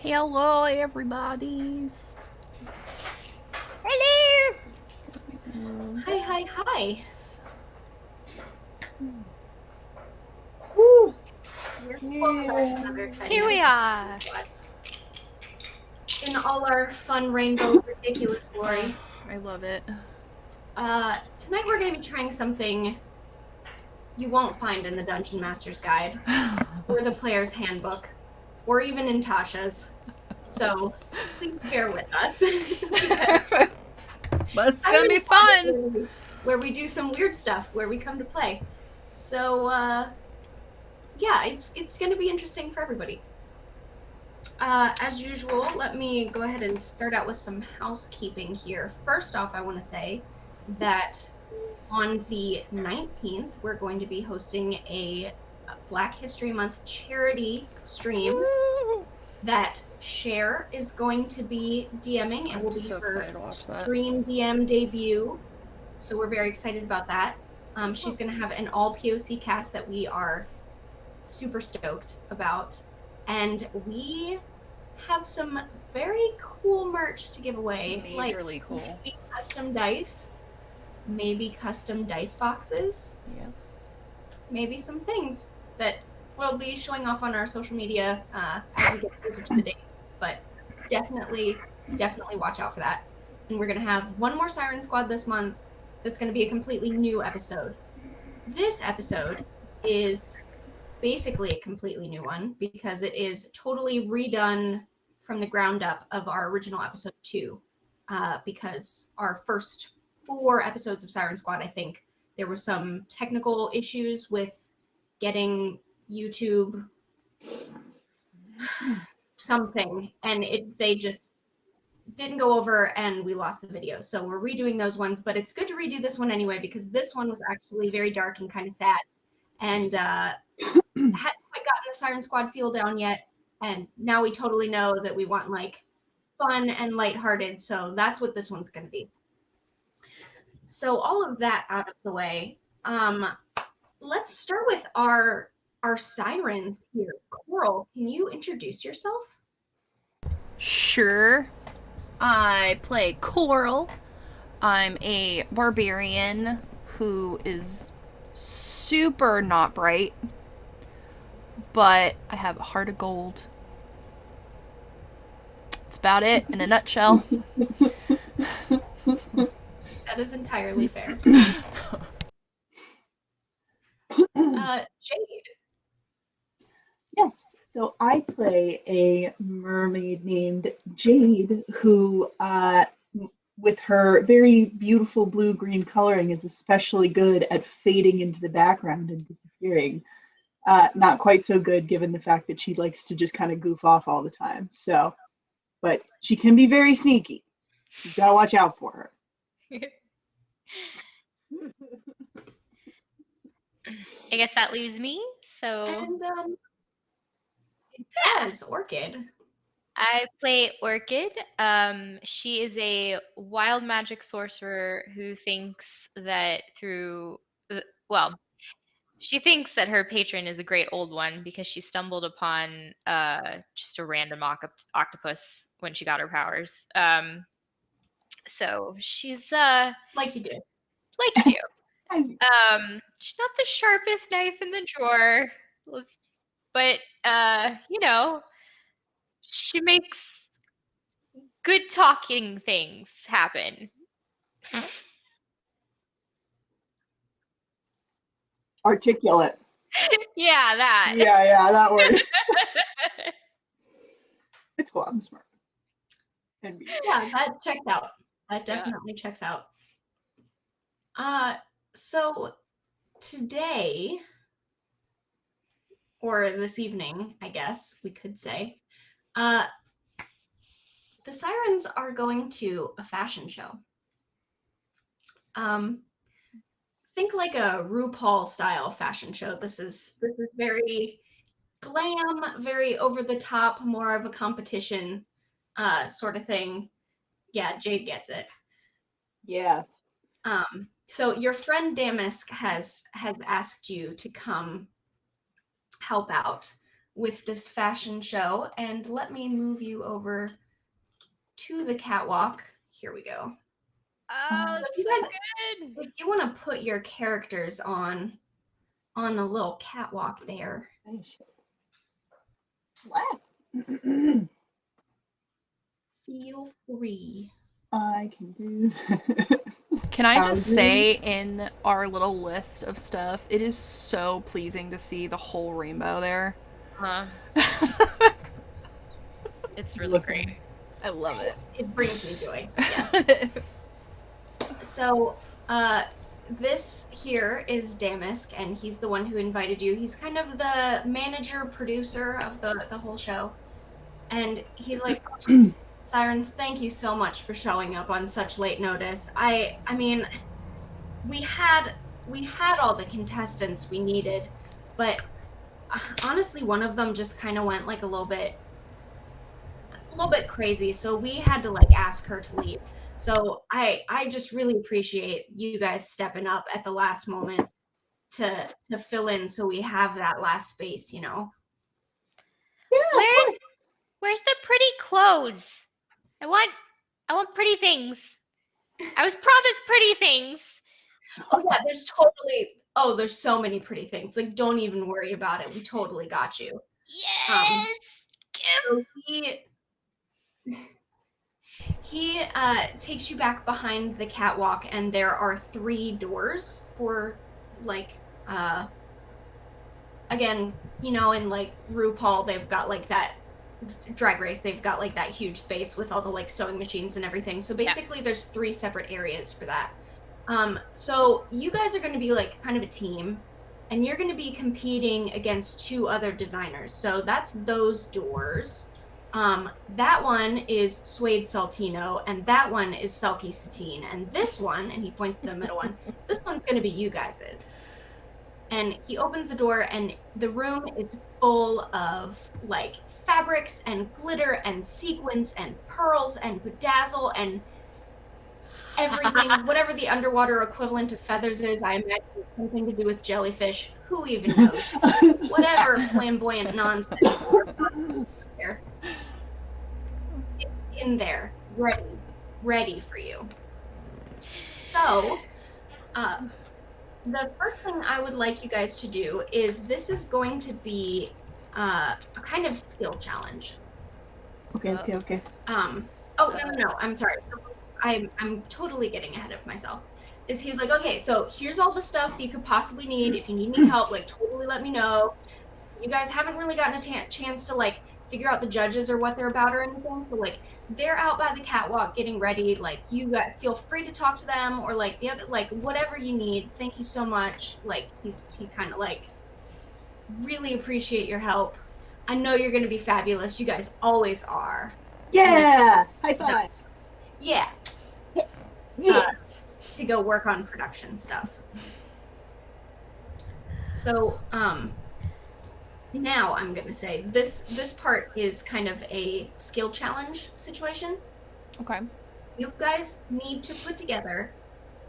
Hello, everybody's. Hello! Hi. Woo! Welcome back to another exciting Here we episode are. of Squad. In all our fun rainbow ridiculous glory. I love it. Tonight we're going to be trying something you won't find in the Dungeon Master's Guide, or the Player's Handbook, or even in Tasha's. So please bear with us. But it's gonna be fun! Where we do some weird stuff, where we come to play. So, yeah, it's going to be interesting for everybody. As usual, let me go ahead and start out with some housekeeping here. First off, I want to say that on the 19th, we're going to be hosting a Black History Month charity stream that Cher is going to be DMing. It will be so her excited to watch that. stream DM debut. So we're very excited about that. She's going to have an all POC cast that we are super stoked about. And we have some very cool merch to give away. Majorly cool. Maybe custom dice, maybe custom dice boxes. Yes. Maybe some things that we'll be showing off on our social media as we get closer to the date. But definitely watch out for that. And we're going to have one more Siren Squad this month that's going to be a completely new episode. This episode is basically a completely new one because it is totally redone from the ground up of our original episode 2, because our first 4 episodes of Siren Squad, I think there were some technical issues with getting YouTube something, and they just didn't go over and we lost the video. So we're redoing those ones, but it's good to redo this one anyway because this one was actually very dark and kind of sad, and hadn't quite gotten the Siren Squad feel down yet, and now we totally know that we want like fun and lighthearted, so that's what this one's going to be. So all of that out of the way, let's start with our sirens here. Coral, can you introduce yourself? Sure. I play Coral. I'm a barbarian who is super not bright, but I have a heart of gold. That's about it in a nutshell. That is entirely fair. Jade. Yes, so I play a mermaid named Jade who, with her very beautiful blue-green coloring, is especially good at fading into the background and disappearing. Not quite so good given the fact that she likes to just kind of goof off all the time. So, but she can be very sneaky. You've got to watch out for her. I guess that leaves me. So And Taz, Orchid. I play Orchid. She is a wild magic sorcerer who thinks that she thinks that her patron is a great old one because she stumbled upon just a random octopus when she got her powers. So she's Like you do. like you do. She's not the sharpest knife in the drawer, but she makes good talking things happen. Articulate. Yeah, that. Yeah, that word. It's cool. I'm smart. Yeah, that checks out. That definitely checks out. So today, or this evening, I guess we could say, the Sirens are going to a fashion show. Think like a RuPaul style fashion show. This is very glam, very over the top, more of a competition sort of thing. Yeah, Jade gets it. Yeah. So your friend Damask has asked you to come help out. with this fashion show. And let me move you over to the catwalk. Here we go. Oh, So it's you so guys, good. if you want to put your characters on the little catwalk there, What? feel free. I can do this. Can I just Boundary. say, in our little list of stuff, it is so pleasing to see the whole rainbow there. Huh. It's really Look great. I love it. It brings me joy. Yes. So, this here is Damask, and he's the one who invited you. He's kind of the manager, producer of the whole show. And he's like, Sirens, thank you so much for showing up on such late notice. I mean, we had all the contestants we needed, but honestly, one of them just kind of went like a little bit crazy, so we had to like ask her to leave. So I just really appreciate you guys stepping up at the last moment to fill in, so we have that last space, you know. Yeah, of course. Where's the pretty clothes? I want pretty things. I was promised pretty things. Oh yeah, there's so many pretty things. Like, don't even worry about it. We totally got you. Yes. So he takes you back behind the catwalk, and there are 3 doors for like again, you know, in like RuPaul, they've got like that Drag Race, they've got like that huge space with all the like sewing machines and everything. So basically there's 3 separate areas for that. So you guys are going to be like kind of a team, and you're going to be competing against 2 other designers. So that's those doors. That one is Suede Saltino, and that one is Selkie Satine, and this one, and he points to the middle one, this one's going to be you guys's. And he opens the door, and the room is full of like fabrics and glitter and sequins and pearls and bedazzle and everything, whatever the underwater equivalent of feathers is. I imagine it's something to do with jellyfish. Who even knows? Whatever flamboyant nonsense there. It's in there, ready for you. So, the first thing I would like you guys to do is, this is going to be a kind of skill challenge. Okay. Oh, no, I'm sorry. I'm totally getting ahead of myself. He's like, okay, so here's all the stuff that you could possibly need. If you need any help, like, totally let me know. You guys haven't really gotten a chance to like figure out the judges or what they're about or anything. So like, they're out by the catwalk getting ready. Like, you guys feel free to talk to them, or like the other, like whatever you need. Thank you so much. Like, he kind of like really appreciate your help. I know you're gonna be fabulous. You guys always are. Yeah. High five. Yeah. Yeah. To go work on production stuff. So, now I'm gonna say this part is kind of a skill challenge situation. Okay. You guys need to put together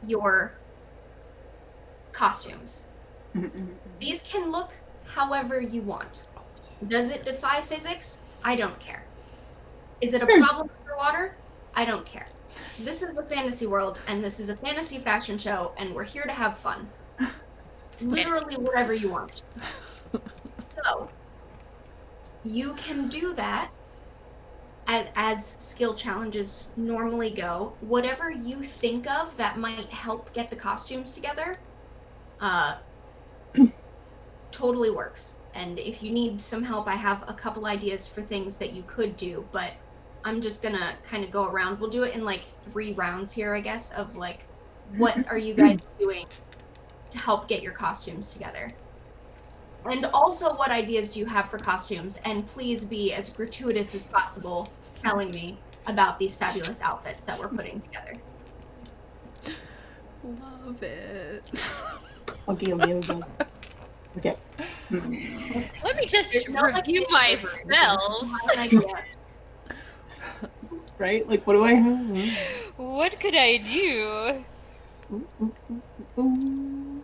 your costumes. These can look however you want. Does it defy physics? I don't care. Is it a problem underwater? I don't care. This is the fantasy world, and this is a fantasy fashion show, and we're here to have fun. Literally whatever you want. So, you can do that as skill challenges normally go. Whatever you think of that might help get the costumes together, totally works. And if you need some help, I have a couple ideas for things that you could do, but I'm just gonna kind of go around. We'll do it in like 3 rounds here, I guess, of like, what are you guys doing to help get your costumes together? And also, what ideas do you have for costumes? And please be as gratuitous as possible telling me about these fabulous outfits that we're putting together. Love it. Okay. Let me just There's no, like, review my favorite. spells. An idea. Right? Like, what do I have? What could I do? Ooh.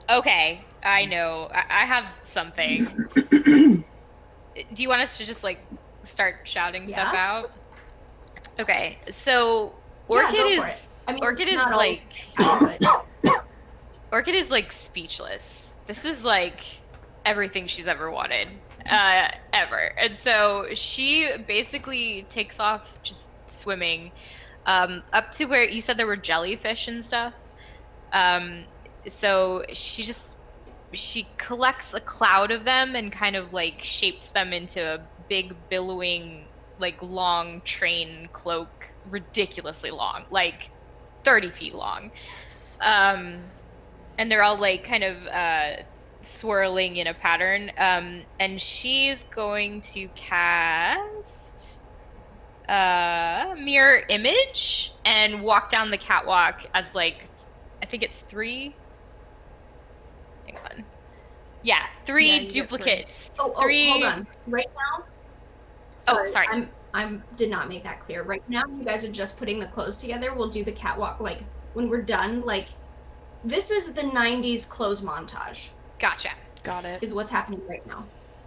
Okay, I know. I have something. Do you want us to just like start shouting stuff Yeah. out? Okay, so Yeah, Orchid go for is it. I mean, Orchid is not all like the time, but Orchid is like speechless. This is like everything she's ever wanted, ever. And so she basically takes off just swimming, up to where you said there were jellyfish and stuff. Um, so she collects a cloud of them and kind of like shapes them into a big billowing like long train cloak, ridiculously long, like 30 feet long. And they're all like kind of swirling in a pattern. And she's going to cast mirror image and walk down the catwalk as like, I think it's 3. Hang on. Yeah, 3 Yeah, you get duplicates. oh, Three. hold on. Right now. Sorry. I did not make that clear. Right now, you guys are just putting the clothes together. We'll do the catwalk like when we're done. Like, this is the '90s clothes montage. Gotcha. Got it. Is what's happening right now.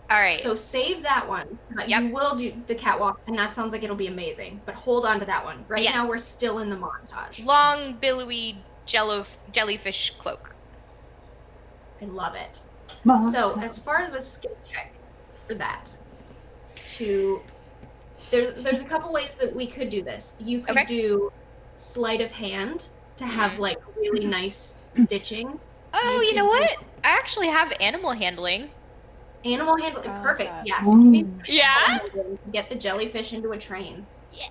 All right. So save that one. But Yep. you will do the catwalk, and that sounds like it'll be amazing. But hold on to that one. Right Yes. now, we're still in the montage. Long, billowy jellyfish cloak. I love it. Mom. So as far as a skill check for that, there's a couple ways that we could do this. You could Okay. do sleight of hand to have like really nice stitching. Oh, you can know do what? I actually have animal handling. Animal handling, I like perfect. that. Yes, Ooh. give me some Yeah? animal handling to get the jellyfish into a train. Yeah.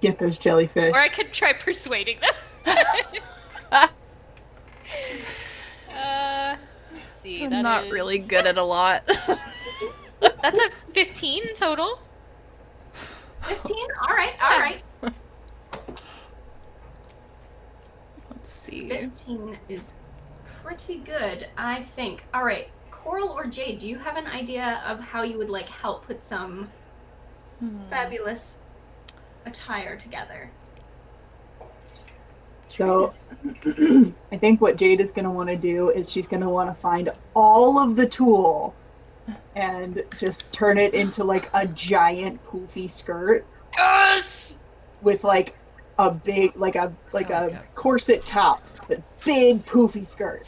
Get those jellyfish. Or I could try persuading them. Let's see. I'm that not is- really good at a lot. That's a 15 total. 15. All right. Let's see. 15 is pretty good, I think. All right, Coral or Jade, do you have an idea of how you would like help put some fabulous attire together? So I think what Jade is going to want to do is she's going to want to find all of the tulle and just turn it into like a giant poofy skirt Yes. with like a big like a corset top, but big poofy skirt.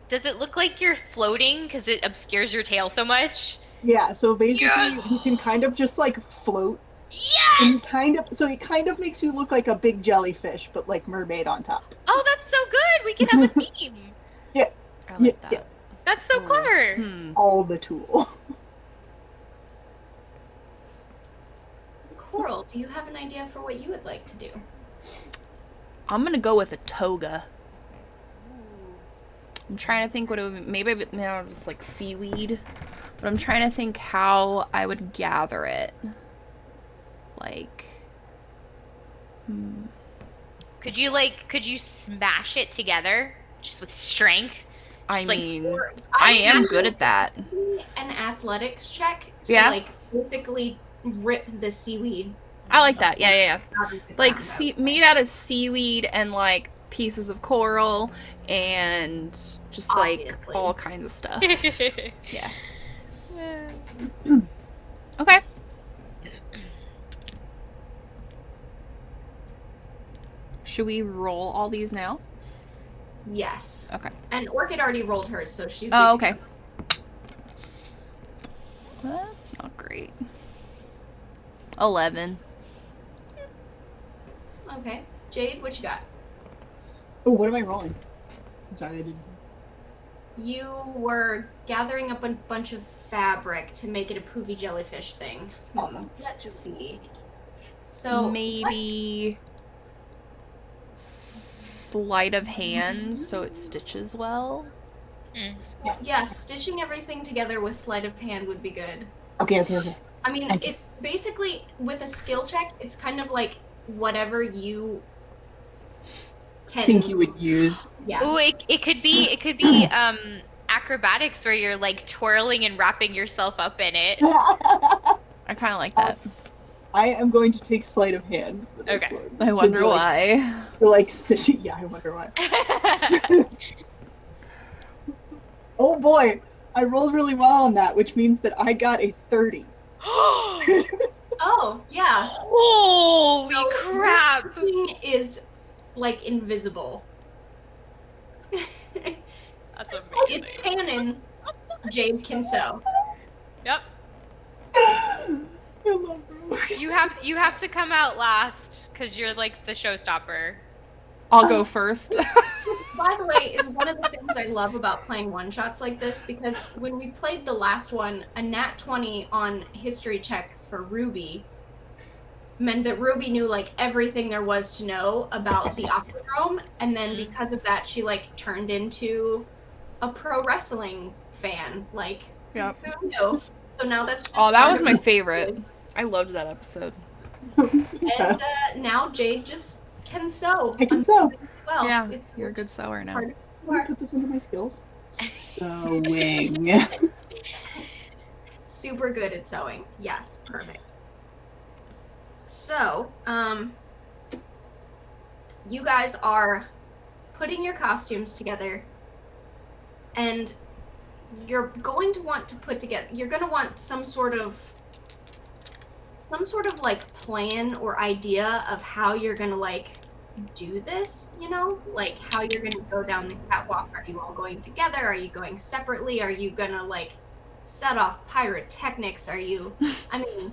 Does it look like you're floating because it obscures your tail so much? Yeah, so basically Yes! you can kind of just like float Yes! and it kind of makes you look like a big jellyfish, but like mermaid on top. Oh, that's so good. We can have a theme. I like Yeah. that. That's so clever. All the tulle. Coral, do you have an idea for what you would like to do? I'm gonna go with a toga. I'm trying to think what it would maybe it's like seaweed, but I'm trying to think how I would gather it. Like, Could you smash it together just with strength? I Just, like, mean, I am was good at that. actually an athletics check. So Yeah? like basically rip the seaweed. I like that. Yeah. out of the Like ground. made out of seaweed and like pieces of coral and just like Obviously. all kinds of stuff. Yeah. Yeah. Okay. Should we roll all these now? Yes. Okay. And Orchid already rolled hers, so she's Oh, good to okay. That's not great. 11. go. Okay. Jade, what you got? Oh, what am I rolling? I'm sorry, I didn't. You were gathering up a bunch of fabric to make it a poofy jellyfish thing. Oh. Let's see. So Maybe sleight of hand so it stitches well. yeah, stitching everything together with sleight of hand would be good. Okay. I mean, Okay. it basically with a skill check, it's kind of like whatever you can. I think you would use. Yeah. Ooh, it could be acrobatics where you're like twirling and wrapping yourself up in it. I I kind of like that. am going to take sleight of hand for this Okay. one. I To, wonder like, why. For like stitching. Yeah, I wonder why. Oh boy. I rolled really well on that, which means that I got a 30. Oh, yeah. Holy So crap! Your thing is like invisible. That's amazing. It's canon. Jade can sew. Yep. I love Rose. You have to come out last because you're like the showstopper. I'll go first. By the way, is one of the things I love about playing one-shots like this, because when we played the last one, a nat 20 on history check for Ruby meant that Ruby knew like everything there was to know about the Aquadrome, and then because of that, she like turned into a pro wrestling fan. Like, Yep. who knew? So now that's just Oh, that part was of my the- favorite. I loved that episode. And now Jade just can sew. I can sew. Well, Yeah, it's you're a good sewer now. part of I'm gonna put this into my skills. Sewing. super good at sewing. Yes, perfect. So, you guys are putting your costumes together, and you're going to want to put together, you're going to want some sort of like plan or idea of how you're going to like do this, you know, like how you're going to go down the catwalk. Are you all going together? Are you going separately? Are you going to like set off pyrotechnics? Are you, I mean,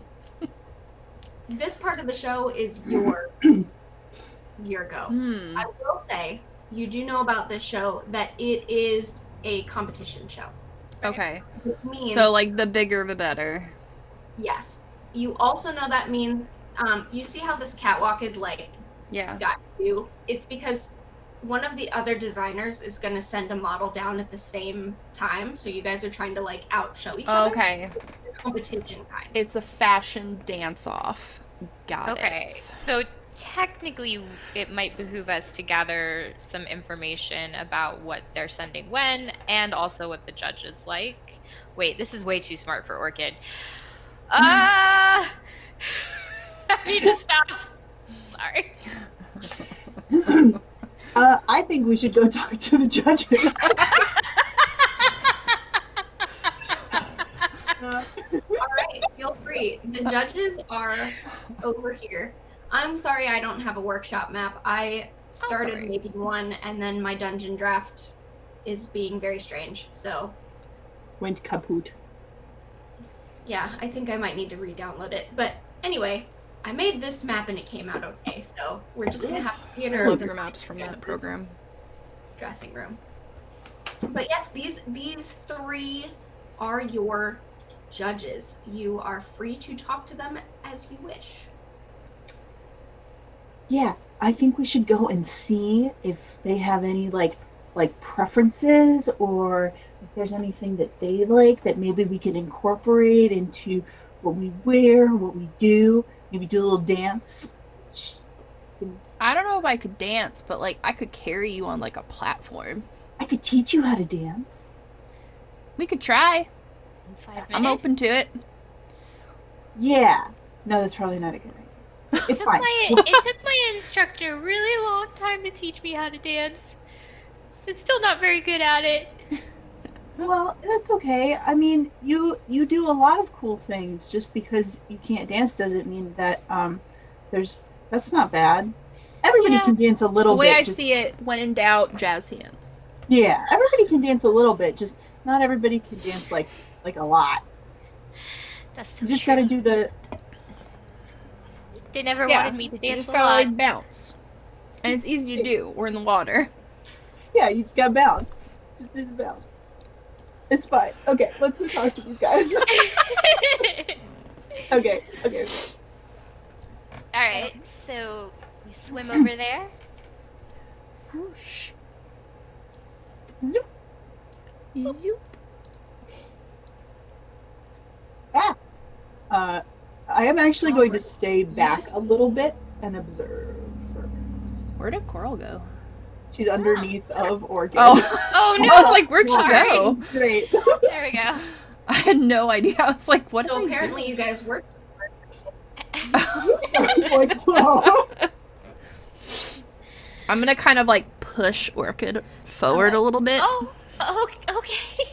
this part of the show is your go. I will say, you do know about this show that it is a competition show. Okay. It means, So, like, the bigger the better. yes. You also know that means, you see how this catwalk is like Yeah. got you? It's because one of the other designers is going to send a model down at the same time, so you guys are trying to like outshow each other. Okay. It's a competition kind. It's a fashion dance-off. Got Okay. it. So technically, it might behoove us to gather some information about what they're sending when, and also what the judges like. Wait, this is way too smart for Orchid. I need to stop. Sorry. I think we should go talk to the judges. All right, feel free. The judges are over here. I'm sorry I don't have a workshop map. I started alright. making one, and then my dungeon draft is being very strange. So, Went kaput. yeah, I think I might need to re-download it. But anyway, I made this map and it came out okay. So we're just gonna have I theater love of the your maps from that program. dressing room. But yes, these three are your judges. You are free to talk to them as you wish. Yeah, I think we should go and see if they have any like preferences, or if there's anything that they like that maybe we can incorporate into what we wear, what we do. Maybe do a little dance. I don't know if I could dance, but, like, I could carry you on, like, a platform. I could teach you how to dance. We could try. In 5 minutes. I'm open to it. Yeah. No, that's probably not a good idea. It's fine. It took my instructor a really long time to teach me how to dance. I'm still not very good at it. Well, that's okay. I mean, you do a lot of cool things. Just because you can't dance doesn't mean that that's not bad. Everybody Yeah. can dance a The little way bit. I just, see it, when in doubt, jazz hands. yeah, everybody can dance a little bit. Just not everybody can dance like a lot. That's so You just true. gotta do the. They never Yeah, wanted me to you dance just a gotta, lot. like, bounce. And it's easy to do. We're in the water. Yeah, you just gotta bounce. Just do the bounce. It's fine. Okay, let's go talk to these guys. Okay. Alright, so we swim over there. Whoosh. Zoop. Zoop. I am actually going to stay back Yes. a little bit and observe first. Where did Coral go? She's underneath of Orchid. Oh, Oh no! I was like, where'd she Sorry. go? It's great. There we go. I had no idea. I was like, what So did I apparently do? you guys work. I was like, whoa. I'm gonna kind of, like, push Orchid forward a little bit. Oh, okay.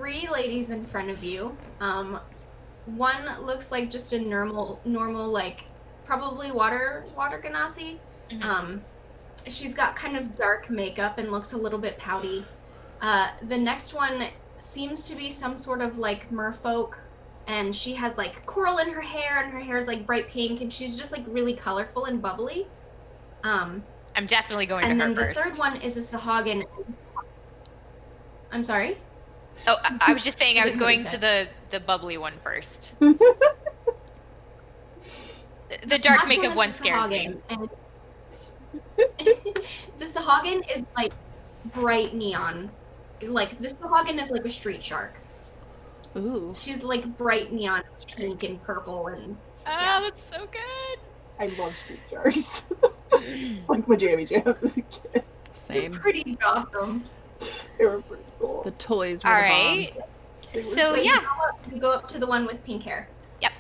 3 ladies in front of you. One looks like just a normal like probably water ganassi. Mhm. She's got kind of dark makeup and looks a little bit pouty. The next one seems to be some sort of like merfolk, and she has like coral in her hair, and her hair is like bright pink, and she's just like really colorful and bubbly. I'm definitely going to And her then the first. third one is a Sahagin. I'm sorry? Oh, I was just saying I was didn't hear what going you to the bubbly one first. The dark Last makeup is one the scares me. Sahagin, and the Sahagin is like bright neon. Like the Sahagin is like a street shark. Ooh. She's like bright neon pink and purple and Oh, that's so good. I love street jars. Like my jammy jams as a kid. they're Same. pretty awesome. They were pretty cool. The toys were All the right. bomb. So you yeah. go up to the one with pink hair. Yep.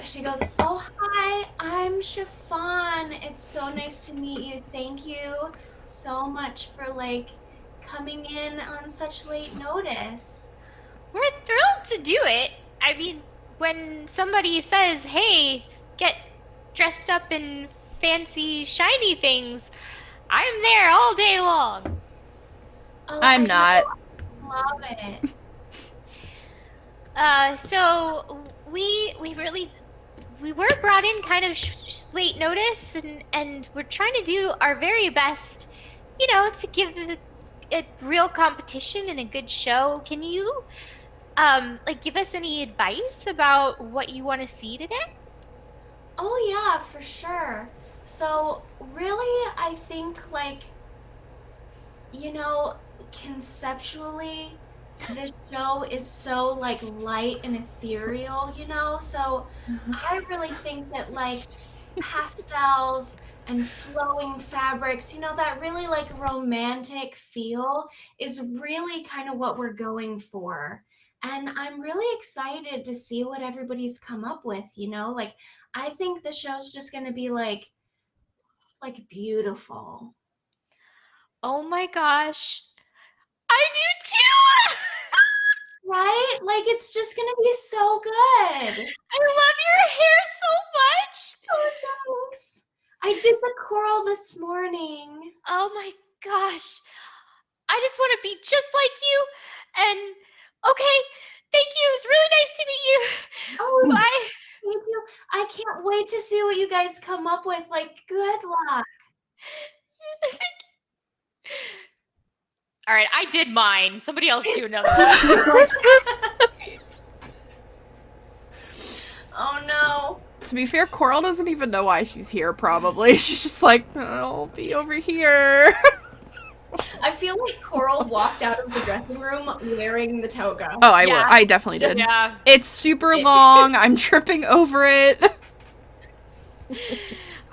She goes, "Oh hi, I'm Chiffon. It's so nice to meet you. Thank you so much for like coming in on such late notice." We're thrilled to do it. I mean, when somebody says, "Hey, get dressed up in fancy shiny things," I'm there all day long. Oh, I'm I not. know. Love it. So we were brought in kind of late notice, and we're trying to do our very best, to give a real competition and a good show. Can you give us any advice about what you want to see today? Oh yeah, for sure. So really, I think conceptually, this show is so like light and ethereal, So I really think that like pastels and flowing fabrics, that really like romantic feel is really kind of what we're going for. And I'm really excited to see what everybody's come up with, Like I think the show's just going to be like beautiful. Oh my gosh, I do too. Right? Like it's just going to be so good. I love your hair so much. Oh, thanks. I did the coral this morning. Oh my gosh. I just want to be just like you. And okay, thank you. It was really nice to meet you. Oh, Bye. thank you. I can't wait to see what you guys come up with. Like, good luck. All right, I did mine. Somebody else do another one. Oh no. To be fair, Coral doesn't even know why she's here, probably. She's just like, I'll be over here. I feel like Coral walked out of the dressing room wearing the toga. Oh, Yeah. I definitely did. Yeah. It's super long. I'm tripping over it.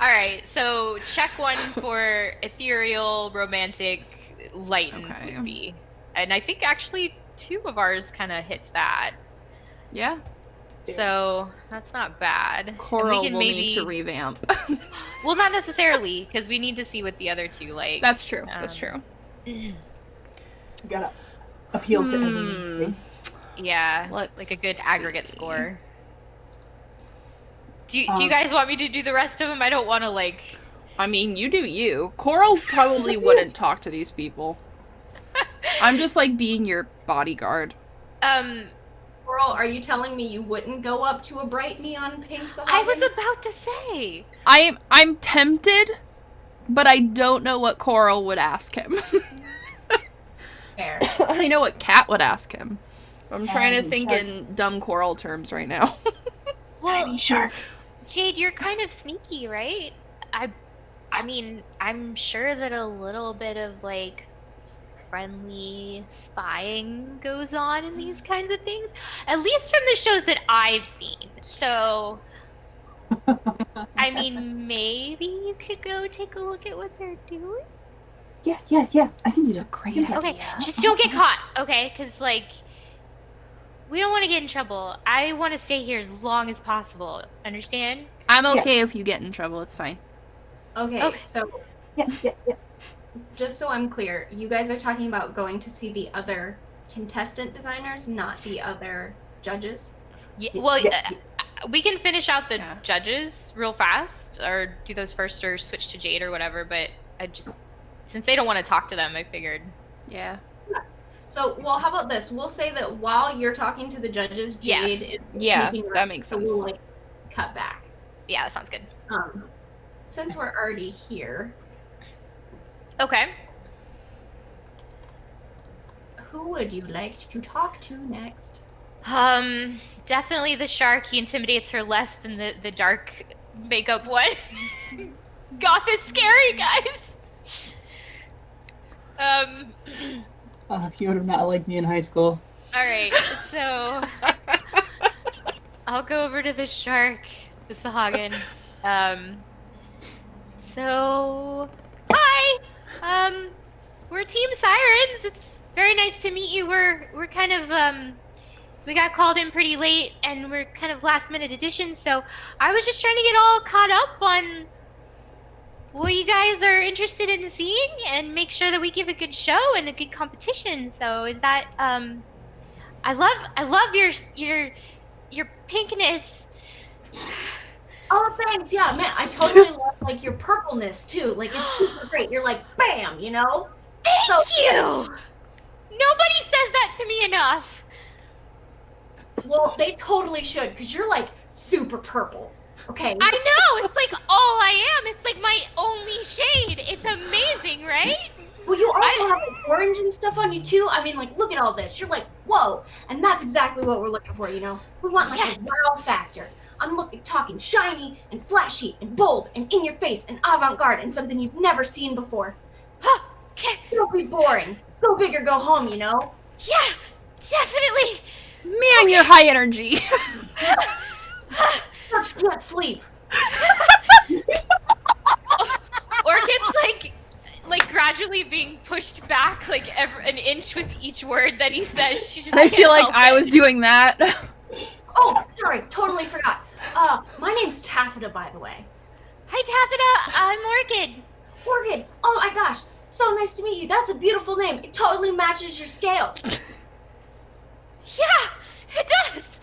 All right, so check one for ethereal, romantic, light, and Okay. floofy. And I think actually 2 of ours kind of hits that. Yeah. So that's not bad. Coral and will we can need to revamp. Well, not necessarily, because we need to see what the other 2 like. That's true. That's true. You gotta appeal to every needs taste. Yeah, Let's like a good aggregate see. score. Do you guys want me to do the rest of them? I don't want to like. I mean, you do you. Coral probably wouldn't talk to these people. I'm just like being your bodyguard. Coral, are you telling me you wouldn't go up to a bright neon pink Sahagin? I was about to say. I'm tempted, but I don't know what Coral would ask him. Fair. I know what Cat would ask him. I'm trying to Tiny think shark. in dumb Coral terms right now. Well, Tiny shark. Jade, you're kind of sneaky, right? I mean, I'm sure that a little bit of like friendly spying goes on in these kinds of things, at least from the shows that I've seen. So, I mean, maybe you could go take a look at what they're doing. Yeah. I can do It's a that. great Yeah. Okay, idea. just don't get caught, okay? Because, like, we don't want to get in trouble. I want to stay here as long as possible. Understand? I'm okay if you get in trouble. It's fine. Okay, so Yeah. just so I'm clear, you guys are talking about going to see the other contestant designers, not the other judges. Yeah, well, Yeah. we can finish out the Yeah. judges real fast, or do those first, or switch to Jade or whatever. But I just, since they don't want to talk to them, I figured. Yeah. So, well, how about this? We'll say that while you're talking to the judges, Yeah. Jade is Yeah, making that makes so sense. we'll like cut back. Yeah, that sounds good. Since we're already here, Okay. who would you like to talk to next? Definitely the shark. He intimidates her less than the dark makeup one. Goth is scary, guys. You would have not liked me in high school. All right, so I'll go over to the shark, the Sahagin. So hi. We're Team Sirens. It's very nice to meet you. We're kind of we got called in pretty late and we're kind of last minute additions, so I was just trying to get all caught up on what you guys are interested in seeing and make sure that we give a good show and a good competition. So is that I love your pinkness. Oh, thanks. Yeah, man, I totally love like your purpleness too. Like it's super great. You're like, bam, you know. Thank you. Nobody says that to me enough. Well, they totally should, because you're like super purple. Okay. I know, it's like all I am. It's like my only shade. It's amazing, right? Well, you also have like orange and stuff on you too. I mean, like, look at all this. You're like, whoa, and that's exactly what we're looking for. You know, we want like a wow factor. I'm talking shiny and flashy and bold and in your face and avant-garde and something you've never seen before. Okay. Don't be boring. Go big or go home. You know. Yeah, definitely. Man, you're high energy. Just can't sleep. Orchid's like gradually being pushed back like an inch with each word that he says. She just I feel can't like help I it. was doing that. Oh, sorry, totally forgot. My name's Taffeta, by the way. Hi, Taffeta. I'm Orchid. Orchid. Oh my gosh, so nice to meet you. That's a beautiful name. It totally matches your scales. Yeah, it does.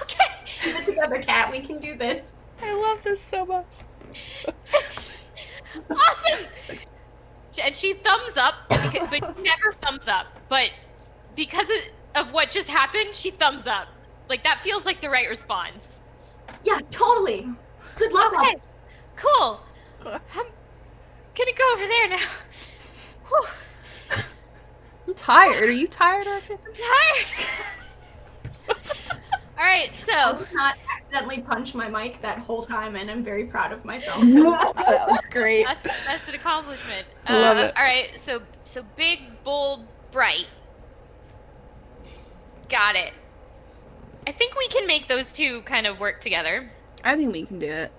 Okay. Keep it together, Cat. We can do this. I love this so much. Awesome. And she thumbs up, but never thumbs up. But because of what just happened, she thumbs up. Like that feels like the right response. Yeah, totally. Good luck. Okay, cool. I'm gonna go over there now. Whew, I'm tired. Are you tired, Orchid? I'm tired. All right, I so did not accidentally punch my mic that whole time, and I'm very proud of myself. That was great. that's an accomplishment. I love it. All right, so big, bold, bright. Got it. I think we can make those two kind of work together. I think we can do it.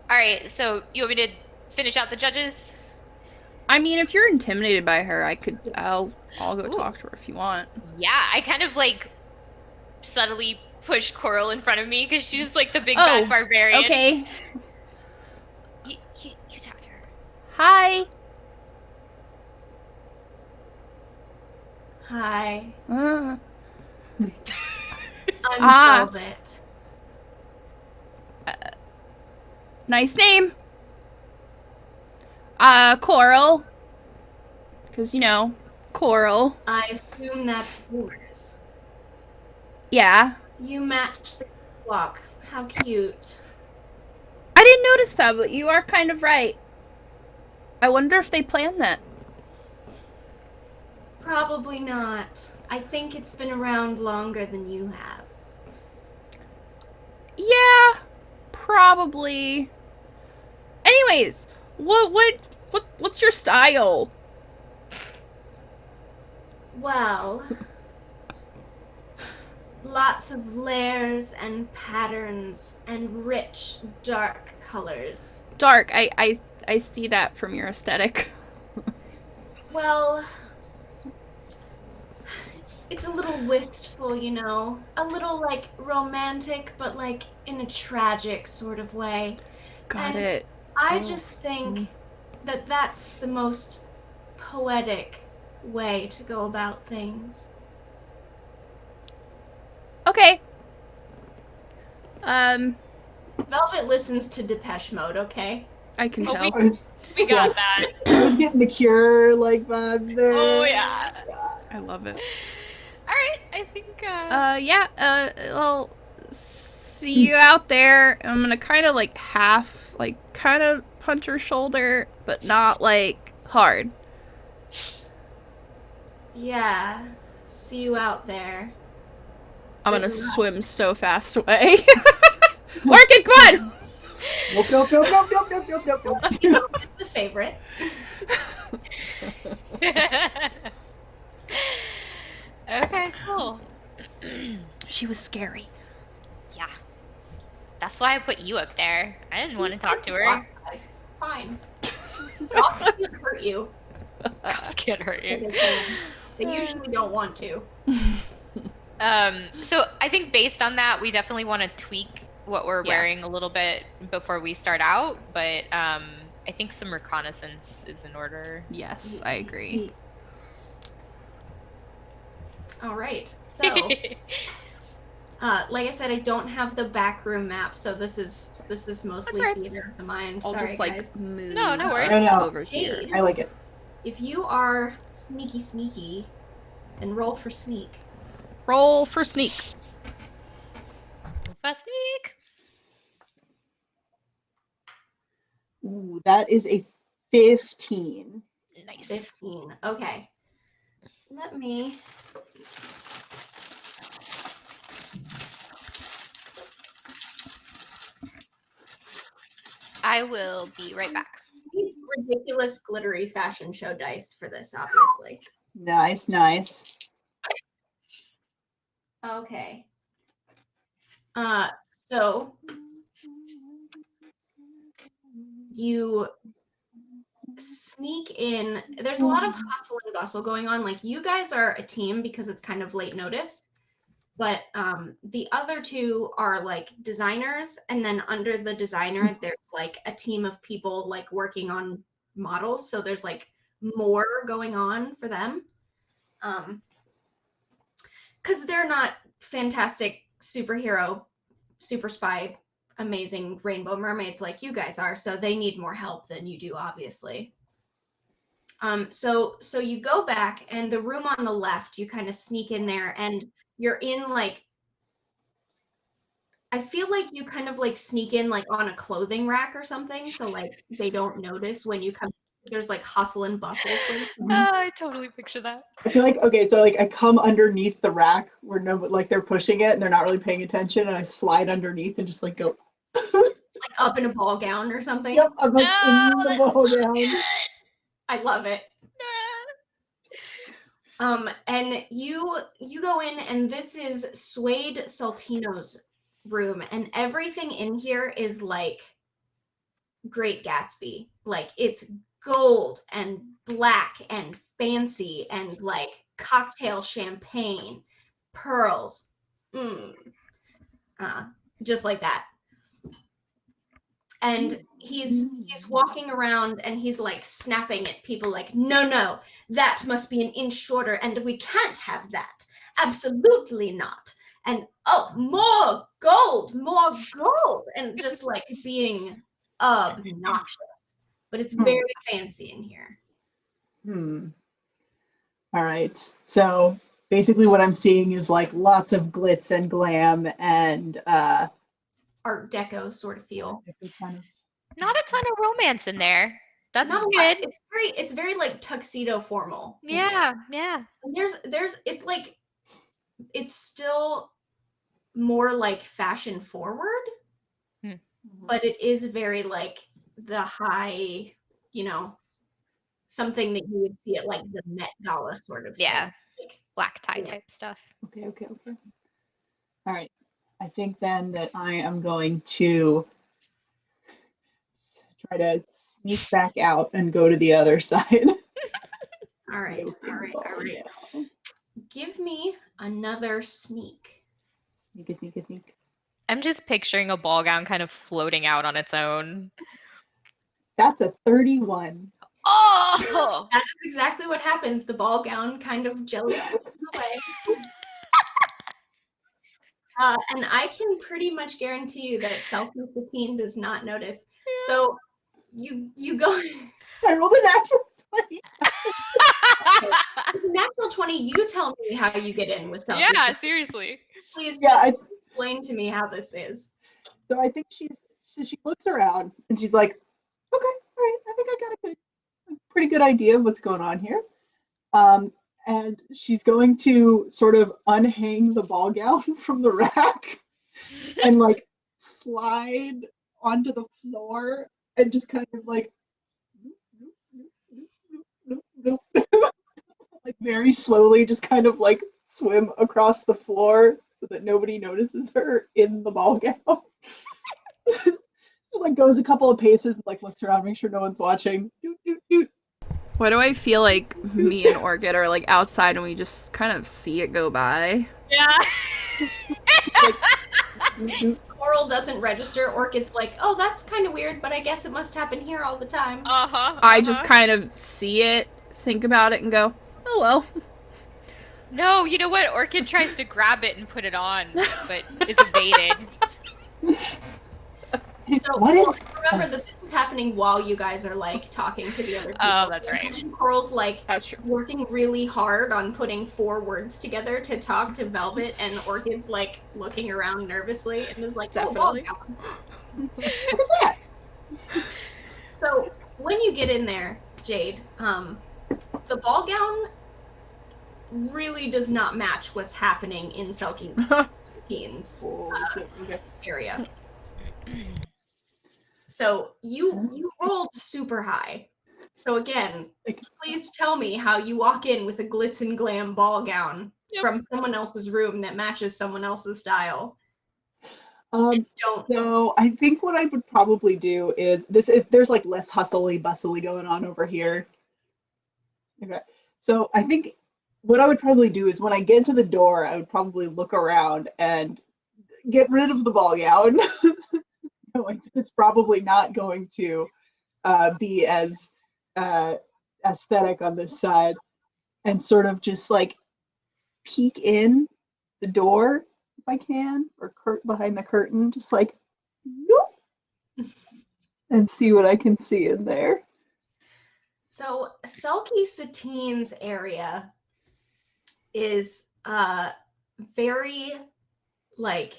All right, so you want me to finish out the judges? I mean, if you're intimidated by her, I'll go Ooh. talk to her if you want. Yeah, I kind of like subtly push Coral in front of me because she's like the big bad barbarian. Okay. You talk to her. Hi. Hi, Uh, I'm Velvet. nice name. Coral. Because, Coral. I assume that's yours. Yeah. You match the walk. How cute. I didn't notice that, but you are kind of right. I wonder if they planned that. Probably not. I think it's been around longer than you have. Yeah, probably. Anyways, what's your style? Well, lots of layers and patterns and rich, dark colors. Dark. I see that from your aesthetic. Well, it's a little wistful, you know. A little, like, romantic, but, like, in a tragic sort of way. Got And it. I Oh. just think that that's the most poetic way to go about things. Okay. Velvet listens to Depeche Mode, okay? I can Oh, tell. we got Yeah. that. I was getting the Cure like vibes there. Oh yeah. I love it. All right, I think. Yeah, well, see you out there. I'm gonna kind of like kind of punch her shoulder, but not like hard. Yeah. See you out there. I'm gonna Good luck. swim so fast away. Orchid, come on! Nope, nope, nope, nope, nope, nope, nope, nope, nope. You know, it's the favorite. Okay, cool. She was scary. Yeah. That's why I put you up there. I didn't want to talk to her. Guys, fine. Dogs can't hurt you. Cops can't hurt you. They usually don't want to. So I think based on that, we definitely want to tweak what we're Yeah. wearing a little bit before we start out. But I think some reconnaissance is in order. Yes, I agree. All right. So, like I said, I don't have the backroom map, so this is mostly right. theater of the mind. I'll Sorry, just like guys. move No worries. us No, no. over here. Jade, I like it. if you are sneaky, then roll for sneak. Roll for sneak. Fast sneak. Ooh, that is a 15. Nice. 15. Okay. Let me. I will be right back. Need ridiculous glittery fashion show dice for this, obviously. Nice, nice. Okay. So you sneak in. There's a lot of hustle and bustle going on. Like, you guys are a team because it's kind of late notice. But the other two are like designers, and then under the designer, there's like a team of people like working on models. So there's like more going on for them. Because they're not fantastic superhero, super spy, amazing rainbow mermaids like you guys are. So they need more help than you do, obviously. So you go back, and the room on the left, you kind of sneak in there, and you're in like, I feel like you kind of like sneak in like on a clothing rack or something, so like they don't notice when you come. There's like hustle and bustle sort of thing. I totally picture that. I feel like, okay, so like I come underneath the rack where like they're pushing it and they're not really paying attention, and I slide underneath and just like go. Like up in a ball gown or something. Yep, I'm like in No, the ball gown. I love it. And you go in, and this is Suede Saltino's room, and everything in here is like Great Gatsby. Like, it's gold and black and fancy and like cocktail champagne, pearls, just like that. And he's walking around, and he's like snapping at people like, no, that must be an inch shorter, and we can't have that. Absolutely not. And oh, more gold, and just like being obnoxious. But it's very fancy in here. All right. So basically what I'm seeing is like lots of glitz and glam and Art Deco sort of feel. kind of. Not a ton of romance in there. That's Not a good. lot. It's very like tuxedo formal. in Yeah. there. And it's like, it's still more like fashion forward, but it is very like the high, something that you would see at like the Met Gala sort of Yeah. thing. Like, Black tie type stuff. Okay. All right. I think then that I am going to try to sneak back out and go to the other side. all right. Give me another sneak. Sneak. I'm just picturing a ball gown kind of floating out on its own. That's a 31. Oh! That is exactly what happens. The ball gown kind of jelly floats away. And I can pretty much guarantee you that Selkie Satine does not notice. So you go I rolled a natural 20. natural 20. You tell me how you get in with Selkie. Yeah, Satine. seriously. Please Yeah, just I- explain to me how this is. So I think she looks around and she's like, okay, all right, I think I got a pretty good idea of what's going on here. And she's going to sort of unhang the ball gown from the rack and like slide onto the floor and just kind of like like very slowly just kind of like swim across the floor so that nobody notices her in the ball gown. She like goes a couple of paces and like looks around, make sure no one's watching. Doot, doot, doot. Why do I feel like me and Orchid are like outside and we just kind of see it go by? Yeah. Doot, doot. Coral doesn't register. Orchid's like, oh, that's kind of weird, but I guess it must happen here all the time. I just kind of see it, think about it, and go, oh well. No, you know what? Orchid tries to grab it and put it on, but is evaded. So What is remember that this is happening while you guys are like talking to the other people. Oh, that's So right. imagine Coral's like That's true. working really hard on putting 4 words together to talk to Velvet, and Orchid's like looking around nervously and is like, Definitely. Oh, look at that? so when you get in there, Jade, the ball gown really does not match what's happening in Selkie Satine's Oh, okay. area. So you rolled super high. So again, please tell me how you walk in with a glitz and glam ball gown from someone else's room that matches someone else's style. Don't- So I think what I would probably do is there's like less hustly bustly going on over here. Okay. So I think what I would probably do is when I get to the door, I would probably look around and get rid of the ball gown. Like, it's probably not going to be as aesthetic on this side, and sort of just like peek in the door if I can, or behind the curtain, just like nope, and see what I can see in there. So Selkie Satine's area is very like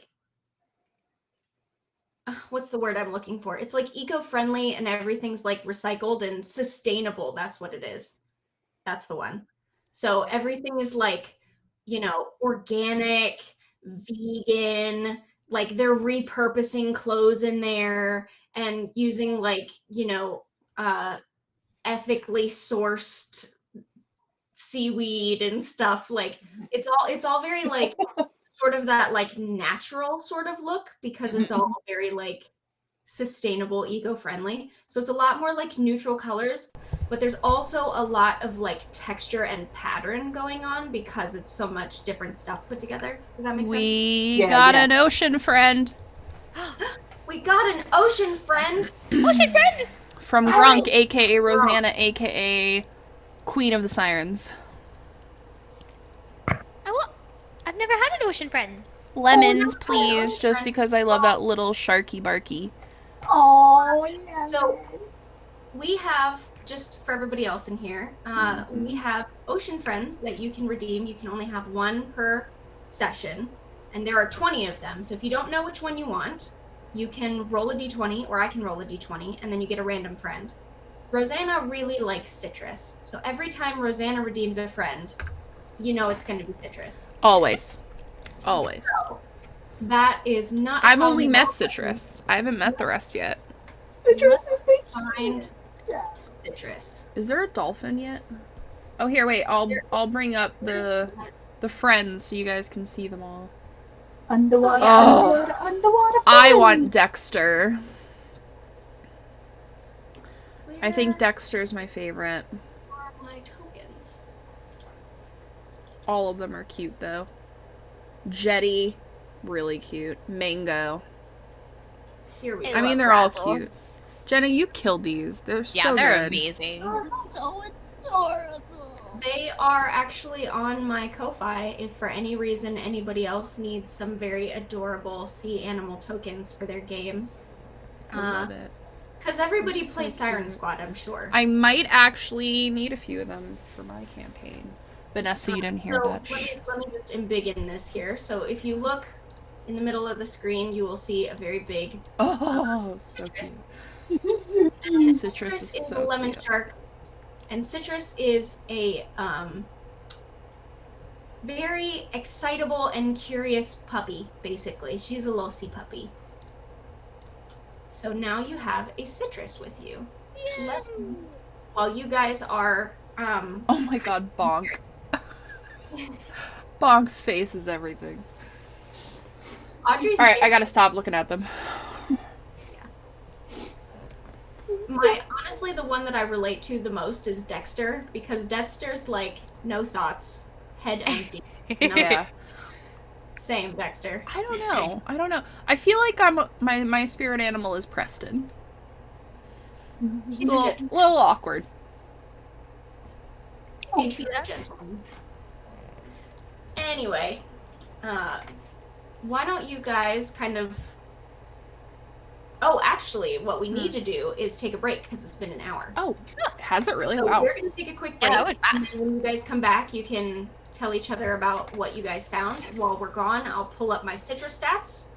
what's the word I'm looking for? It's like eco-friendly and everything's like recycled and sustainable. That's what it is. That's the one. So everything is like, you know, organic, vegan, like they're repurposing clothes in there and using like, you know, ethically sourced seaweed and stuff. Like it's all very like sort of that like natural sort of look because it's all very like sustainable, eco-friendly. So it's a lot more like neutral colors, but there's also a lot of like texture and pattern going on because it's so much different stuff put together. Does that make sense? We Yeah, got yeah. an ocean friend We got an ocean friend. Ocean friend! from Oh. Grunk, aka Rosanna, aka Queen of the Sirens. I've never had an ocean friend. Lemons, no, please, ocean just friend. because I love that little sharky barky. Oh, yeah. So we have, just for everybody else in here, we have ocean friends that you can redeem. You can only have 1 per session, and there are 20 of them. So if you don't know which one you want, you can roll a d20, or I can roll a d20, and then you get a random friend. Rosanna really likes citrus, so every time Rosanna redeems a friend, you know it's going to be citrus. Always. Always. So that is not. I've only how met you Citrus. I haven't met the rest yet. Citrus is the find yeah. citrus. Is there a dolphin yet? Oh, here, wait. I'll bring up the friends so you guys can see them all. Underwater, Oh. underwater. I friends. want Dexter. I think Where Dexter's my favorite. are my tokens? All of them are cute though. Jetty, really cute. Mango. Here we I go. I mean, love they're all Razzle. cute. Jenna, you killed these. They're Yeah, so they're good. amazing. So adorable. They are actually on my Ko-Fi if for any reason anybody else needs some very adorable sea animal tokens for their games. I love it. Because everybody That's so plays Siren cute. Squad, I'm sure. I might actually need a few of them for my campaign. Vanessa, you didn't hear So that. let me just embiggen this here. So if you look in the middle of the screen, you will see a very big Oh, so citrus. cute. Citrus is is a so lemon cute. shark, and Citrus is a very excitable and curious puppy, basically. She's a little sea puppy. So now you have a Citrus with you. While you guys are Oh my god, Bonk. Bonk's face is everything. Audrey's Alright, I gotta stop looking at them. honestly the one that I relate to the most is Dexter, because Dexter's like no thoughts, head empty. You know? Yeah. Same, Dexter. I don't know. I feel like my spirit animal is Preston. It's He's a a little awkward. Patriot gentleman. Anyway, why don't you guys kind of... Oh, actually, what we need to do is take a break because it's been an hour. Oh, has it really? So Wow. we're going to take a quick break. Yeah, that went fast. And when you guys come back, you can tell each other about what you guys found. Yes. While we're gone, I'll pull up my Citrus stats.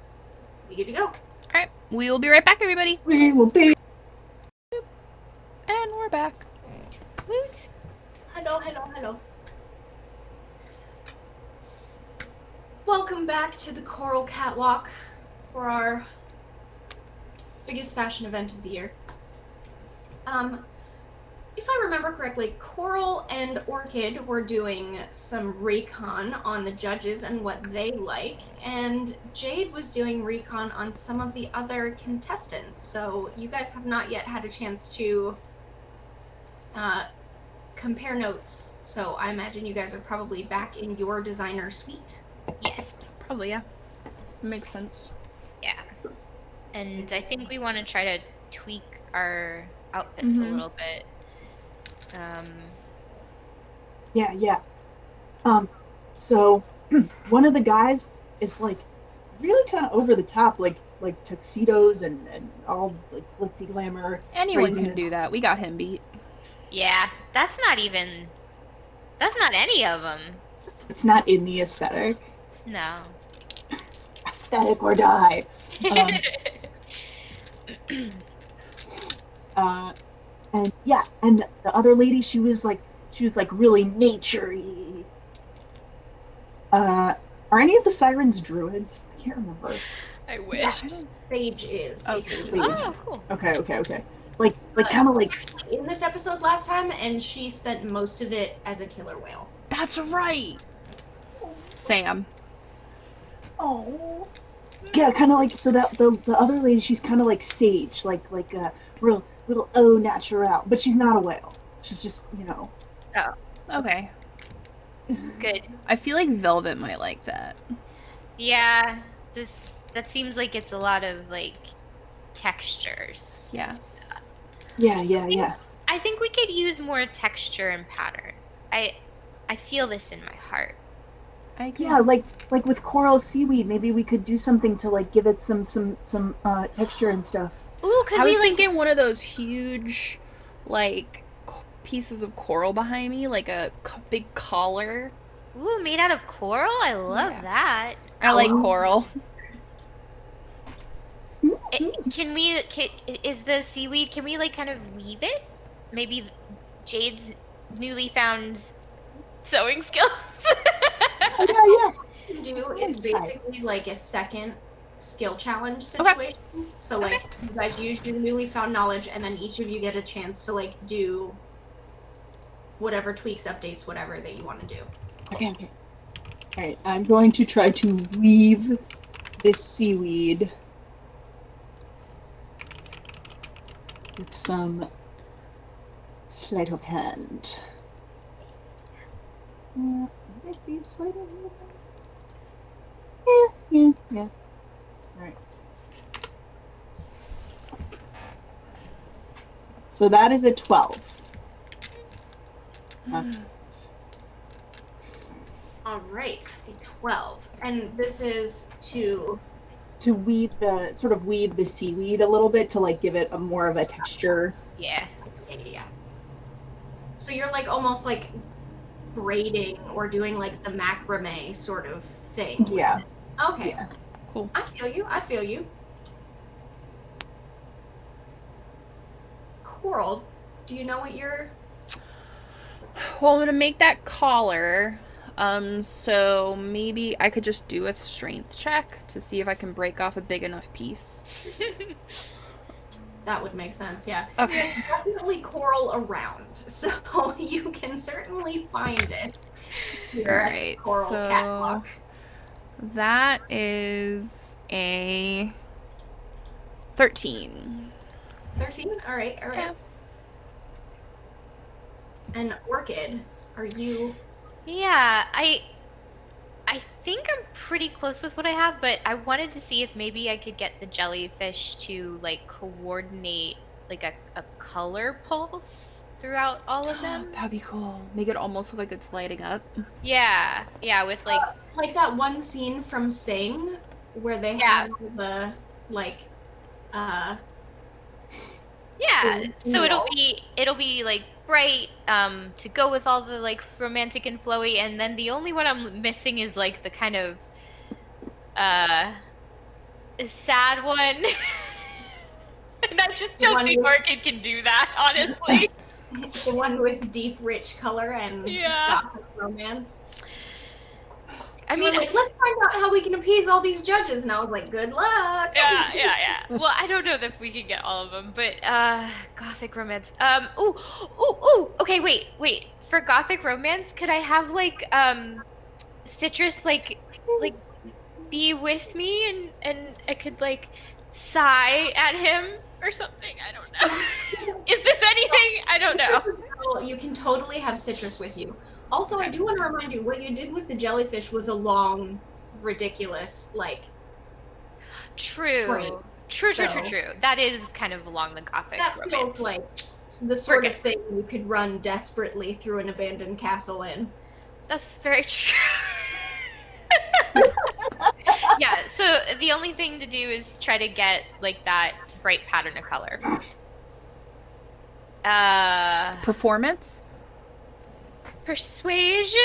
We good to go. Alright, we will be right back, everybody. We will be. And we're back. Woot. Hello, hello, hello. Welcome back to the Coral Catwalk for our biggest fashion event of the year. If I remember correctly, Coral and Orchid were doing some recon on the judges and what they like, and Jade was doing recon on some of the other contestants. So you guys have not yet had a chance to compare notes. So I imagine you guys are probably back in your designer suite. Yes. Probably, yeah. Makes sense. Yeah. And I think we want to try to tweak our outfits a Mhm. little bit. Yeah. So one of the guys is like really kind of over the top, like tuxedos and all like glitzy glamour. Anyone can do craziness. that. We got him beat. Yeah, that's not any of them. It's not in the aesthetic. No. Aesthetic or die. And yeah, and the other lady, she was like really naturey. Are any of the Sirens druids? I can't remember. I wish. Sage is. Oh, Sage Sage is. is. Oh, cool. Okay. Like kind of like. She was in this episode last time, and she spent most of it as a killer whale. That's right. Sam. Oh. Yeah, kind of like so that the other lady, she's kind of like Sage, like a real au naturel, but she's not a whale. She's just Okay. Good. I feel like Velvet might like that. Yeah, that seems like it's a lot of like textures. Yes. Yeah. I think we could use more texture and pattern. I feel this in my heart. I agree. Yeah, like with coral seaweed, maybe we could do something to like give it some texture and stuff. Ooh, could I we was like thinking one of those huge, like, pieces of coral behind me, like a big collar. Ooh, made out of coral? I love Yeah. that. I like coral. Is the seaweed, can we like kind of weave it? Maybe Jade's newly found sewing skills? Oh, yeah. What you can do is basically like a second skill challenge situation. So like you guys use your newly found knowledge, and then each of you get a chance to like do whatever tweaks, updates, whatever that you want to do. Okay. All right, I'm going to try to weave this seaweed with some sleight of hand. Might be sleight of hand. Yeah. All right. So that is a 12. All right, a 12. And this is to weave the seaweed a little bit to like give it a more of a texture. Yeah. yeah. So you're like almost like braiding or doing like the macrame sort of thing. Yeah. Okay. Yeah. Cool. I feel you. Coral, do you know what you're... Well, I'm gonna make that collar. So maybe I could just do a strength check to see if I can break off a big enough piece. That would make sense, yeah. Okay. There's definitely coral around, so you can certainly find it. Here at Alright, Coral so Catwalk. that is a 13. 13? All right. Yeah. And Orchid, are you... Yeah, I think I'm pretty close with what I have, but I wanted to see if maybe I could get the jellyfish to like coordinate like a color pulse throughout all of them. That'd be cool. Make it almost look like it's lighting up. Yeah, with like that one scene from Sing where they Yeah. have the like yeah, swing so wheel. it'll be like bright to go with all the like romantic and flowy, and then the only one I'm missing is like the kind of sad one. And I just The don't one think with- Orchid can do that, honestly. The one with deep, rich color and Yeah. gothic romance. I You were mean, like, let's find out how we can appease all these judges, and I was like, good luck. yeah. Well, I don't know if we can get all of them, but gothic romance. Ooh. Okay, wait. For gothic romance, could I have like Citrus like be with me and I could like sigh at him or something? I don't know. Is this anything? I don't know. You can totally have Citrus with you. Also, I do want to remind you, what you did with the jellyfish was a long, ridiculous, like... True. Train. True. So- That is kind of along the gothic That romance. feels like the sort of good. thing you could run desperately through an abandoned castle in. That's very true. Yeah, so the only thing to do is try to get like that bright pattern of color. Performance? Persuasion?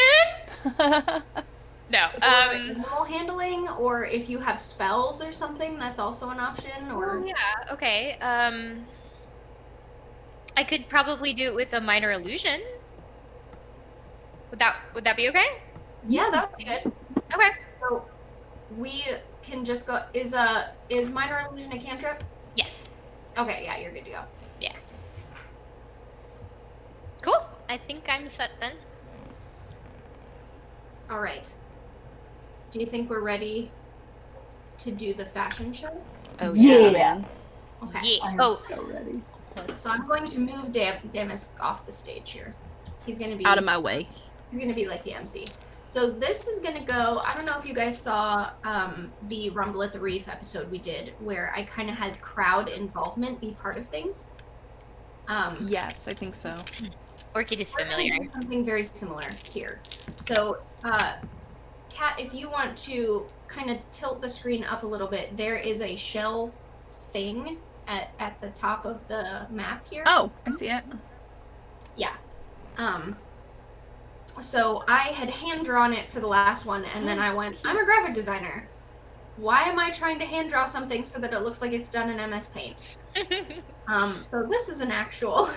No. Animal handling, or if you have spells or something, that's also an option. Or Yeah, okay. I could probably do it with a minor illusion. Would that be okay? yeah, that would be good. Okay. So we can just go. Is minor illusion a cantrip? Yes. Okay, yeah, you're good to go. Cool. I think I'm set then. All right. Do you think we're ready to do the fashion show? Oh Yeah. man. Okay. Yeah. I am Oh, so ready. So I'm going to move Damask off the stage here. He's gonna be Out of my way. He's gonna be like the MC. So this is gonna go. I don't know if you guys saw the Rumble at the Reef episode we did, where I kind of had crowd involvement be part of things. Yes, I think so. Orchid is We're gonna familiar. do something very similar here. So, Kat, if you want to kind of tilt the screen up a little bit, there is a shell thing at the top of the map here. Oh, I see it. Yeah. So I had hand drawn it for the last one, and then I went, I'm a graphic designer. Why am I trying to hand draw something so that it looks like it's done in MS Paint? So this is an actual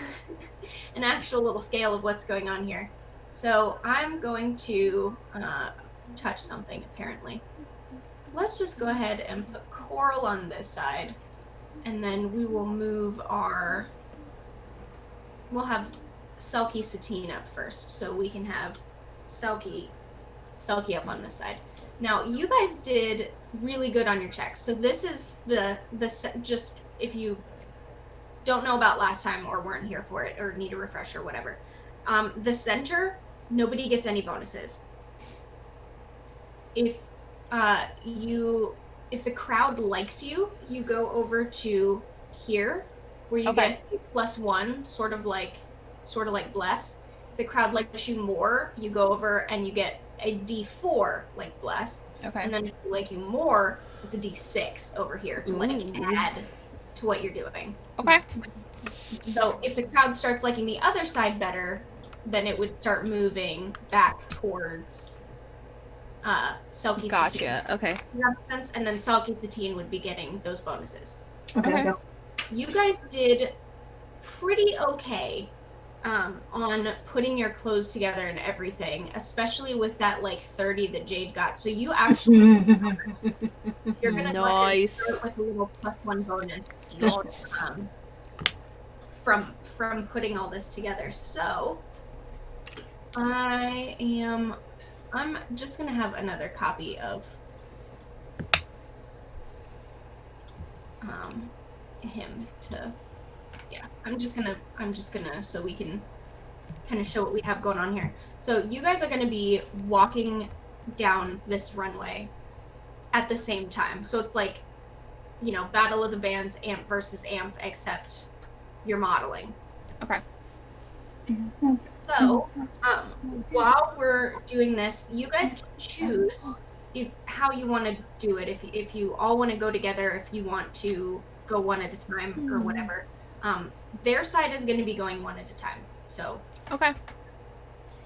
little scale of what's going on here. So I'm going to touch something, apparently. Let's just go ahead and put coral on this side, and then we will move we'll have Selkie Satine up first, so we can have Selkie up on this side. Now, you guys did really good on your checks. So this is just if you don't know about last time or weren't here for it or need a refresher, whatever. The center, nobody gets any bonuses. If the crowd likes you, you go over to here where you Okay. get +1, sort of like bless. If the crowd likes you more, you go over and you get a D4, like bless. Okay. And then if you like you more, it's a D6 over here to like Ooh. add to what you're doing. Okay. So if the crowd starts liking the other side better, then it would start moving back towards Selkie Satine. Gotcha. Okay. Does that make sense? And then Selkie Satine would be getting those bonuses. Okay. Okay. Go. You guys did pretty okay on putting your clothes together and everything, especially with that like 30 that Jade got. So you actually you're gonna go ahead and Nice. start with a little +1 bonus Yes. from putting all this together. So I'm just gonna have another copy of him to I'm just gonna so we can kind of show what we have going on here. So you guys are gonna be walking down this runway at the same time. So it's like, you know, Battle of the Bands, Amp versus Amp, except you're modeling. Okay. So, while we're doing this, you guys can choose how you want to do it. If you all want to go together, if you want to go one at a time or whatever. Their side is going to be going one at a time. So Okay.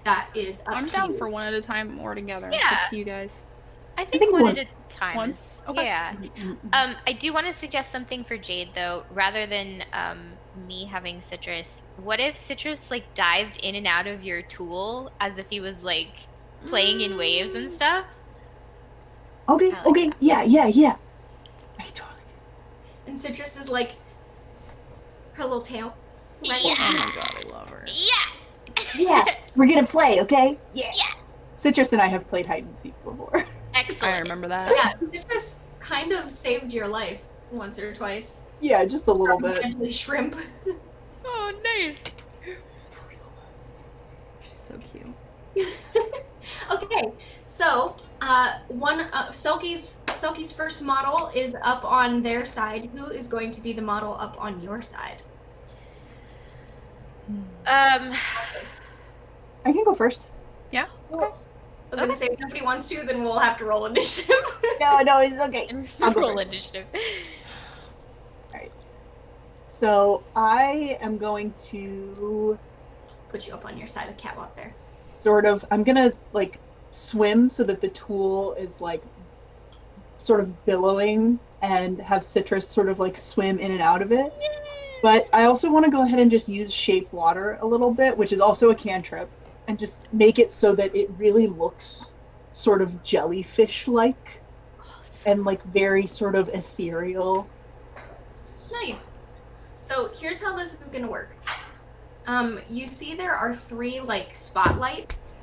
that is up I'm to down you. for one at a time or together. It's Yeah. up to you guys. I think one one- at a time. one? Is, Okay. Yeah. I do want to suggest something for Jade though. Rather than me having Citrus, what if Citrus like dived in and out of your tool as if he was like playing in waves and stuff? Okay. I like Okay. that. Yeah. I totally And Citrus is like her little tail. Right? Oh Yeah. my god, I love her. Yeah. Yeah. We're gonna play, okay? Yeah. Yeah. Citrus and I have played hide and seek before. Excellent. I remember that. Yeah, Citrus kind of saved your life once or twice. Yeah, just a little bit. Gently shrimp. Oh, nice. She's so cute. Okay, so Selkie's first model is up on their side. Who is going to be the model up on your side? I can go first. Yeah. Okay. I was gonna say if nobody wants to, then we'll have to roll initiative. No, it's okay. I'll go Roll first. initiative. So I am going to Put you up on your side of the catwalk there. I'm gonna like swim so that the tool is like sort of billowing and have Citrus sort of like swim in and out of it. But I also want to go ahead and just use shape water a little bit, which is also a cantrip, and just make it so that it really looks sort of jellyfish-like and like very sort of ethereal. Nice. So here's how this is gonna work. You see there are 3 like spotlights.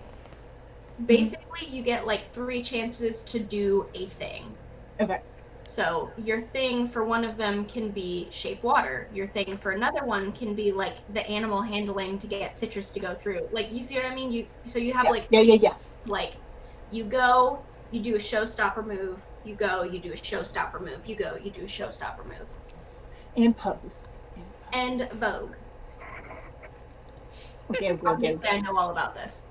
Basically, you get like 3 chances to do a thing. Okay. So your thing for one of them can be shape water. Your thing for another one can be like the animal handling to get Citrus to go through. Like, you see what I mean? You have like Yeah. like you go, you do a showstopper move. You go, you do a showstopper move. You go, you do a showstopper move. And pose. And Vogue. Okay. Obviously, I know all about this.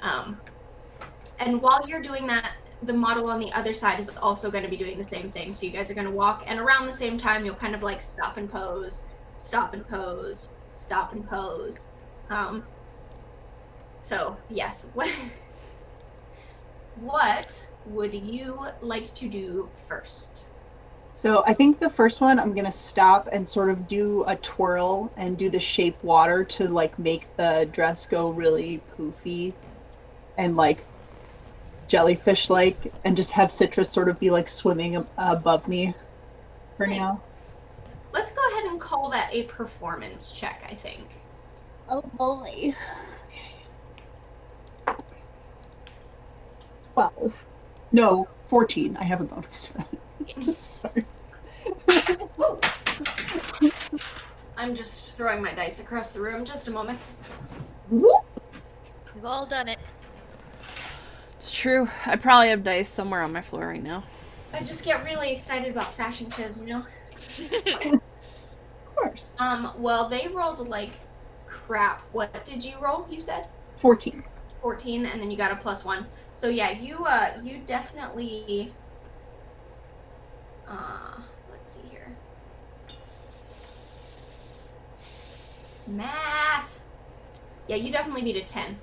And while you're doing that, the model on the other side is also going to be doing the same thing. So you guys are going to walk, and around the same time, you'll kind of like stop and pose, stop and pose, stop and pose. So yes, what would you like to do first? So I think the first one, I'm gonna stop and sort of do a twirl and do the shape water to like make the dress go really poofy and like jellyfish like, and just have Citrus sort of be like swimming above me for Nice. now. Let's go ahead and call that a performance check, I think. Oh boy. 12. No, 14. I have a bonus. Sorry. I'm just throwing my dice across the room. Just a moment. Whoop. We've all done it. It's true. I probably have dice somewhere on my floor right now. I just get really excited about fashion shows, you know? Of course. Well, they rolled like crap. What did you roll, you said? 14. 14, and then you got a +1. So yeah, you definitely. Let's see here. Math. Yeah, you definitely beat a 10.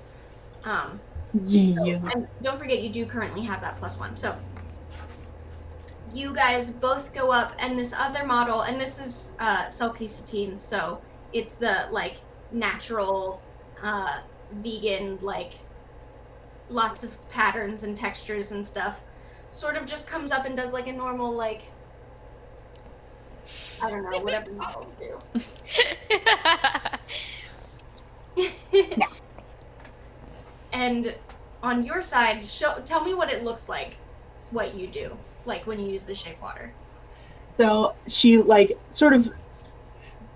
Yeah. And don't forget, you do currently have that +1. So you guys both go up, and this other model, and this is Sulky Satine, so it's the like natural vegan, like lots of patterns and textures and stuff, sort of just comes up and does like a normal, like, I don't know, whatever models do. And on your side, tell me what it looks like, what you do, like when you use the shape water. So she like sort of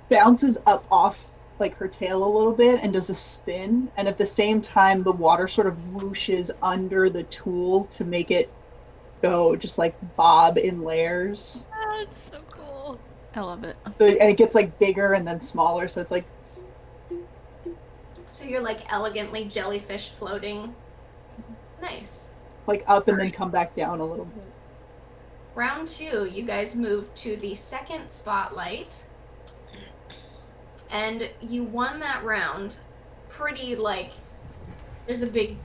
bounces up off like her tail a little bit and does a spin, and at the same time the water sort of whooshes under the tool to make it go just like bob in layers. Oh, that's so cool. I love it. So, and it gets like bigger and then smaller, so it's like So you're like elegantly jellyfish floating. Nice. like up and then come back down a little bit. Round 2, you guys move to the second spotlight. And you won that round pretty, like, there's a big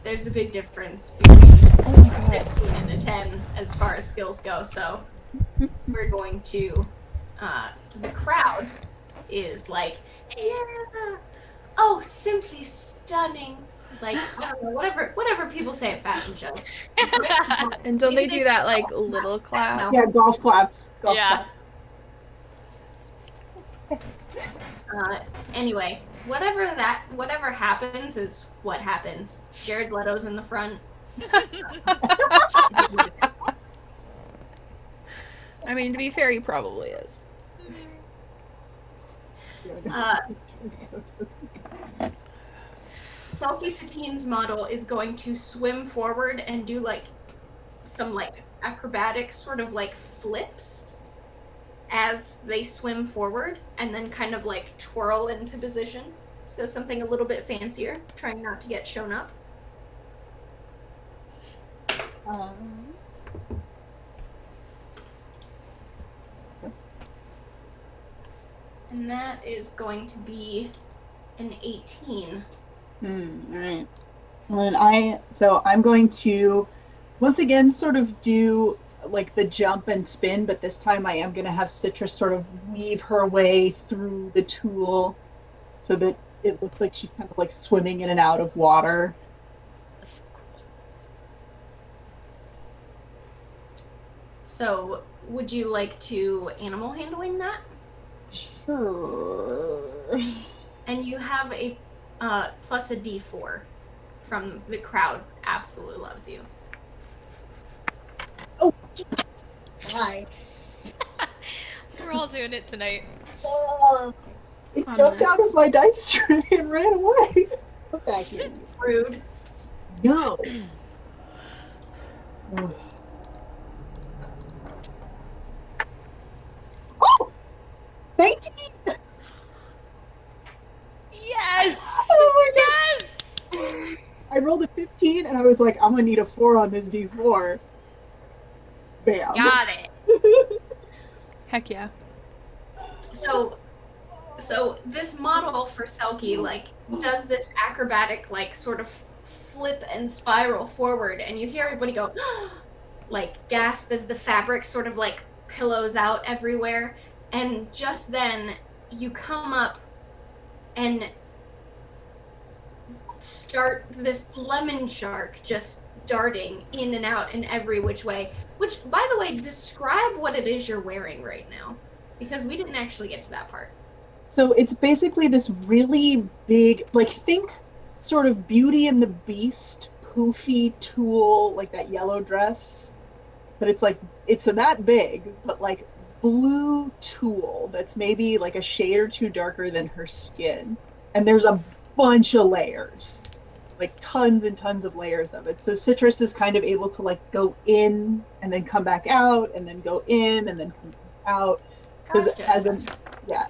difference between Oh my god. 15 and a 10 as far as skills go. So we're going to the crowd is like, yeah, oh, simply stunning. Like, I don't know, whatever people say at fashion shows. And don't Maybe they do that like little clap? No. Yeah, golf claps. Golf Yeah. claps. Anyway, whatever happens is what happens. Jared Leto's in the front. I mean, to be fair, he probably is. Sulky Satine's model is going to swim forward and do like some like acrobatic sort of like flips as they swim forward, and then kind of like twirl into position. So something a little bit fancier, trying not to get shown up. And that is going to be an 18. All right. Well, then I'm going to once again sort of do like the jump and spin, but this time I am going to have Citrus sort of weave her way through the tool so that it looks like she's kind of like swimming in and out of water. That's cool. So, would you like to animal handling that? Sure. And you have a plus a D4 from the crowd. Absolutely loves you. Oh, hi. We're all doing it tonight. It Oh, jumped nice. out of my dice tray and ran away. Come back here. Rude. No. Oh! 19! Yes! Oh my Yes! I rolled a 15 and I was like, I'm gonna need a 4 on this D4. Bam. Got it. Heck yeah. So this model for Selkie like does this acrobatic like sort of flip and spiral forward, and you hear everybody go like gasp as the fabric sort of like pillows out everywhere, and just then you come up and start this lemon shark just darting in and out in every which way. Which, by the way, describe what it is you're wearing right now, because we didn't actually get to that part. So it's basically this really big, like, think sort of Beauty and the Beast poofy tulle, like that yellow dress. But it's like, it's that big, but like blue tulle that's maybe like a shade or two darker than her skin. And there's a bunch of layers, like tons and tons of layers of it. So Citrus is kind of able to like go in and then come back out and then go in and then come out. Because Gotcha.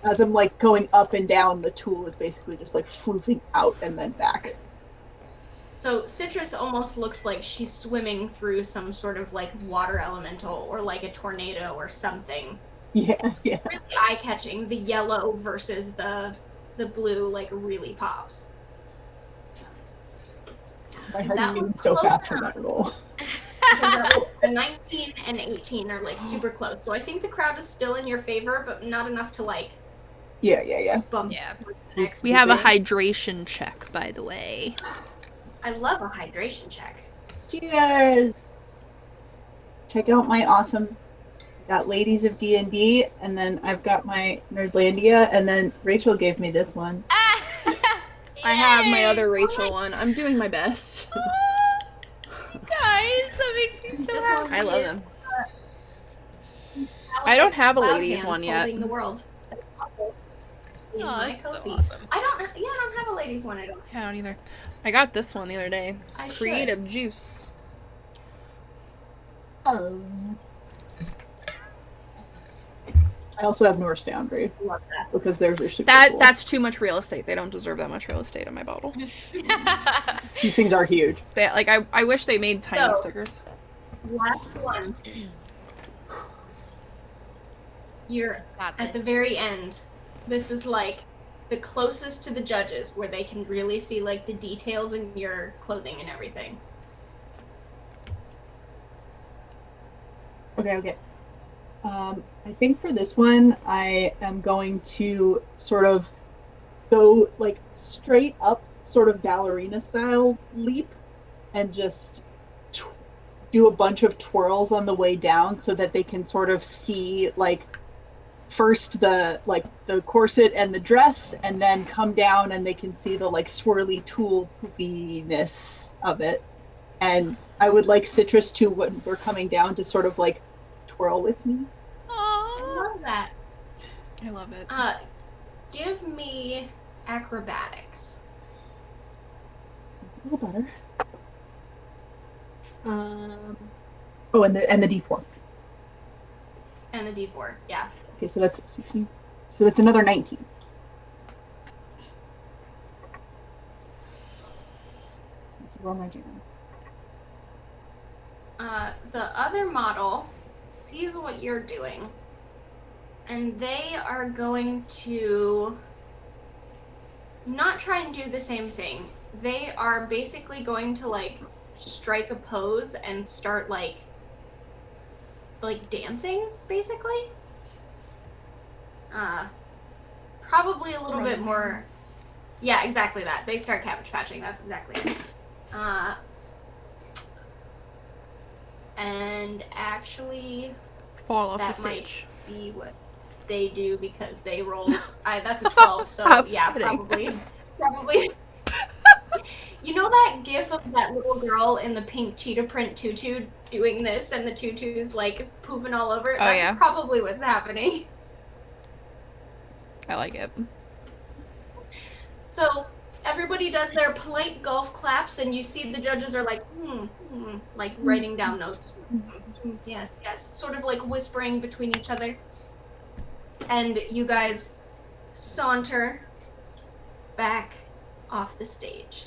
as I'm like going up and down, the tool is basically just like floofing out and then back. So Citrus almost looks like she's swimming through some sort of like water elemental or like a tornado or something. Yeah, yeah. Really eye-catching. The yellow versus the blue like really pops. My heart That is beating was so close fast for enough. that roll. Because a 19 and 18 are like super close. So I think the crowd is still in your favor, but not enough to like Yeah. bump Yeah. to the next We have a thing. hydration check, by the way. I love a hydration check. Cheers! Check out my awesome. Got Ladies of D&D, and then I've got my Nerdlandia, and then Rachel gave me this one. I have my Yay! other Rachel one. I'm doing my best. Guys, that makes me so This happy. one I love is, them. I don't have a Cloud ladies Hands one yet. Holding the world. In Oh, my that's so Ko-fi. awesome. I don't have a ladies one. I don't. Yeah, I don't either. I got this one the other day. I should. Creative Juice. I also have Norse Foundry, Love that. because theirs are super cool. That's too much real estate. They don't deserve that much real estate in my bottle. These things are huge. They, like I wish they made tiny So- stickers. Last one. You're Got at the this. very end. This is like the closest to the judges where they can really see like the details in your clothing and everything. Okay. I think for this one, I am going to sort of go like straight up, sort of ballerina style leap, and just do a bunch of twirls on the way down so that they can sort of see like first the corset and the dress, and then come down and they can see the like swirly tulle poofiness of it. And I would like Citrus to, when we're coming down, to sort of like twirl with me. I Aww. love that. I love it. Give me acrobatics. Sounds a little better. Oh, and the D4. And a d4. Yeah. Okay, so that's 16. So that's another 19. Roll my jam. The other model sees what you're doing, and they are going to not try and do the same thing. They are basically going to like strike a pose and start like dancing, basically. Probably a little bit more. Yeah, exactly that. They start cabbage patching. That's exactly it. And actually, Fall off the that might stage. be what they do because they rolled. That's a 12, so I was yeah, kidding. probably. You know that gif of that little girl in the pink cheetah print tutu doing this, and the tutu's like poofing all over it? Oh, That's yeah. probably what's happening. I like it. So everybody does their polite golf claps, and you see the judges are like, like writing down notes. Yes, sort of like whispering between each other. And you guys saunter back off the stage.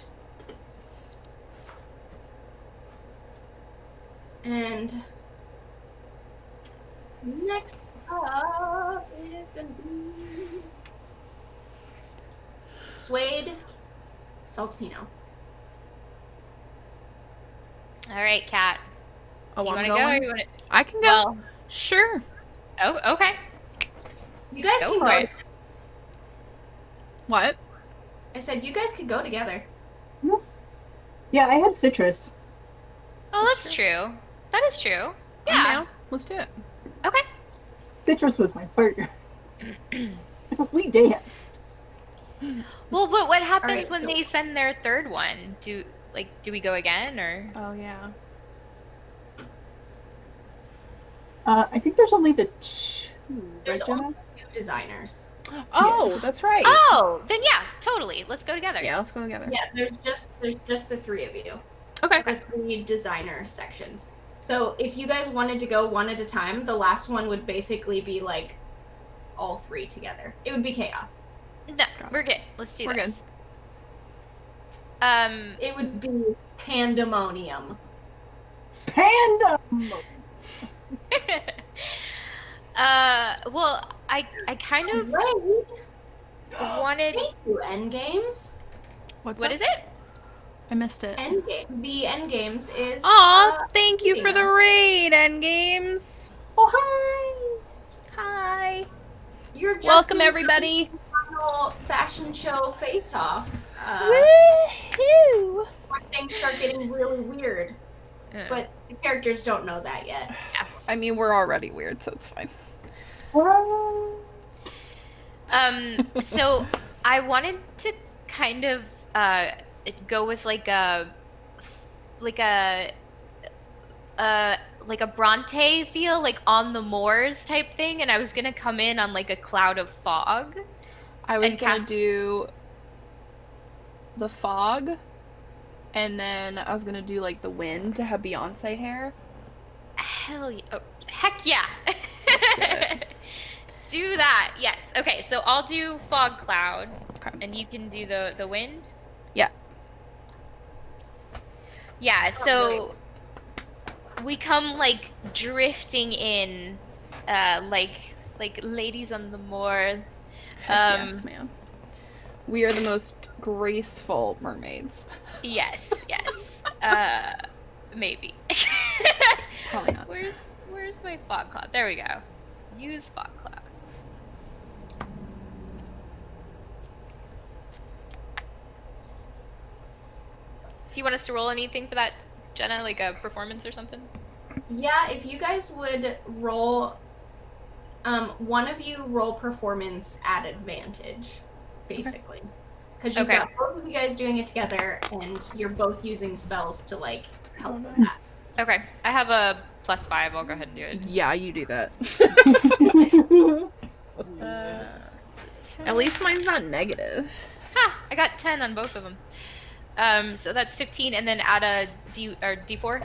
And next up is gonna be Suede Saltino. All right, Kat. Oh, Do you I'm want to go or going? you want to? I can go. Well, Sure. oh, okay. You guys Go can for go. it. What? I said you guys could go together. Yeah, I had Citrus. Oh, That's that's true. That is true. I'm Yeah. down. Let's do it. Okay. Citrus was my partner. We danced. Well, but what happens right, when so- they send their third one? Do we go again or? Oh yeah. I think there's only the two, There's right, Jenna? only 2 designers. Oh, that's right. Oh, then yeah, totally. Let's go together. Yeah, let's go together. Yeah, there's just the 3 of you. Okay. The 3 designer sections. So if you guys wanted to go one at a time, the last one would basically be like all 3 together. It would be chaos. No, Got it. we're good. Let's do We're this. good. It would be pandemonium. Panda! Well, I kind of Right. wanted. Thank you, Endgames. What's What up? is it? I missed it. The Endgames is. Aw, thank you reading for the us. raid, Endgames. Oh, hi! Hi. You're just Welcome, in time everybody. for the final fashion show face-off. Woohoo! When things start getting really weird, but the characters don't know that yet. I mean, we're already weird, so it's fine. So I wanted to kind of go with like a Bronte feel, like on the moors type thing, and I was gonna come in on like a cloud of fog. I was And gonna cast- do the fog, and then I was gonna do like the wind to have Beyonce hair. Hell yeah. Oh, heck yeah. Let's do it. Do that. Yes. Okay, so I'll do fog cloud, Okay. and you can do the wind. Yeah. Yeah, so we come like drifting in, like ladies on the moor. Heck yes, man. We are the most graceful mermaids. Yes, yes. Maybe. Probably not. Where's my fog cloud? There we go. Use fog cloud. Do you want us to roll anything for that, Jenna? Like a performance or something? Yeah, if you guys would roll, one of you roll performance at advantage, basically, because you've got both of you guys doing it together, and you're both using spells to like help with that. Okay, I have a +5. I'll go ahead and do it. Yeah, you do that. At least mine's not negative. Ha! I got 10 on both of them. So that's 15, and then add a D4.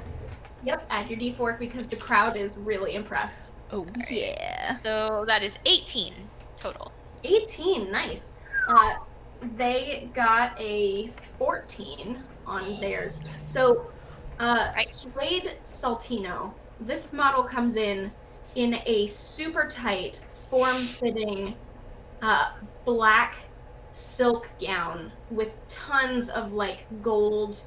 Yep, add your d4 because the crowd is really impressed. Oh, yeah. So that is 18 total. 18, nice. They got a 14 on theirs. So, Suede Saltino, this model comes in a super tight, form-fitting, black silk gown with tons of like gold,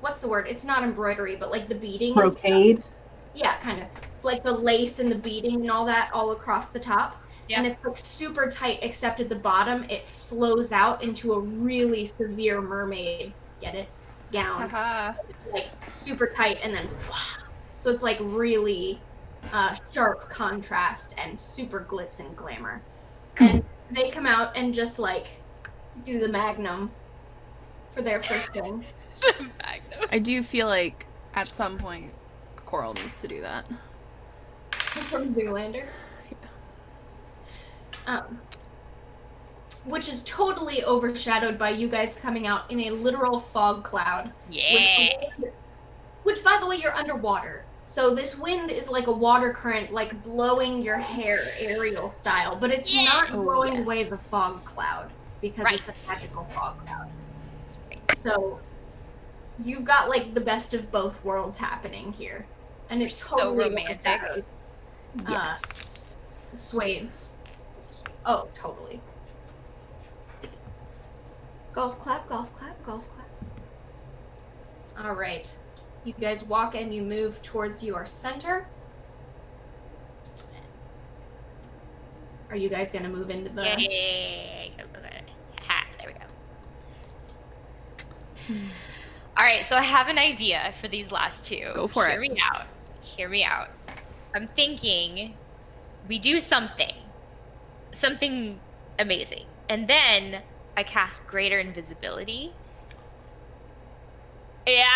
what's the word? It's not embroidery, but like the beading. Brocade? Yeah, kind of. Like the lace and the beading and all that all across the top. Yeah. And it's like super tight, except at the bottom it flows out into a really severe mermaid, get it? Gown. Haha. Like super tight and then so it's like really sharp contrast and super glitz and glamour. And they come out and just like do the magnum for their first thing. I do feel like at some point Coral needs to do that. From Zoolander. Which is totally overshadowed by you guys coming out in a literal fog cloud. Yeah. Which, by the way, you're underwater. So this wind is like a water current, like blowing your hair aerial style, but it's not blowing away the fog cloud because it's a magical fog cloud. So you've got like the best of both worlds happening here. And it's so totally romantic. overshadows, Yes. Suede's. Oh, totally. Golf clap, golf clap, golf clap. All right. You guys walk and you move towards your center. Are you guys gonna move into the? Yeah. Ha, there we go. All right, so I have an idea for these last two. Go for Hear it. me out. Hear me out. I'm thinking we do something amazing, and then I cast Greater Invisibility. Yeah,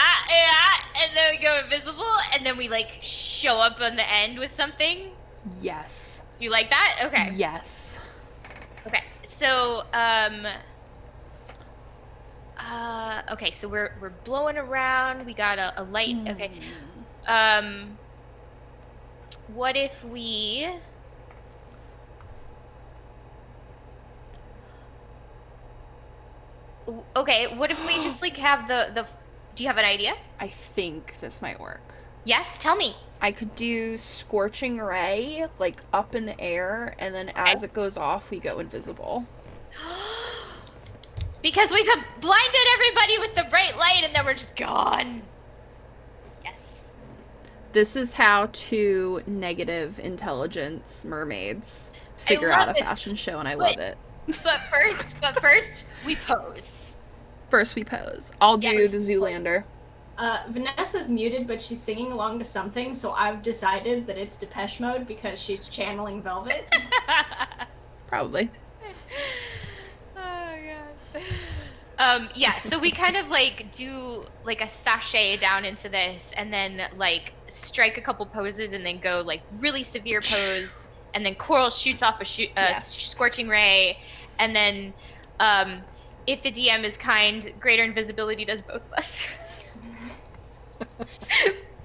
and then we go invisible, and then we like show up on the end with something. Yes. Do you like that? Okay. Yes. Okay. So, okay, so we're blowing around. We got a light. Okay. What if we? Okay, what if we just like have the do you have an idea? I think this might work. Yes, tell me. I could do Scorching Ray, like, up in the air, and then as it goes off, we go invisible. Because we could blinded everybody with the bright light and then we're just gone. Yes. This is how two negative intelligence mermaids figure love out a it. fashion show, and I love it. But first, we pose. First we pose. I'll do Yes. the Zoolander. Vanessa's muted, but she's singing along to something, so I've decided that it's Depeche Mode because she's channeling Velvet. Probably. Oh god. Yeah, so we kind of like do like a sachet down into this and then like strike a couple poses and then go like really severe pose and then Coral shoots off a Yes. scorching ray and then if the DM is kind, greater invisibility does both of us.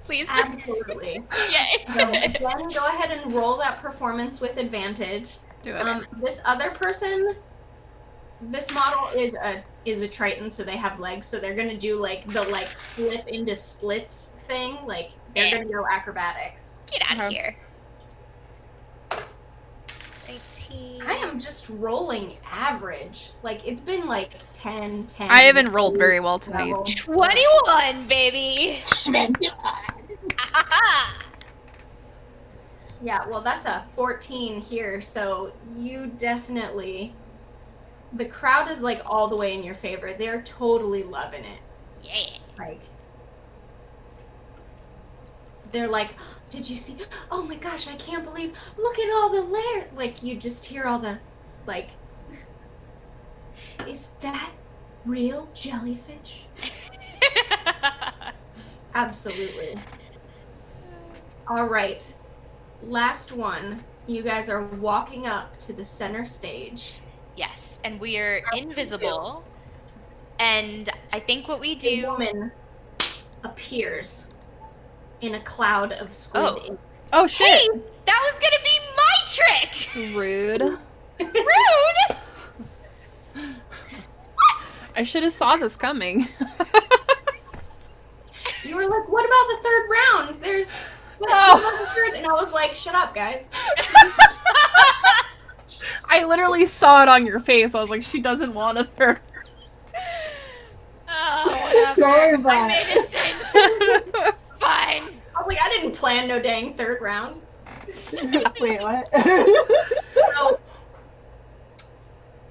Please. Absolutely. Yay. So again, go ahead and roll that performance with advantage. Do it. This other person, this model is a Triton, so they have legs, so they're gonna do like the like flip into splits thing, like they're Yeah. gonna go acrobatics. Get out of Okay. here. 19. I am just rolling average. Like it's been like 10. I haven't rolled very well tonight. level. 21, baby. Yeah, well that's a 14 here, so you definitely, the crowd is like all the way in your favor. They're totally loving it. Yeah. Like, they're like, did you see? Oh my gosh, I can't believe, look at all the layers. Like, you just hear all the, like, is that real jellyfish? Absolutely. All right. Last one. You guys are walking up to the center stage. Yes, and we are invisible. And I think what we A do. woman appears in a cloud of squid Oh. ink. Oh shit! Hey, that was gonna be my trick. Rude. Rude. I should have saw this coming. You were like, what about the third round? There's what Oh. about the third? And I was like, shut up, guys. I literally saw it on your face. I was like, she doesn't want a third. Oh, whatever. Sorry I about made it. Fine. I was like, I didn't plan no dang third round. Wait, what? So,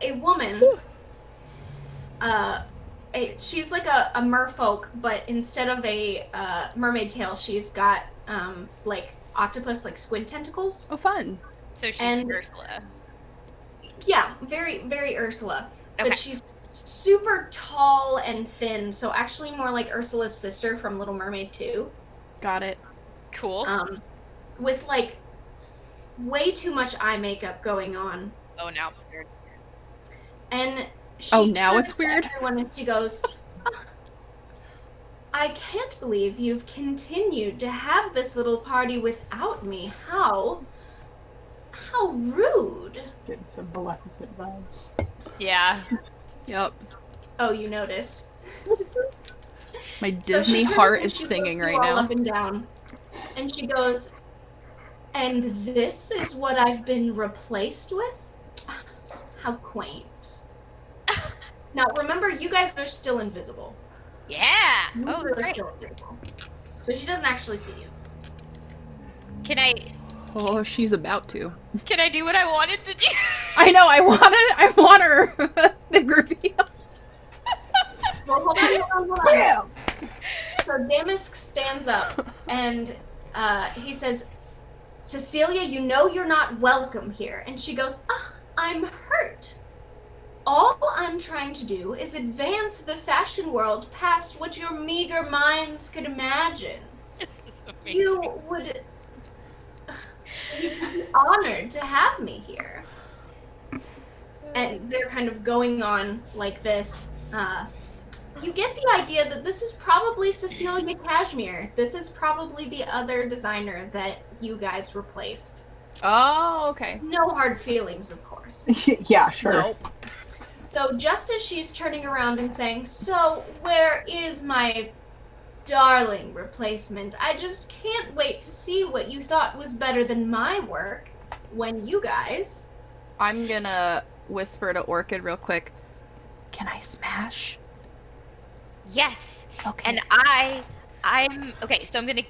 a woman, she's like a merfolk, but instead of a mermaid tail, she's got like octopus, like squid tentacles. Oh, fun. So she's And- Ursula. Yeah, very, very Ursula. Okay. But she's super tall and thin, so actually more like Ursula's sister from Little Mermaid 2. Got it. Cool. With like way too much eye makeup going on. Oh, now I'm scared. And she Oh, now turns it's to weird? everyone and she goes, "Ah, I can't believe you've continued to have this little party without me. How rude." Getting some Maleficent vibes. Yeah. Yep. Oh, you noticed. My So Disney she turns heart and is she singing looks right you all now. Up and down, and she goes, "And this is what I've been replaced with? How quaint." Now remember, you guys are still invisible. Yeah. You Oh, are that's right. still invisible. So she doesn't actually see you. Can I Oh, she's about to. do what I wanted to do? I know. I want her big reveal. Well, hold on. Bam! So Damask stands up and he says, "Cecilia, you know you're not welcome here." And she goes, "I'm hurt. All I'm trying to do is advance the fashion world past what your meager minds could imagine. You would you'd be honored to have me here." And they're kind of going on like this. You get the idea that this is probably Cecilia Cashmere. This is probably the other designer that you guys replaced. Oh, okay. No hard feelings, of course. Yeah, sure. Nope. So just as she's turning around and saying, "So where is my darling replacement? I just can't wait to see what you thought was better than my work when you guys..." I'm gonna whisper to Orchid real quick. Can I smash? Yes. Okay. And I'm okay, so I'm gonna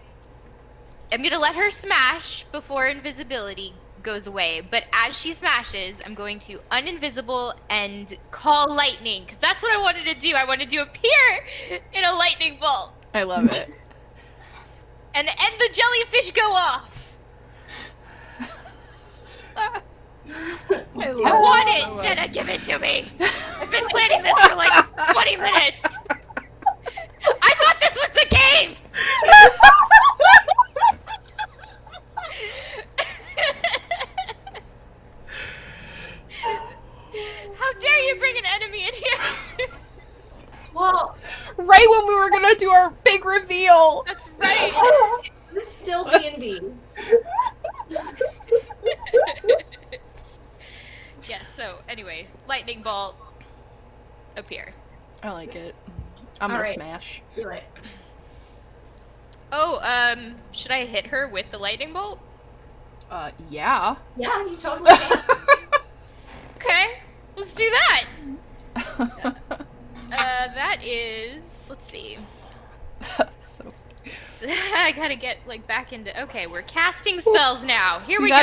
let her smash before invisibility goes away. But as she smashes, I'm going to uninvisible and call lightning, because that's what I wanted to do. I wanted to appear in a lightning bolt I love it. and the jellyfish go off. I love I want it it, so much. Jenna. Give it to me. I've been planning this for like 20 minutes. I thought this was the game. How dare you bring an enemy in here? Well, Right when we were gonna do our big reveal. That's right. this is still D&D. Yeah, so anyway, lightning bolt appear. I like it. I'm gonna Alright. smash. Feel it. Oh, should I hit her with the lightning bolt? Yeah. Yeah, you totally can. Okay, let's do that. That is, let's see. So I gotta get like back into. Okay, we're casting spells now. Here we we go.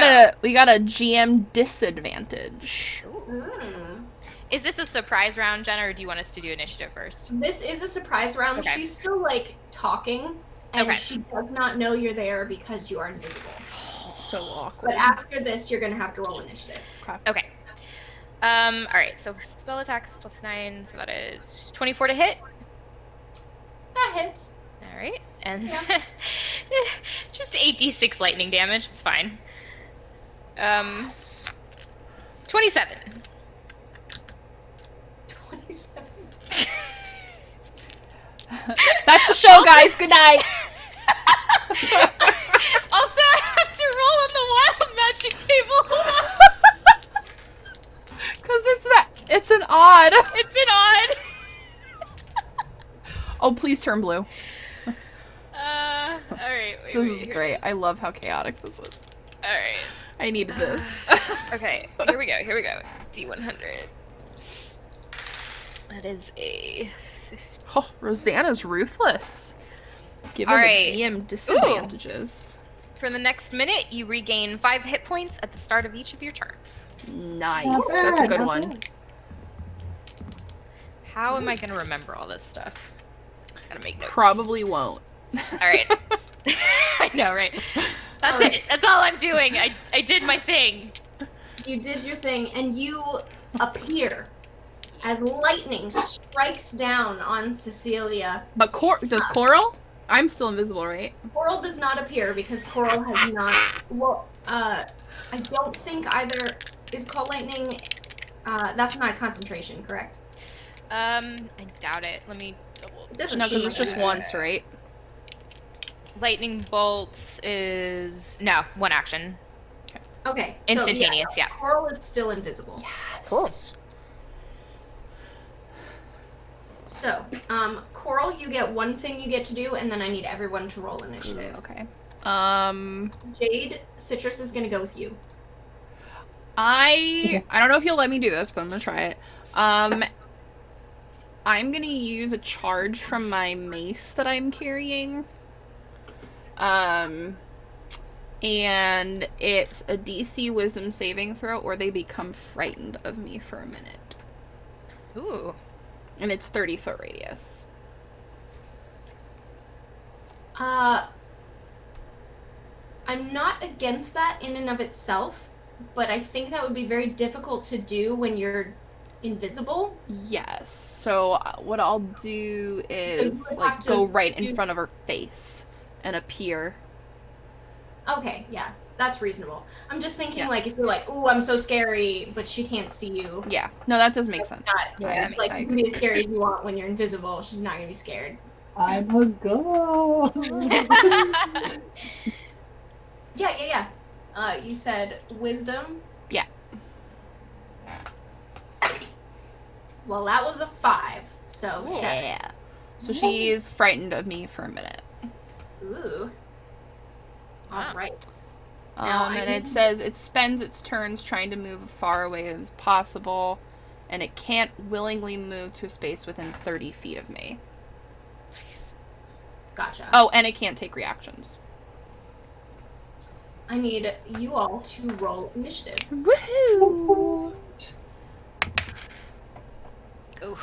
got a GM disadvantage. Mm. Is this a surprise round, Jenna, or do you want us to do initiative first? This is a surprise round. Okay. She's still like talking, and Okay. she does not know you're there because you are invisible. So awkward. But after this, you're gonna have to roll initiative. Okay. All right. So spell attacks +9, so that is 24 to hit. That hits. All right, and Yeah. just 8d6 lightning damage. It's fine. 27. 27. That's the show, guys. Good night. Also, I have to roll on the wild magic table. Cause it's an odd. It's an odd. Oh, please turn blue. All right. Wait, This wait, is great. I love how chaotic this is. All right. I needed this. Okay. Here we go. D100. That is a. Oh, Rosanna's ruthless. Given All right. the DM disadvantages. For the next minute, you regain 5 hit points at the start of each of your turns. Nice. Not That's a bad, good not one. bad. How am I gonna remember all this stuff? Gotta make notes. Probably won't. All right. I know, right? That's it. That's all I'm doing. I did my thing. You did your thing, and you appear as lightning strikes down on Cecilia. But does Coral? I'm still invisible, right? Coral does not appear because Coral has not. Well, I don't think either. Is Call Lightning? That's not concentration, correct? I doubt it. Let me double. It doesn't No, because seem it's like just it. once, right? Lightning bolts is no 1 action. Okay. Instantaneous, So, yeah. Coral is still invisible. Cool. So, Coral, you get one thing you get to do, and then I need everyone to roll initiative. Okay. Jade, Citrus is gonna go with you. I don't know if you'll let me do this, but I'm gonna try it. I'm gonna use a charge from my mace that I'm carrying. And it's a DC Wisdom saving throw, or they become frightened of me for a minute. Ooh. And it's 30-foot radius. I'm not against that in and of itself, but I think that would be very difficult to do when you're invisible. Yes. So what I'll do you is would like have to go right in do- front of her face and appear. Okay, yeah, that's reasonable. I'm just thinking, Yeah. like, if you're like, ooh, I'm so scary, but she can't see you. Yeah. No, that does make sense. Not, Yeah, that makes like, sense. you can be as scary as you want when you're invisible. She's not gonna be scared. I'm a ghost. Yeah. You said wisdom? Yeah. Well, that was a 5, so 7. Yeah. So she's frightened of me for a minute. Ooh. Wow. All right. Now, And it says it spends its turns trying to move as far away as possible, and it can't willingly move to a space within 30 feet of me. Nice. Gotcha. Oh, and it can't take reactions. I need you all to roll initiative. Woohoo! Ooh.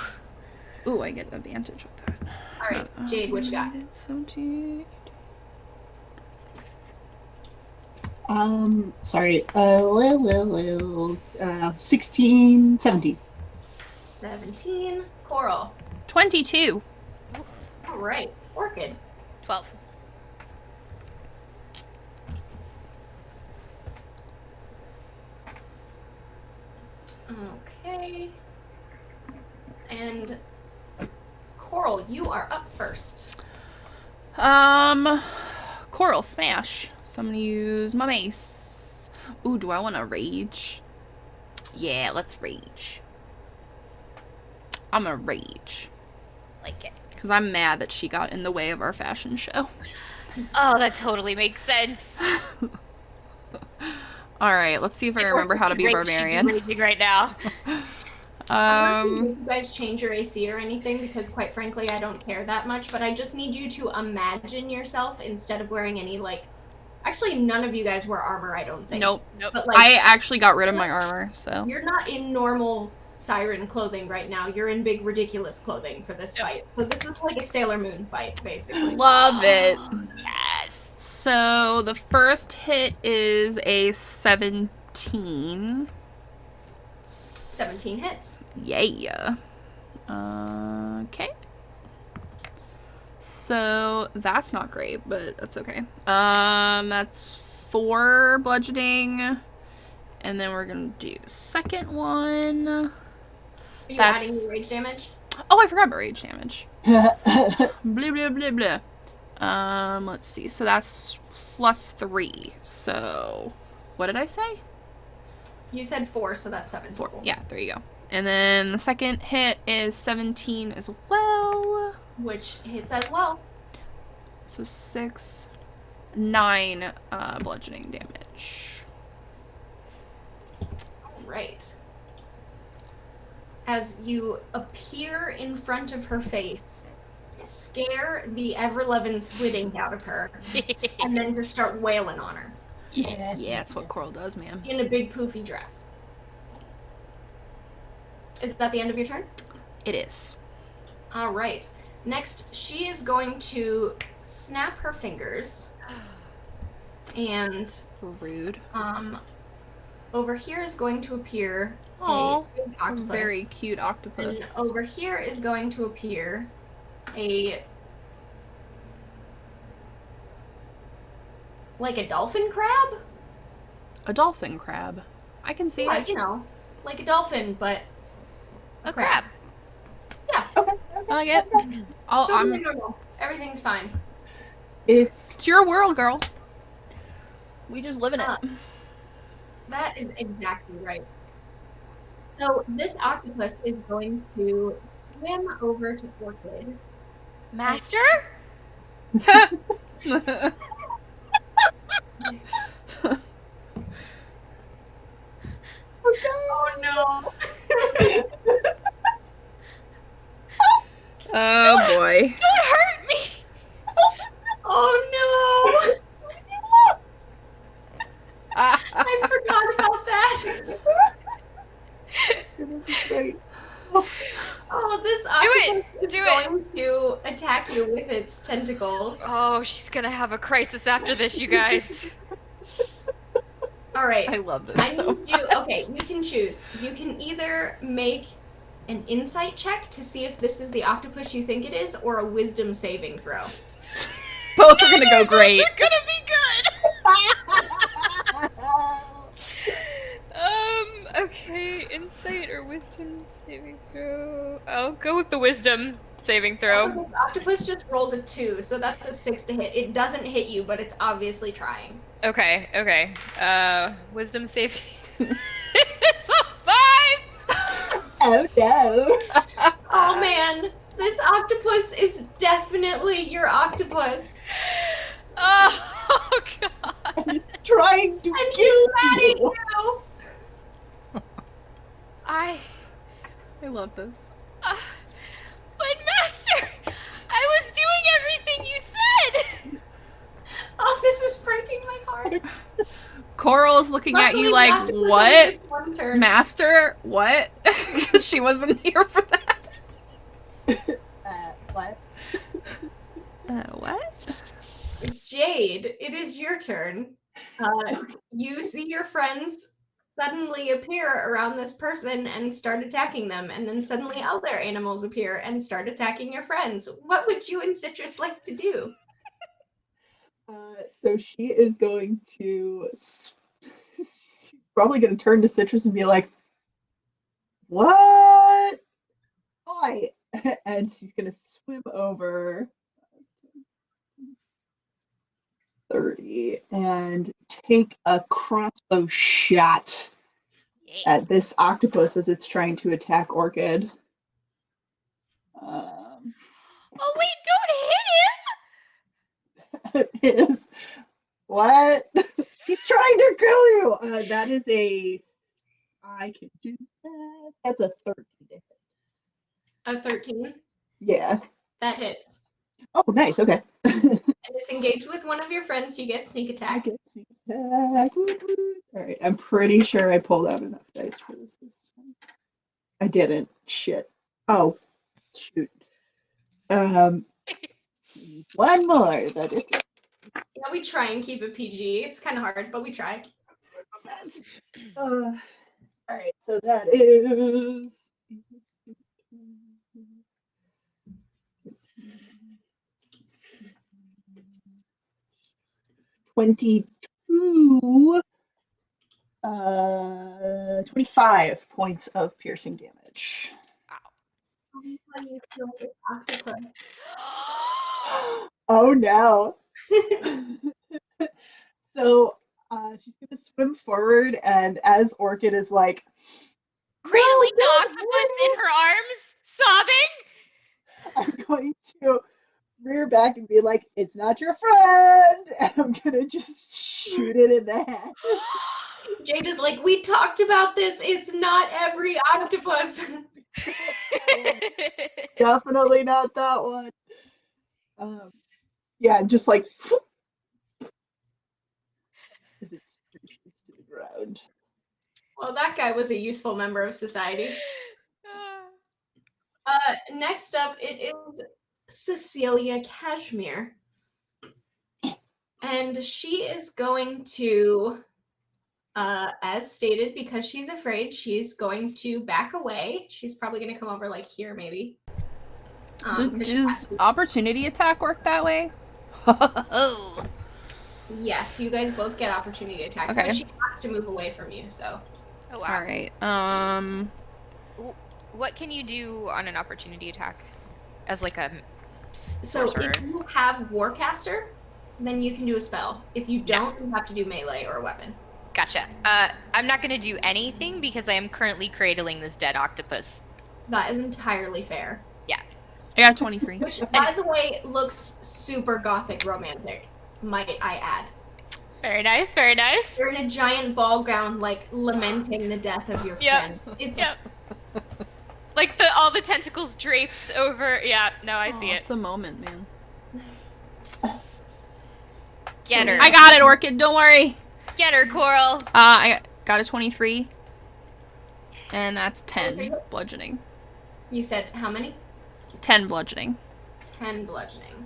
Ooh, I get advantage with that. All right, Jade, what you got? 17. Sorry. 16, 17. 17. Coral. 22. All right. Orchid. 12. Okay. And Coral, you are up first. Coral smash. So I'm gonna use my mace. Ooh, do I want to rage? Yeah, let's rage. I'm gonna rage. Like it. Because I'm mad that she got in the way of our fashion show. Oh, that totally makes sense. Alright, let's see if I remember how to be a barbarian. Raging right now. I'm not gonna make you guys change your AC or anything because, quite frankly, I don't care that much. But I just need you to imagine yourself instead of wearing any Actually, none of you guys wear armor, I don't think. Nope. But I actually got rid of my armor, so. You're not in normal Siren clothing right now. You're in big, ridiculous clothing for this fight. So this is like a Sailor Moon fight, basically. Love it. Yes. So the first hit is a 17. 17 hits. Yeah. Okay. So that's not great, but that's okay. That's 4 bludgeoning. And then we're gonna do second one. Are you That's- adding your rage damage? Oh, I forgot about rage damage. Blah, blah, blah, blah. Let's see. So that's +3. So, what did I say? You said 4, so that's 7. 4. total. Yeah, there you go. And then the second hit is 17 as well. Which hits as well. So 6, 9 bludgeoning damage. Right. As you appear in front of her face, scare the ever-loving squid ink out of her, and then just start wailing on her Yeah, that's what Coral does, man. in a big poofy dress. Is that the end of your turn? It is. All right. Next, she is going to snap her fingers, and Rude. over here is going to appear Aw, a big octopus. Very cute And octopus. over here is going to appear a dolphin crab? A dolphin crab. I can see Yeah, it. you know, like a dolphin, but A crab. Yeah, Okay. I like it. totally normal. Everything's fine. It's your world, girl. We just live in it. That is exactly right. So this octopus is going to swim over to Orchid. Master? Oh no! Oh boy. Don't hurt me! Oh no! I forgot about that. Great. Oh, this Do octopus it! is Do it! going to attack you with its tentacles. Oh, she's gonna have a crisis after this, you guys. All right. I love this I so need you. much. Okay, you can choose. You can either make an insight check to see if this is the octopus you think it is, or a wisdom saving throw. Both are gonna go great. They're gonna be good! Okay, insight or wisdom saving throw. I'll go with the wisdom saving throw. The octopus just rolled a 2, so that's a 6 to hit. It doesn't hit you, but it's obviously trying. Okay. Wisdom saving. It's a 5! Oh no. Oh man, this octopus is definitely your octopus. Oh god. And it's trying to And he's kill mad at you. you. I I love this. but master, I was doing everything you said. Oh, this is breaking my heart. Coral's looking at Luckily, you the like, octopus only what? gets one turn. Master? What? Because she wasn't here for that. What? What? Jade, it is your turn. You see your friends suddenly appear around this person and start attacking them, and then suddenly other animals appear and start attacking your friends. What would you and Citrus like to do? So she is going to. She's probably going to turn to Citrus and be like, "What? Why?" And she's going to swim over 30 and take a crossbow shot Yeah. at this octopus as it's trying to attack Orchid. Um, Oh wait, don't hit him! is what? He's trying to kill you. That is a. I can do that. That's a 13 to hit. A 13. Yeah. That hits. Oh, nice. Okay. And it's engaged with one of your friends. You get sneak attack. All right. I'm pretty sure I pulled out enough dice for this time. I didn't. Shit. Oh, shoot. One more. That is Yeah, we try and keep it PG. It's kind of hard, but we try. the best. All right. So that is. 22, 25 points of piercing damage. How do you kill this octopus? Oh no. So she's going to swim forward, and as Orchid is like, Cradling the don't octopus hit in her arms, sobbing. I'm going to rear back and be like, it's not your friend. And I'm going to just shoot it in the head. Jade is like, we talked about this. It's not every octopus. Definitely not that one. Yeah, just like, as it screeches to the ground. Well, that guy was a useful member of society. Next up, it is Cecilia Cashmere. And she is going to, as stated, because she's afraid, she's going to back away. She's probably going to come over like here, maybe. Does opportunity attack work that way? Yes, you guys both get opportunity attacks. Okay. But she has to move away from you, so. Oh wow. Alright, What can you do on an opportunity attack? As like a So sorcerer? if you have Warcaster, then you can do a spell. If you don't, you have to do melee or a weapon. Gotcha. I'm not gonna do anything because I am currently cradling this dead octopus. That is entirely fair. I got 23. Which, by the way, looks super gothic romantic, might I add. Very nice, very nice. You're in a giant ball gown, like, lamenting the death of your Yep. friend. It's Yep. Like all the tentacles draped over. Yeah, no, I see it. It's a moment, man. Get her. I got it, Orchid, don't worry. Get her, Coral. I got a 23. And that's 10 bludgeoning. You said how many? 10 bludgeoning. 10 bludgeoning.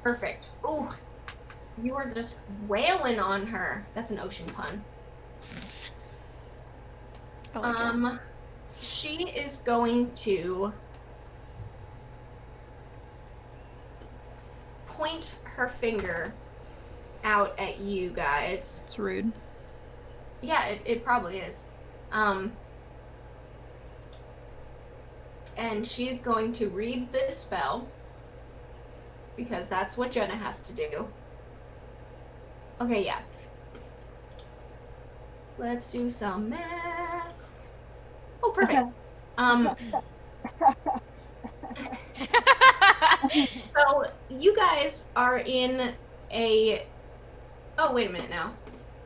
Perfect. Ooh, you were just wailing on her. That's an ocean pun. I like it. She is going to point her finger out at you guys. It's rude. Yeah, it probably is. And she's going to read this spell because that's what Jenna has to do. Okay, yeah. Let's do some math. Oh, perfect. Um, so you guys are in a. Oh, wait a minute now.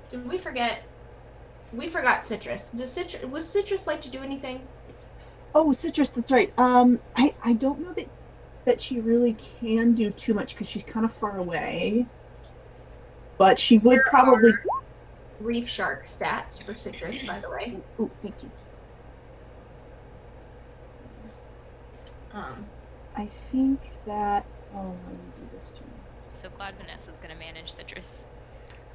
Did we forget? We forgot Citrus. Was Citrus like to do anything? Oh, Citrus, that's right. I don't know that she really can do too much because she's kind of far away. But she would There probably. are Reef Shark stats for Citrus, by the way. Oh, thank you. I think that. Oh, let me do this too. I'm so glad Vanessa's gonna manage Citrus.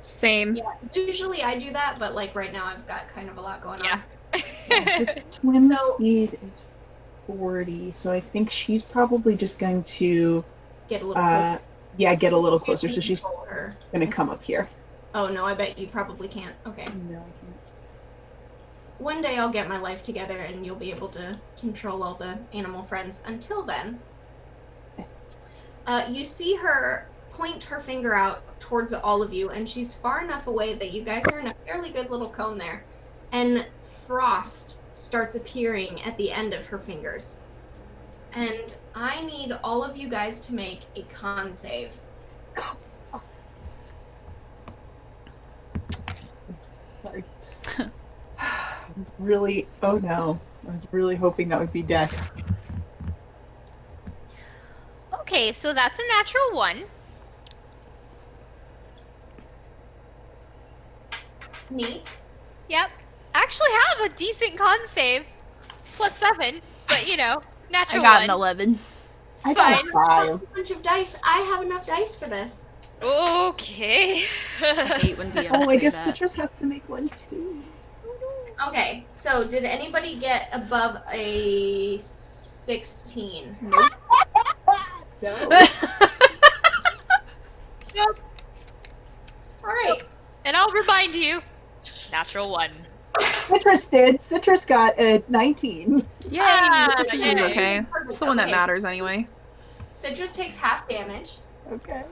Same. Yeah, usually I do that, but like right now I've got kind of a lot going Yeah. on. Her swim So- speed is 40, so I think she's probably just going to, Get a little closer. get a little closer. So she's Control her. going to come up here. Oh no, I bet you probably can't. Okay. No, I can't. One day I'll get my life together and you'll be able to control all the animal friends. Until then, you see her point her finger out towards all of you, and she's far enough away that you guys are in a fairly good little cone there. And frost starts appearing at the end of her fingers. And I need all of you guys to make a con save. Sorry. I was really, oh no. I was really hoping that would be Dex. Okay, so that's a natural 1. Neat. Yep. Actually have a decent con save. +7, but you know, I natural got 1. an 11. I got Fine. a 5. A bunch of dice. I have enough dice for this. Okay. I hate when DMs Oh, I say guess that. Citrus has to make one too. Okay, so did anybody get above a 16? Nope. No. Nope. Alright. And I'll remind you, natural 1. Citrus did. Citrus got a 19. Yay! Ah, Citrus yay. is okay. Perfect. It's the one that Okay. matters anyway. Citrus takes half damage. Okay.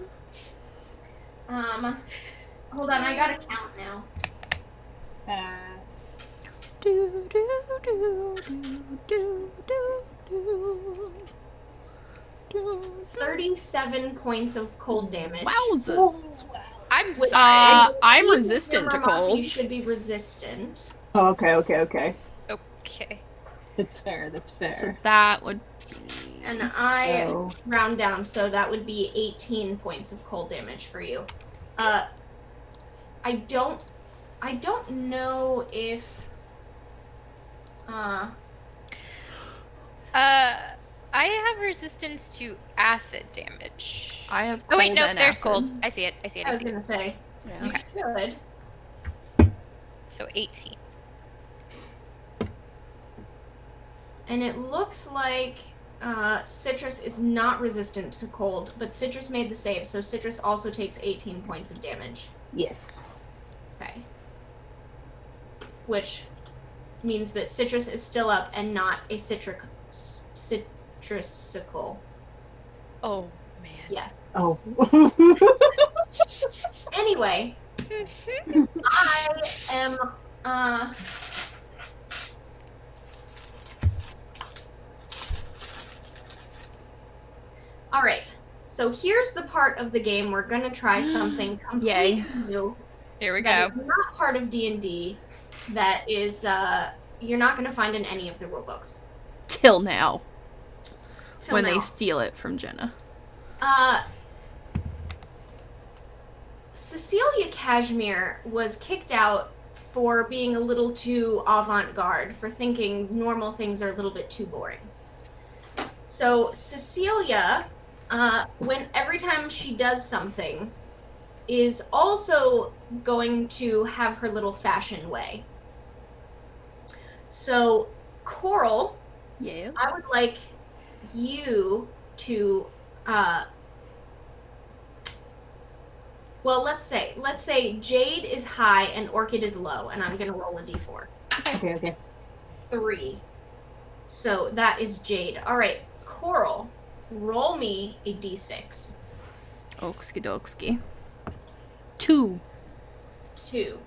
Hold on, I gotta count now. Do, do, do, do, do, do, do. 37 points of cold damage. Wowzers. I'm Wait, sorry. I'm You- resistant to Ramasi, cold. You should be resistant. Oh, okay. Okay. That's fair. That's So fair. that would be... And I So, round down, so that would be 18 points of cold damage for you. I don't know if I have resistance to acid damage. I have Oh cold wait, no, and there's acid. cold. I see it. I was gonna say Yeah. you should. So 18. And it looks like Citrus is not resistant to cold, but Citrus made the save, so Citrus also takes 18 points of damage. yes. Okay. Which means that Citrus is still up and not a citrusical. Oh man. Yes. Oh. Anyway, I am all right. So here's the part of the game we're gonna try something completely new. Here we That go. is not part of D&D. That is you're not gonna find in any of the rulebooks. Till now. Till When now. they steal it from Jenna. Cecilia Cashmere was kicked out for being a little too avant-garde, for thinking normal things are a little bit too boring. So Cecilia, every time she does something, is also going to have her little fashion way. So Coral, Yes. I would like you to well, let's say Jade is high and Orchid is low, and I'm gonna roll a d4. Okay. 3. So that is Jade. All right, Coral, roll me a d6. Oksky doksky. 2. 2.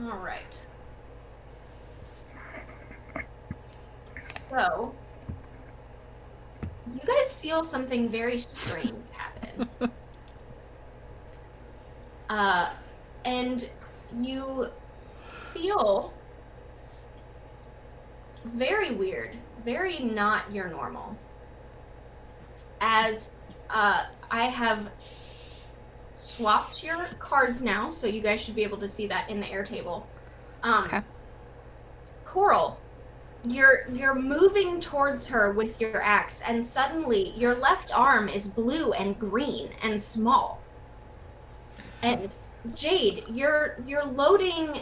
All right. So, you guys feel something very strange happen. And you feel very weird, very not your normal. As I have swapped your cards now, so you guys should be able to see that in the air table. Okay. Coral, you're moving towards her with your axe, and suddenly your left arm is blue and green and small. And Jade, you're loading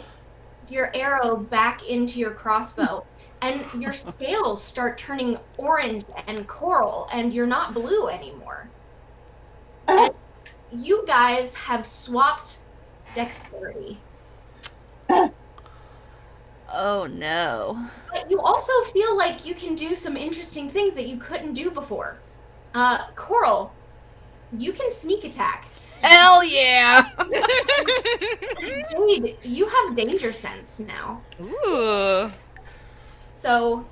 your arrow back into your crossbow, and your scales start turning orange and coral, and you're not blue anymore. And you guys have swapped dexterity. Oh no. But you also feel like you can do some interesting things that you couldn't do before. Coral, you can sneak attack. Hell yeah! Jade, you have danger sense now. Ooh. So,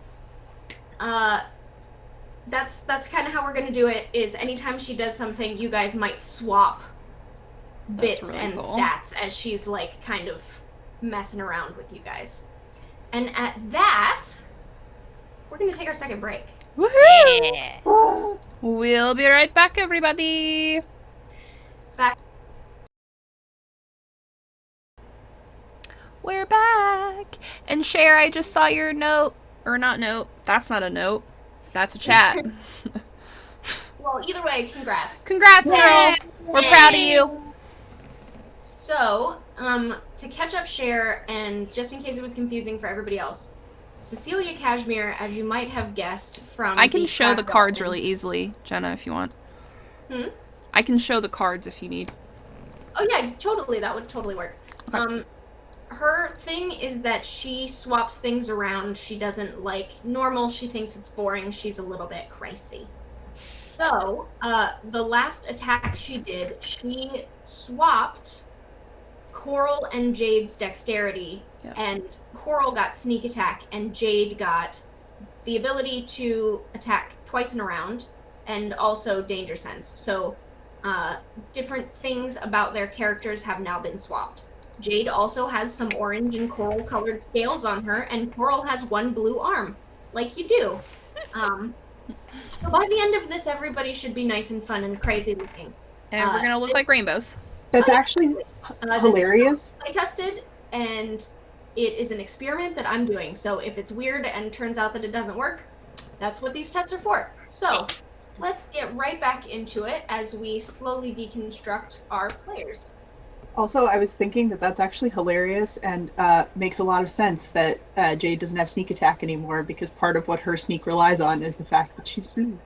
that's kind of how we're gonna do it. Is anytime she does something, you guys might swap bits really and cool. stats as she's like kind of messing around with you guys. And at that, we're gonna take our second break. Woohoo! Yeah. We'll be right back, everybody. Back. We're back. And Cher, I just saw your note. Or not note. That's not a note. That's a chat. Well, either way, congrats. Congrats, girl. We're proud of you. So, to catch up Cher, and just in case it was confusing for everybody else, Cecilia Cashmere, as you might have guessed from I can show the Craft cards Garden- really easily, Jenna, if you want. Hmm? I can show the cards if you need. Oh yeah, totally. That would totally work. Okay. Her thing is that she swaps things around. She doesn't like normal. She thinks it's boring. She's a little bit crazy. So, the last attack she did, she swapped Coral and Jade's dexterity, Yep. and Coral got sneak attack, and Jade got the ability to attack twice in a round, and also danger sense. So, different things about their characters have now been swapped. Jade also has some orange and coral colored scales on her, and Coral has one blue arm, like you do. So by the end of this, everybody should be nice and fun and crazy looking. And we're gonna look like rainbows. That's actually This hilarious. I tested, and it is an experiment that I'm doing. So if it's weird and turns out that it doesn't work, that's what these tests are for. So let's get right back into it as we slowly deconstruct our players. Also, I was thinking that that's actually hilarious and makes a lot of sense that Jade doesn't have sneak attack anymore, because part of what her sneak relies on is the fact that she's blue.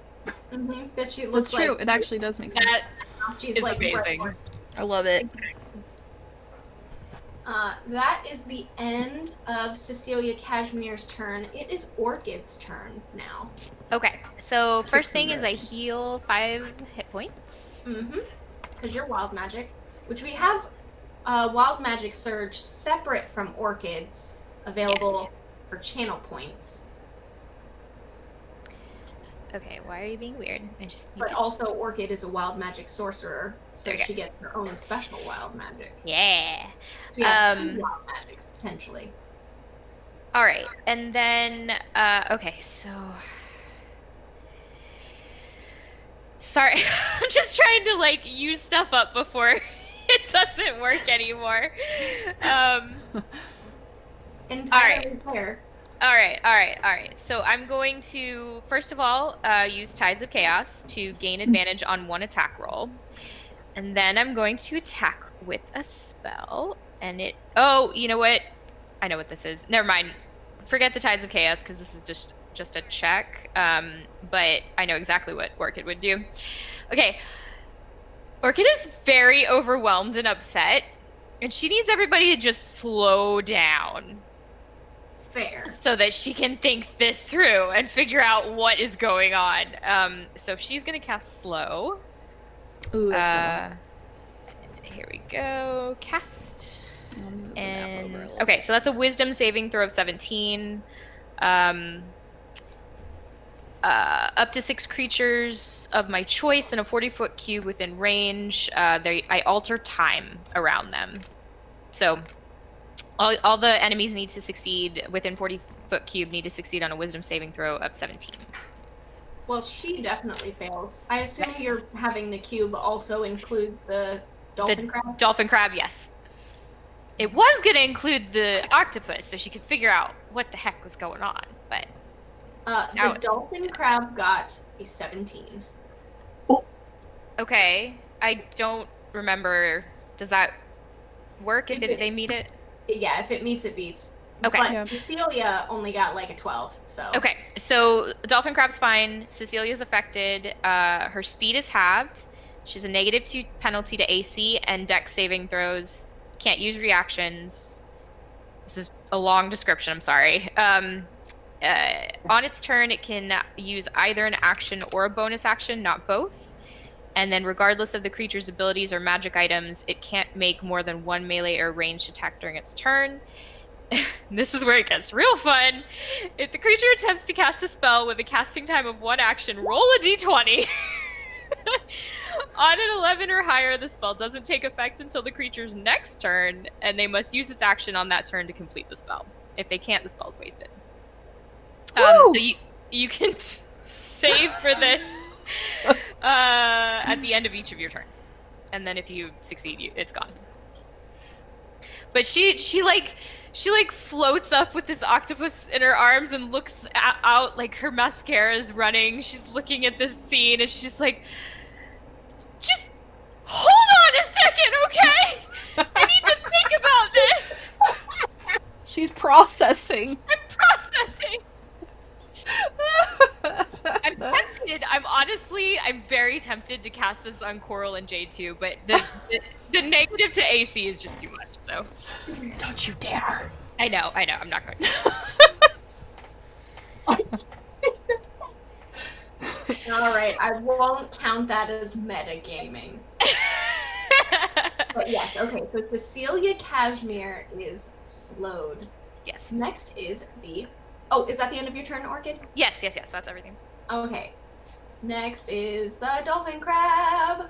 That she looks That's true. like It actually does make sense. That she's is like amazing. Brett. I love it. That is the end of Cecilia Cashmere's turn. It is Orchid's turn now. Okay, so first Kicks thing in is there. I heal 5 hit points. Because you're wild magic, which we have wild magic surge separate from Orchid's, available for channel points. Okay, why are you being weird? I just need But to... also Orchid is a wild magic sorcerer, so There you go. she gets her own special wild magic. Yeah. So we have Um, 2 wild magics potentially. All right, and then okay, so sorry, I'm just trying to like use stuff up before it doesn't work anymore. Entirely fair. All right. So I'm going to first of all use Tides of Chaos to gain advantage on one attack roll, and then I'm going to attack with a spell. And it. Oh, you know what? I know what this is. Never mind. Forget the Tides of Chaos because this is just a check. But I know exactly what Orchid would do. Okay. Orchid is very overwhelmed and upset, and she needs everybody to just slow down Fair. so that she can think this through and figure out what is going on. So she's gonna cast slow. Ooh, that's Here we go. Cast. good. I'll move the map over a And little okay, bit. so that's a wisdom saving throw of 17. Up to 6 creatures of my choice in a 40-foot cube within range. I alter time around them. So all the enemies need to succeed within 40-foot cube need to succeed on a wisdom saving throw of 17. Well, she definitely fails. I assume Yes. you're having the cube also include the dolphin crab? Dolphin crab, yes. It was going to include the octopus so she could figure out what the heck was going on, but... The dolphin crab got a 17. Okay, I don't remember. Does that work if they meet it? Yeah, if it meets, it beats. Okay. But Yeah. Cecilia only got like a 12, so... Okay, so Dolphin Crab's fine. Cecilia's affected. Her speed is halved. She has a -2 penalty to AC and Dex saving throws. Can't use reactions. This is a long description, I'm sorry. On its turn, it can use either an action or a bonus action, not both. And then regardless of the creature's abilities or magic items, it can't make more than one melee or ranged attack during its turn. This is where it gets real fun. If the creature attempts to cast a spell with a casting time of 1 action, roll a d20. On an 11 or higher, the spell doesn't take effect until the creature's next turn, and they must use its action on that turn to complete the spell. If they can't, the spell's wasted. So you can save for this at the end of each of your turns, and then if you succeed, it's gone. But she floats up with this octopus in her arms and looks out like her mascara is running. She's looking at this scene and she's like, just hold on a second, okay? I need to think about this. She's processing. I'm processing. I'm tempted. I'm very tempted to cast this on Coral and Jade too, but the negative to AC is just too much, so. Don't you dare. I know, I'm not going to. Alright, I won't count that as metagaming. But yes, okay, so Cecilia Cashmere is slowed. Yes. Next is the... Oh, is that the end of your turn, Orchid? Yes, that's everything. Okay. Next is the Dolphin Crab.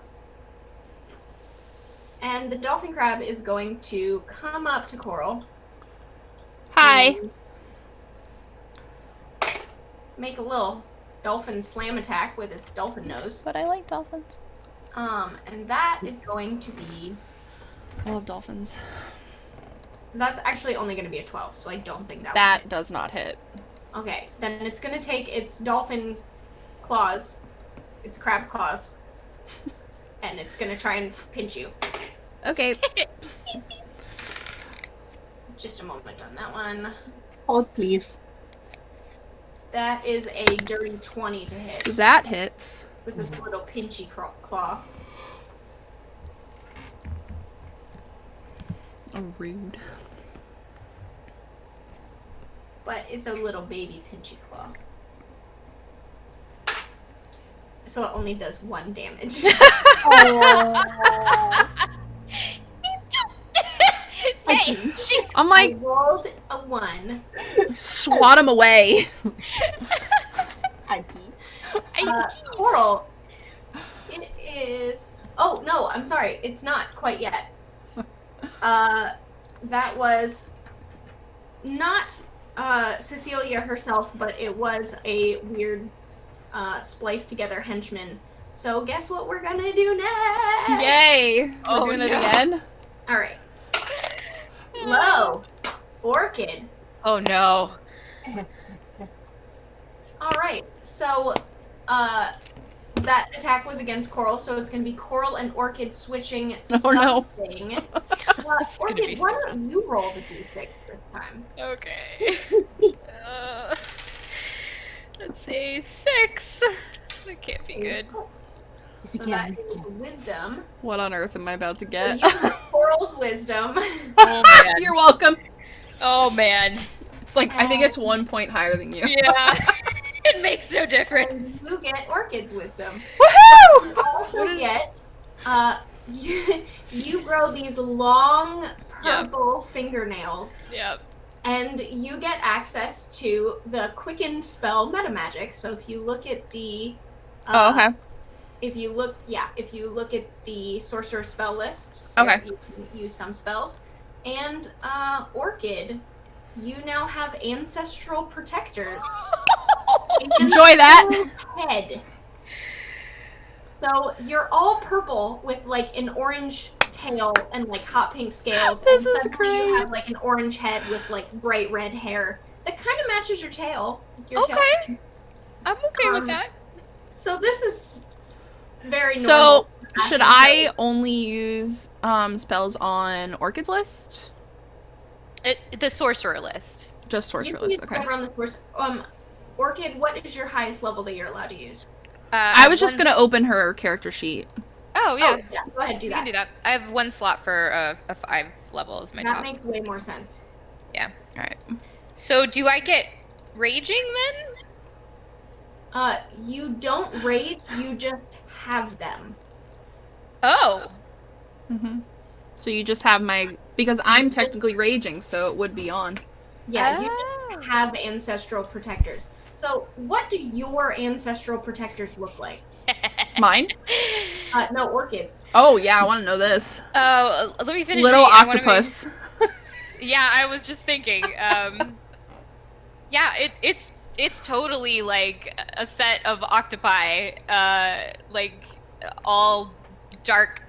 And the Dolphin Crab is going to come up to Coral. Hi. and Make a little dolphin slam attack with its dolphin nose. But I like dolphins. And that is going to be... I love dolphins. That's actually only going to be a 12, so I don't think that That does not hit. will hit. Okay, then it's going to take its dolphin claws, its crab claws, and it's going to try and pinch you. Okay. Just a moment on that one. Hold, please. That is a dirty 20 to hit That hits. with its little pinchy claw. Oh, rude. But it's a little baby pinchy claw. So it only does 1 damage. Hey, I'm I like, rolled a 1. swat him away. Hi, Pete. Coral, it is... Oh, no, I'm sorry. It's not quite yet. That was not Cecilia herself, but it was a weird spliced together henchman. So guess what we're gonna do next? Yay. Oh, We're doing it no. again. All right. Low. Orchid. Oh no. All right. So that attack was against Coral, so it's going to be Coral and Orchid switching Oh, no. something. gonna Orchid, be why don't you roll the d6 this time? Okay. That's a 6. That can't be good. So that is wisdom. What on earth am I about to So get? you have Coral's wisdom. Oh man. You're welcome. Oh man. It's like, I think it's 1 point higher than you. Yeah. It makes no difference. And you get Orchid's wisdom. Woohoo! You also get, you grow these long purple fingernails. Yep. and you get access to the quickened spell meta magic. So if you look at the Oh, okay. if you look at the sorcerer spell list, Okay. you can use some spells. And Orchid, you now have ancestral protectors. Enjoy that. Head. So you're all purple with like an orange tail and like hot pink scales. This and is suddenly you great. have like an orange head with like bright red hair that kind of matches your tail. Okay. I'm okay with that. So this is very So, normal. should I only use spells on Orchid's list? The sorcerer list. Just You sorcerer can list, use okay. whatever on the source. Orchid, what is your highest level that you're allowed to use? I was just gonna open her character sheet. Oh yeah. Oh, yeah, go ahead, do You that. can do that. I have 1 slot for a 5 level as my That top. makes way more sense. Yeah. Alright. So do I get raging then? You don't rage, you just have them. Oh. Mm-hmm. So you just have my... Because I'm technically raging, so it would be on. Yeah, you Oh. just have ancestral protectors. So, what do your ancestral protectors look like? Mine? No, Orchids. Oh, yeah, I want to know this. Oh, let me finish. Little reading. I wanna octopus. Yeah, I was just thinking. Yeah, it's totally like a set of octopi, like all dark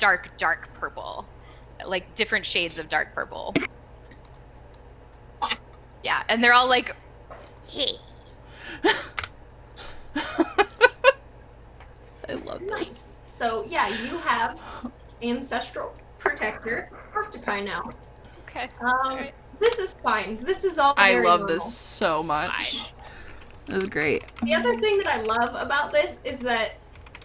purple, like different shades of dark purple. Yeah, and they're all like, hey. I love this. Nice. So, yeah, you have ancestral protector octopi now. Okay. This is fine. This is all I very love normal. this so much. This is great. The other thing that I love about this is that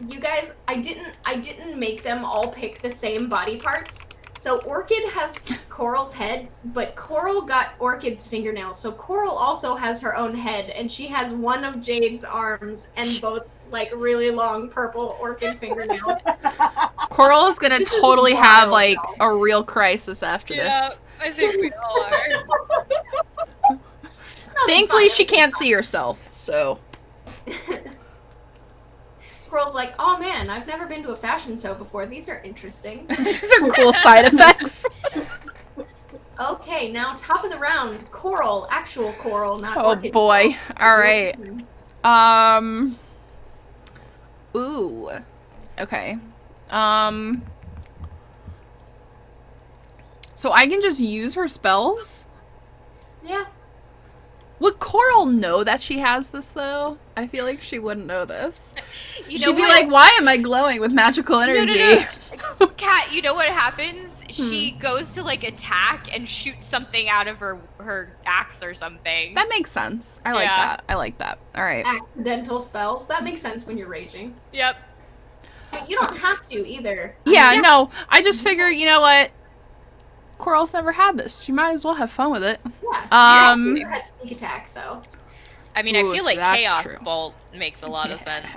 you guys, I didn't make them all pick the same body parts. So Orchid has Coral's head, but Coral got Orchid's fingernails. So Coral also has her own head, and she has one of Jade's arms and both like really long purple Orchid fingernails. Coral is gonna This is totally have wild, like y'all. a real crisis after Yeah, this. I think we all are. No, Thankfully, it's she fine. can't see herself, so. Coral's like, oh man, I've never been to a fashion show before. These are interesting. These are cool side effects. Okay, now top of the round, Coral, actual Coral, not Oh Orchid. boy. Coral. Alright. Ooh. Okay. So I can just use her spells? Yeah. Would Coral know that she has this, though? I feel like she wouldn't know this. You She'd know be what? like, why am I glowing with magical energy? No. Kat, you know what happens? She goes to like attack and shoots something out of her axe or something. That makes sense. I like Yeah. that. I like that. Alright. Accidental spells. That makes sense when you're raging. Yep. But you don't have to either. Yeah, no. I just figure, you know what? Coral's never had this. You might as well have fun with it. Yeah. You had sneak attack, so. I mean, Ooh, I feel like that's Chaos true. Bolt makes a lot of sense.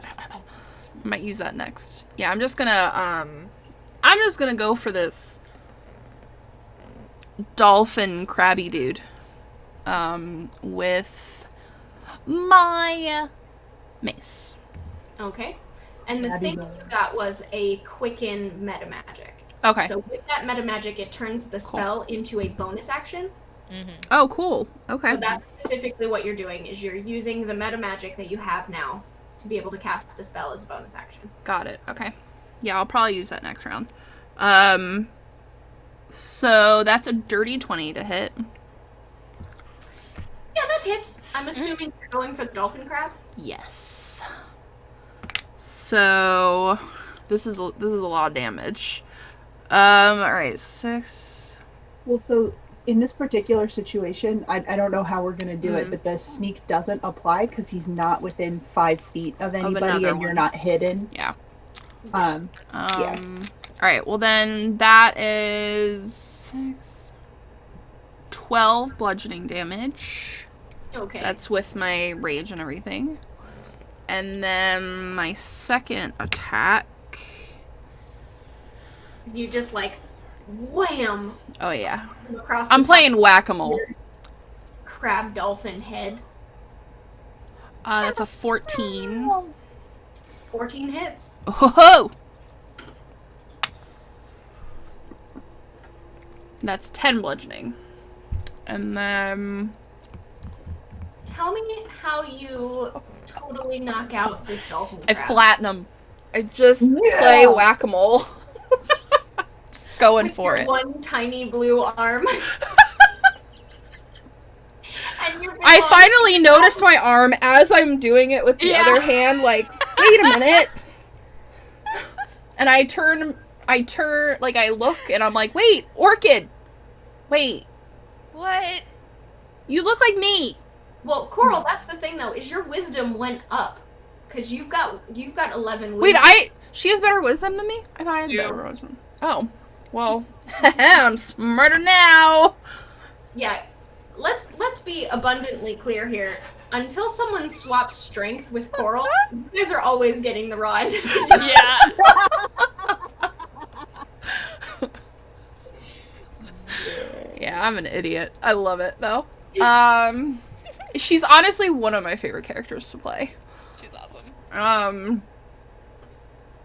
Might use that next. Yeah, I'm just gonna go for this dolphin crabby dude. With my mace. Okay. And the That'd be thing good. you got was a quicken meta magic. Okay. So with that meta magic, it turns the spell into a bonus action. Mm-hmm. Oh, cool. Okay. So that's specifically what you're doing, is you're using the meta magic that you have now to be able to cast a spell as a bonus action. Got it. Okay. Yeah, I'll probably use that next round. So that's a dirty 20 to hit. Yeah, that hits. I'm assuming you're going for the dolphin crab. Yes. So this is a lot of damage. All right, 6. Well, so in this particular situation, I don't know how we're going to do Mhm. it, but the sneak doesn't apply because he's not within 5 feet of anybody another and you're one. not hidden. Yeah. Yeah. All right. Well, then that is 6, 12 bludgeoning damage. Okay. That's with my rage and everything. And then my second attack. You just like wham Oh yeah. across. I'm the playing top. whack-a-mole. crab dolphin head. That's a 14. 14 hits. Oh! That's 10 bludgeoning. And then... Tell me how you totally knock out this dolphin I crab. flatten them. I just Yeah. play whack-a-mole. Just going With for your it. one tiny blue arm. And your big I arm. finally noticed my arm as I'm doing it with the Yeah. other hand, like, wait a minute. And I look and I'm like, wait, Orchid. Wait, What? you look like me. Well, Coral, that's the thing though, is your wisdom went up. Because you've got 11 wisdom. Wait, she has better wisdom than me? I thought I had You. better wisdom. Oh, well, I'm smarter now. Yeah. Let's be abundantly clear here. Until someone swaps strength with Coral, you guys are always getting the raw end of the Yeah. Yeah, I'm an idiot. I love it, though. She's honestly one of my favorite characters to play. She's awesome.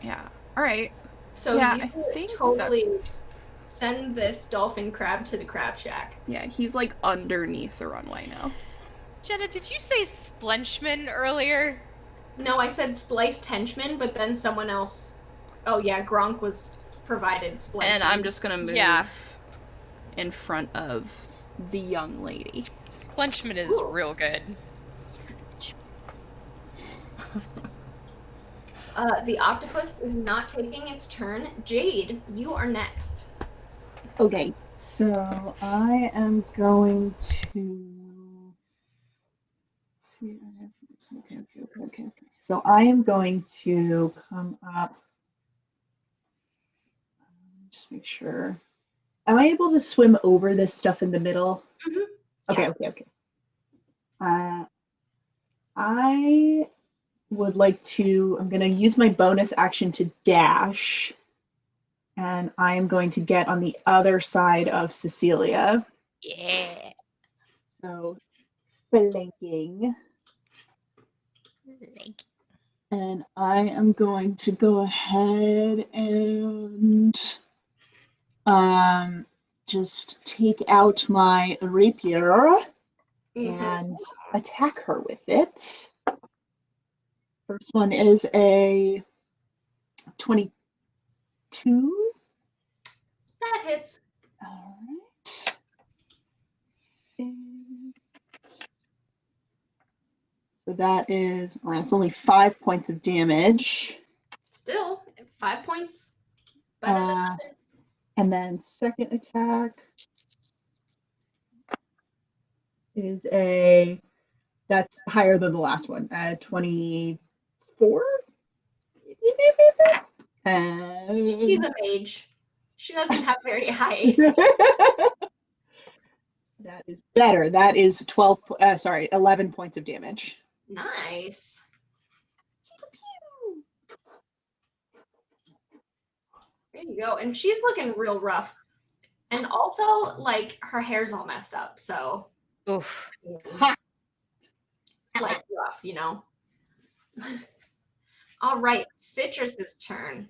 Yeah. Alright. So Yeah, you I think totally that's... send this dolphin crab to the crab shack. Yeah, he's, like, underneath the runway now. Jenna, did you say Splenchman earlier? No, I said spliced henchman, but then someone else. Oh yeah, Gronk was provided spliced. And I'm just gonna move Yeah. in front of the young lady. Splenchman is real good. The octopus is not taking its turn. Jade, you are next. Okay, so I am going to see. Okay. So I am going to come up. Just make sure. Am I able to swim over this stuff in the middle? Mhm. Okay. I would like to. I'm going to use my bonus action to dash, and I am going to get on the other side of Cecilia. Yeah. So flanking. And I am going to go ahead and just take out my rapier and attack her with it. First one is a 22. That hits. All right. And so that is, well, it's only 5 points of damage. Still 5 points. Better than Uh, nothing. And then second attack is that's higher than the last one, 24. She's a mage. She doesn't have very high AC. That is better. That is 11 points of damage. Nice. There you go. And she's looking real rough. And also, like, her hair's all messed up. So, Oof. like, rough, you know? All right. Citrus's turn.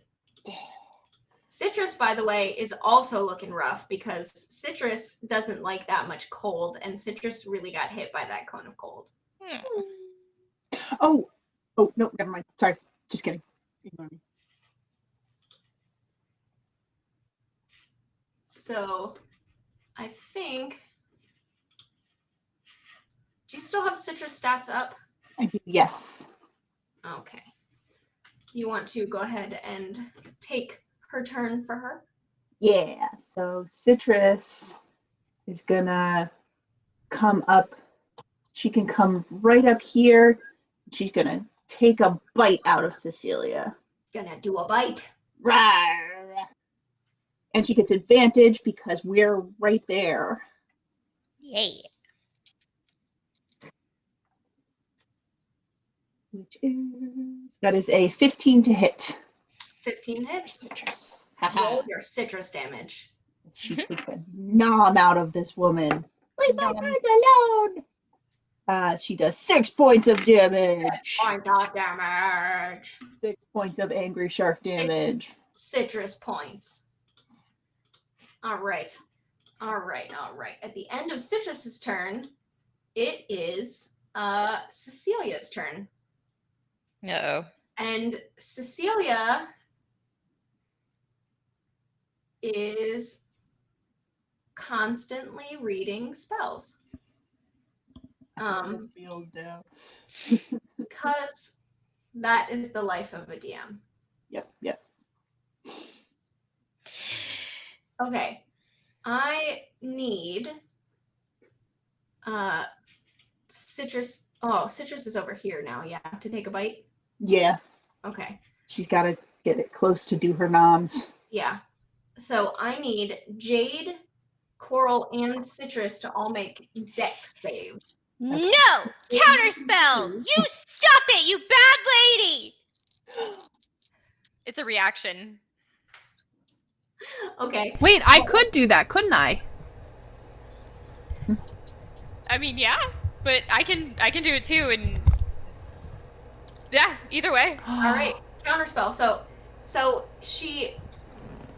Citrus, by the way, is also looking rough because Citrus doesn't like that much cold. And Citrus really got hit by that cone of cold. Oh, no, never mind. Sorry. Just kidding. Ignore me. So, I think. Do you still have Citrus stats up? I do, yes. Okay. You want to go ahead and take her turn for her? Yeah. So Citrus is gonna come up. She can come right up here. She's gonna take a bite out of Cecilia. Gonna do a bite. Rawr. And she gets advantage because we're right there. Yay. Which is that is a 15 to hit. 15 hits. Citrus. Roll your citrus damage. She takes a nom out of this woman. Leave my friends alone. She does 6 points of damage. Points of damage. 6 points of angry shark damage. Citrus points. All right. At the end of Citrus's turn, it is Cecilia's turn. Uh-oh. And Cecilia is constantly reading spells. Feels down. Because that is the life of a DM. Yep. Okay. I need Citrus. Oh, Citrus is over here now, yeah, to take a bite. Yeah. Okay. She's got to get it close to do her noms. Yeah. So I need Jade, Coral, and Citrus to all make dex saves. No! Counterspell! You stop it, you bad lady! It's a reaction. Okay. Wait, I could do that, couldn't I? I mean, yeah, but I can do it too, and yeah, either way. All right. Counterspell. So she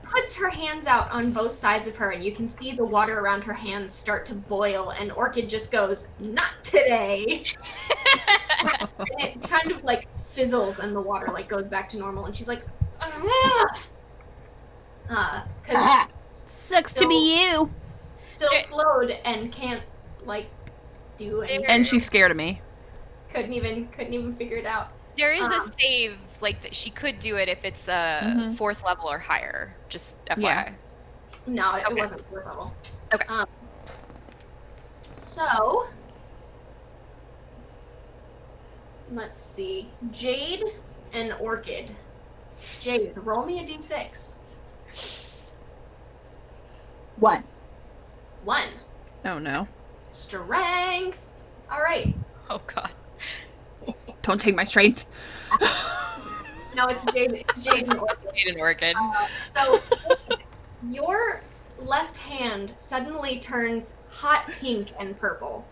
puts her hands out on both sides of her, and you can see the water around her hands start to boil, and Orchid just goes, "Not today." And it kind of like fizzles, and the water like goes back to normal, and she's like, because Sucks to be you. still slowed and can't like do anything. And she's scared of me. couldn't even figure it out. There is a save, like, that she could do it if it's a 4th level or higher. Just FYI. Yeah. No, it wasn't 4th level. Okay. So let's see. Jade and Orchid. Jade, roll me a d6. 1. 1. Oh no. Strength. All right. Oh, God. Don't take my strength. No, it's Jade. It's Jade and Orchid. Jade and Orchid. So your left hand suddenly turns hot pink and purple.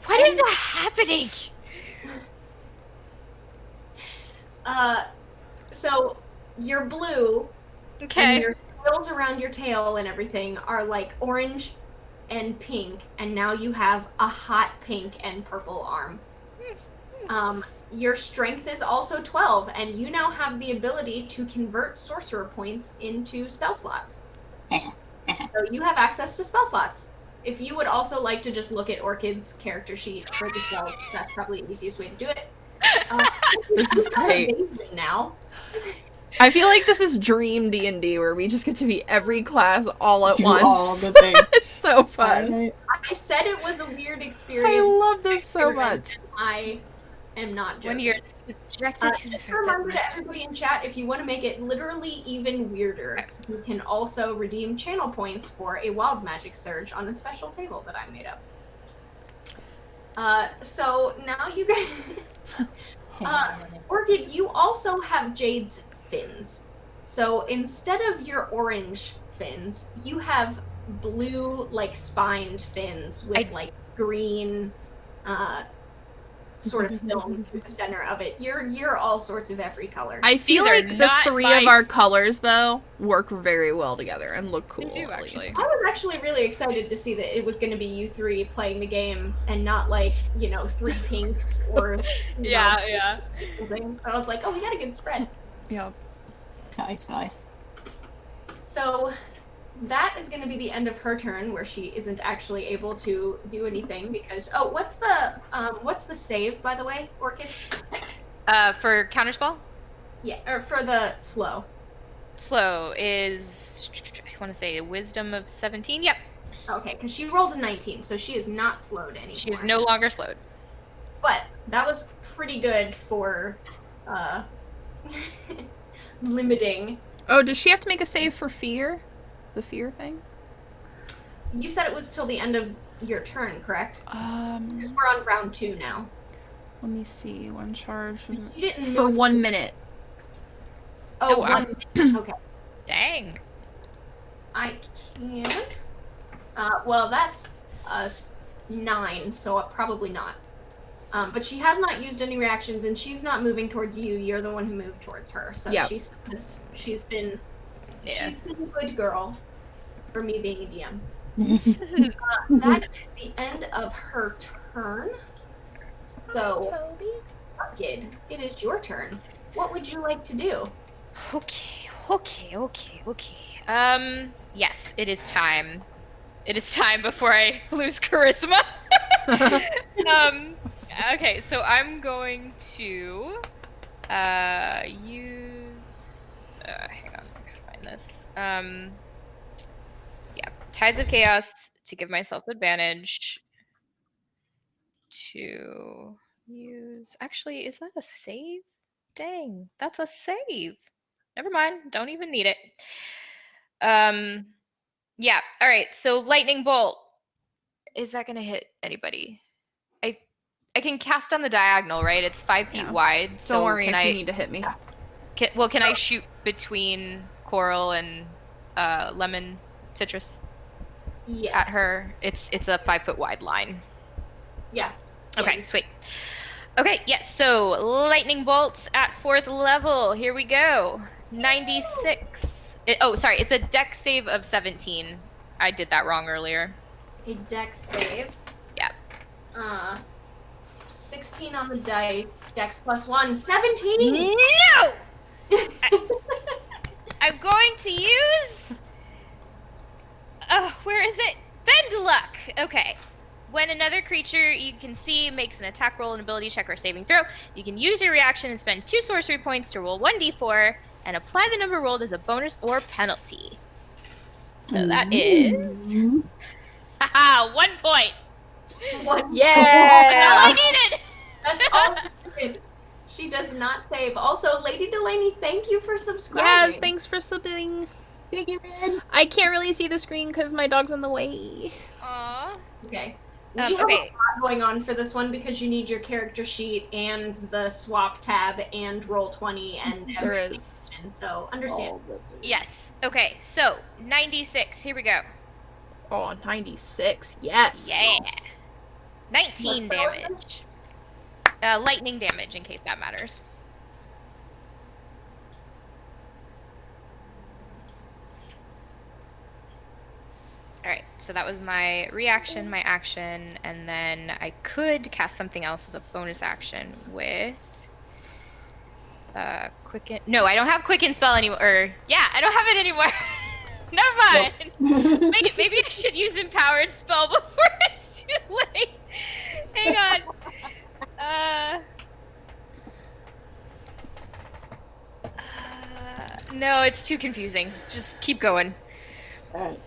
What is happening? So your blue Okay. and your quills around your tail and everything are like orange and pink, and now you have a hot pink and purple arm. Your strength is also 12, and you now have the ability to convert sorcerer points into spell slots. So you have access to spell slots. If you would also like to just look at Orchid's character sheet for the spell, that's probably the easiest way to do it. This is great. Amazing now. I feel like this is Dream D&D where we just get to be every class all at Do once. all the things. It's so fun. I said it was a weird experience. I love this so much. I am not joking. When you're subjected to Just a reminder to everybody in chat, if you want to make it literally even weirder, you can also redeem channel points for a wild magic surge on a special table that I made up. So now you guys... Orchid, you also have Jade's fins. So instead of your orange fins, you have blue, like, spined fins with, like, green, sort of film through the center of it. You're all sorts of every color. I feel These are like the not three my- of our colors, though, work very well together and look cool. They do, at actually. least. I was actually really excited to see that it was going to be you three playing the game and not like, 3 pinks or Yeah. something. I was like, oh, we got a good spread. Yep. Nice. So that is going to be the end of her turn, where she isn't actually able to do anything because what's the save, by the way, Orchid? For counterspell, Yeah, or for the slow. slow is, I want to say, a wisdom of 17. Yep. Okay, because she rolled a 19, so she is not slowed anymore. She is no longer slowed. But that was pretty good for limiting. Oh, does she have to make a save for fear? The fear thing? You said it was till the end of your turn, correct? Um, Because we're on round 2 now. let me see. One charge You didn't for move 1 minute. Oh, Oh, wow. 1 minute. Okay. Dang. I can't. Well, that's us 9, so probably not. But she has not used any reactions, and she's not moving towards you. You're the one who moved towards her. So Yep. she's been Yeah. a good girl for me being a DM. That is the end of her turn. So, Kid, it is your turn. What would you like to do? Okay. Yes, it is time. It is time before I lose charisma. Okay, so I'm going to use hang on, I gotta find this. Yeah, Tides of Chaos to give myself advantage. To use, actually, is that a save? Dang, that's a save. Never mind, don't even need it. Yeah, all right, so lightning bolt. Is that gonna hit anybody? I can cast on the diagonal, right? It's 5 feet Yeah. wide. Don't So worry can if you I? need to hit me. Can I shoot between Coral and Lemon Citrus Yes. at her? It's a 5 foot wide line. Yeah. Okay, Yeah. sweet. Okay, yes. So lightning bolts at 4th level. Here we go. 96. Sorry, it's a dex save of 17. I did that wrong earlier. A dex save. Yeah. 16 on the dice. Dex plus 1. 17! No! I'm going to use... where is it? Bend luck! Okay. When another creature you can see makes an attack roll, an ability check, or saving throw, you can use your reaction and spend 2 sorcery points to roll 1d4 and apply the number rolled as a bonus or penalty. So that is... Haha, 1 point! What? Yeah! That's all I needed! That's all she did. She does not save. Also, Lady Delaney, thank you for subscribing. Yes, thanks for subbing. Thank you, Red. I can't really see the screen because my dog's in the way. Aww. Okay. We Okay. have a lot going on for this one because you need your character sheet and the swap tab and Roll20 and There everything. is. And so, understand. Yes. Okay, so 96. Here we go. Oh, 96. Yes. Yeah. 19 What's the last damage. Lightning damage, in case that matters. Alright, so that was my reaction, my action, and then I could cast something else as a bonus action with... Quicken... No, I don't have Quicken spell anymore. Yeah, I don't have it anymore. Never mind. Maybe I should use Empowered spell before it's too late. Hang on. No, it's too confusing. Just keep going. Alright.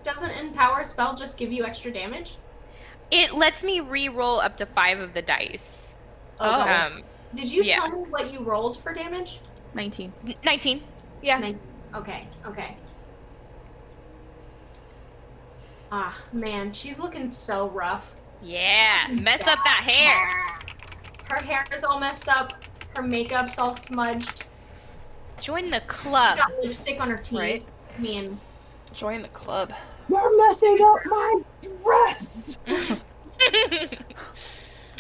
Doesn't Empower spell just give you extra damage? It lets me re-roll up to 5 of the dice. Oh. Did you yeah. tell me what you rolled for damage? 19. 19. Yeah. Okay. Ah, man, she's looking so rough. Yeah. Mess up that hair. Her hair is all messed up. Her makeup's all smudged. Join the She's club. got lipstick on her teeth. Right. Man, Join the club. You're messing up my dress!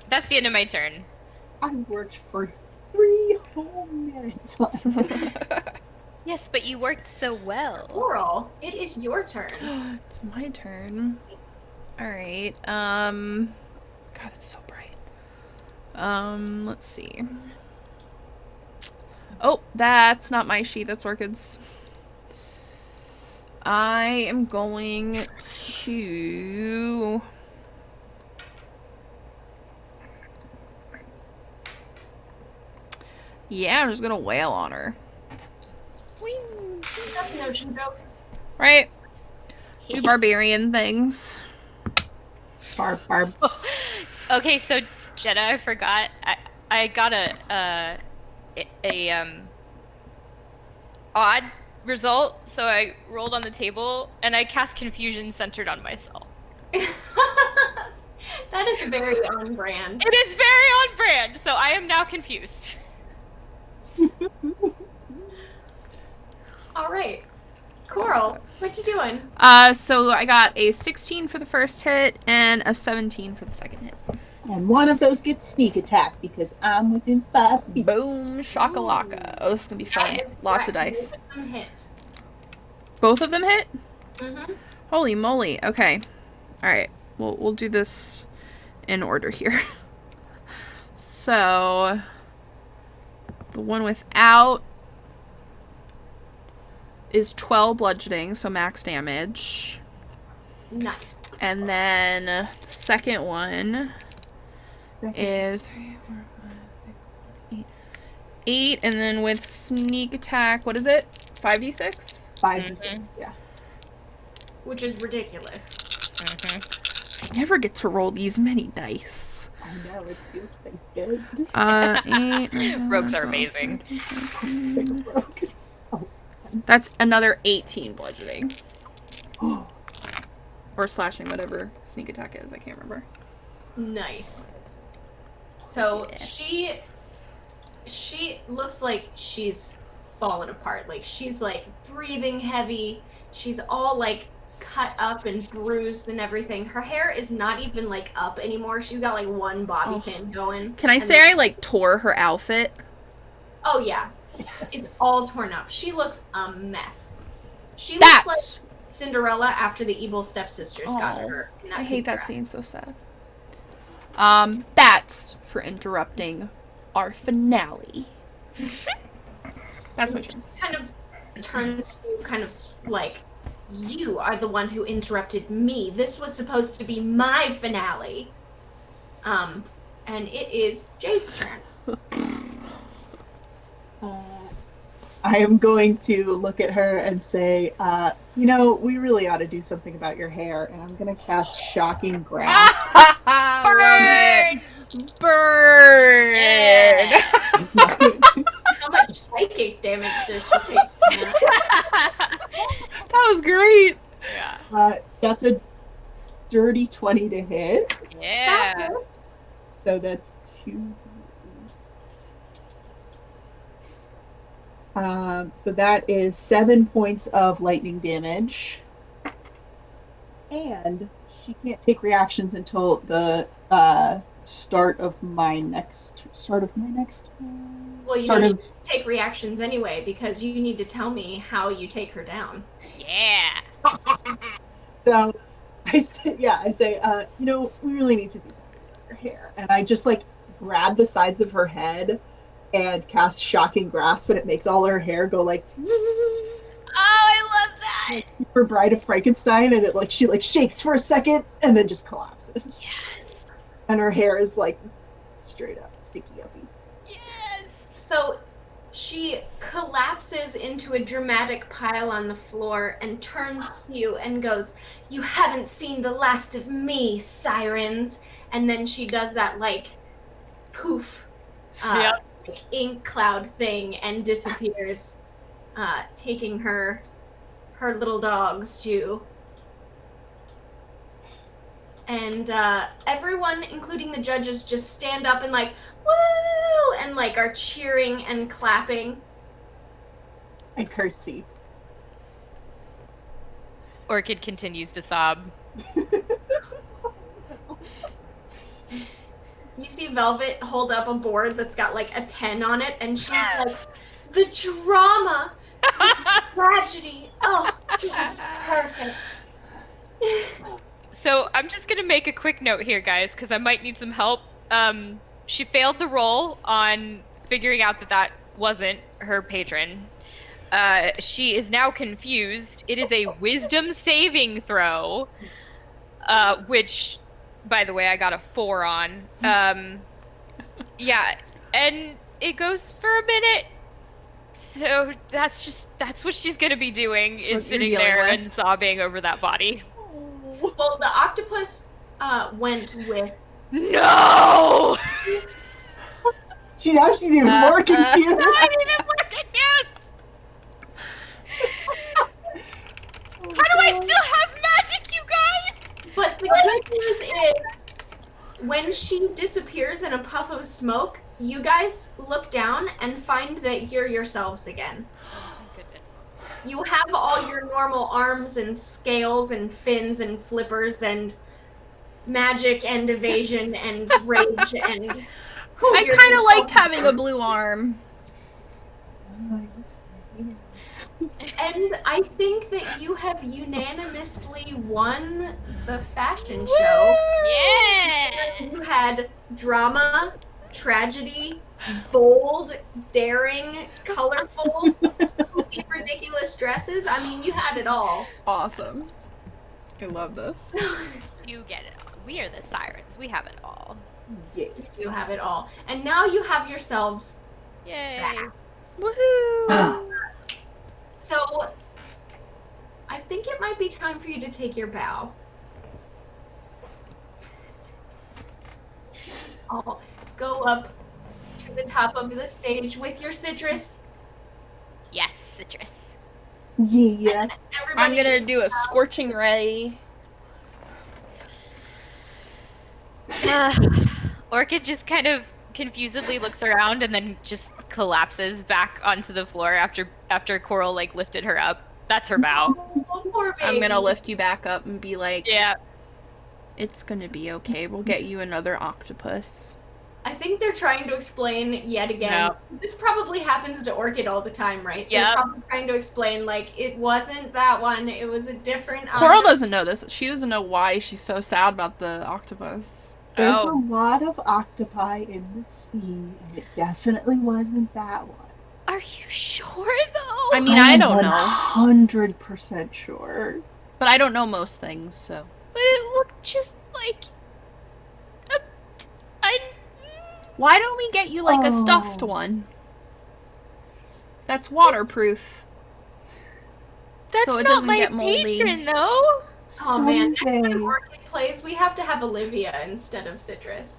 That's the end of my turn. I worked for 3 whole minutes on it. Yes, but you worked so well. Coral, it is your turn. It's my turn. Alright, God, it's so bright. Let's see. Oh, that's not my sheet, that's Orchid's. I am going to... Yeah, I'm just gonna wail on her. That's an ocean joke. Right? Do barbarian things. Barb. Okay, so Jenna, I forgot. I got a odd result, so I rolled on the table and I cast confusion centered on myself. That is very on brand. It is very on brand, so I am now confused. All right, Coral, what you doing? So I got a 16 for the first hit and a 17 for the second hit. And one of those gets sneak attack because I'm within 5 feet. Boom, shakalaka. Oh, this is gonna be fun. That is Lots of correct. dice. Both of them hit. Both of them hit? Mm-hmm. Holy moly. Okay. Alright. We'll do this in order here. So the one without is 12 bludgeoning, so max damage. Nice. And then the second one is 3, 4, 5, 6, 8. 8, and then with sneak attack, what is it? 5d6? 5d6, yeah. Which is ridiculous. I never get to roll these many dice. I know, it feels like good. 8. 9, Rogues 10, are 12, amazing. 13, 14. That's another 18 bludgeoning. Or slashing, whatever sneak attack is. I can't remember. Nice. So Yeah. she looks like she's fallen apart. Like she's like breathing heavy. She's all like cut up and bruised and everything. Her hair is not even like up anymore. She's got like one bobby pin going. Can I say I like tore her outfit? Oh yeah. It's all torn up. She looks a mess. She That's looks like Cinderella after the evil stepsisters got Oh, her. In that I pink hate that dress. scene, so sad. That's for interrupting our finale. That's my turn. Kind of turns to kind of like, you are the one who interrupted me. This was supposed to be my finale. And it is Jade's turn. I am going to look at her and say, we really ought to do something about your hair, and I'm going to cast Shocking Grasp. Burn! Burn! Yeah. How much psychic damage does she take? That was great. Yeah. That's a dirty 20 to hit, Yeah. so that's 2. So that is 7 points of lightning damage. And she can't take reactions until the start of my next. Well, you Start know, of- she should take reactions anyway because you need to tell me how you take her down. Yeah. So I say, we really need to do something with her hair. And I just like grab the sides of her head and cast Shocking Grasp, and it makes all her hair go like Oh, I love that. like Super Bride of Frankenstein, and she shakes for a second and then just collapses. Yes. And her hair is like straight up sticky uppy. Yes. So she collapses into a dramatic pile on the floor and turns to you and goes, "You haven't seen the last of me, Sirens." And then she does that like poof Yep. like ink cloud thing and disappears, taking her little dogs too. And everyone, including the judges, just stand up and like, woo! And like are cheering and clapping. I curtsy. Orchid continues to sob. You see Velvet hold up a board that's got like a 10 on it, and she's like, the drama, the tragedy. Oh, it was perfect. So I'm just gonna make a quick note here, guys, because I might need some help. She failed the roll on figuring out that wasn't her patron. She is now confused. It is a wisdom saving throw, which, by the way, I got a 4 on. Yeah, and it goes for a minute. So that's what she's gonna be doing, That's is what you're sitting dealing there with. and sobbing over that body. Well, the octopus went with. No! Now she's even more confused. I'm even more confused! How do I still have magic, you guys? But the good news is, when she disappears in a puff of smoke, you guys look down and find that you're yourselves again. Oh, goodness. You have all your normal arms and scales and fins and flippers and magic and evasion and rage and. I You're kind of yourself. liked having a blue arm. And I think that you have unanimously won the fashion show. Yeah. You had drama, tragedy, bold, daring, colorful, goofy, ridiculous dresses. I mean, you had it all. Awesome. I love this. You get it all. We are the Sirens. We have it all. Yeah. You have it all. And now you have yourselves. Yay. Woohoo! So, I think it might be time for you to take your bow. I'll go up to the top of the stage with your citrus. Yes, citrus. Yeah. Everybody, I'm gonna do a scorching ray. Orchid just kind of confusedly looks around and then just collapses back onto the floor after Coral like lifted her up. That's her bow. Oh, poor I'm gonna baby. lift you back up and be like, Yeah. it's gonna be okay. We'll get you another octopus. I think they're trying to explain yet again. No. This probably happens to Orchid all the time, right? Yep. They're probably trying to explain, like, it wasn't that one, it was a different Coral octopus. doesn't know this. She doesn't know why she's so sad about the octopus. There's Oh. a lot of octopi in the sea, and it definitely wasn't that one. Are you sure though? I mean, I don't I'm know. 100% sure. But I don't know most things, so. But it looked just like. I. Why don't we get you like a stuffed Oh. one? That's waterproof. That's So it not doesn't my get moldy. patron though. Oh man, next Someday. time Orchid plays, we have to have Olivia instead of Citrus.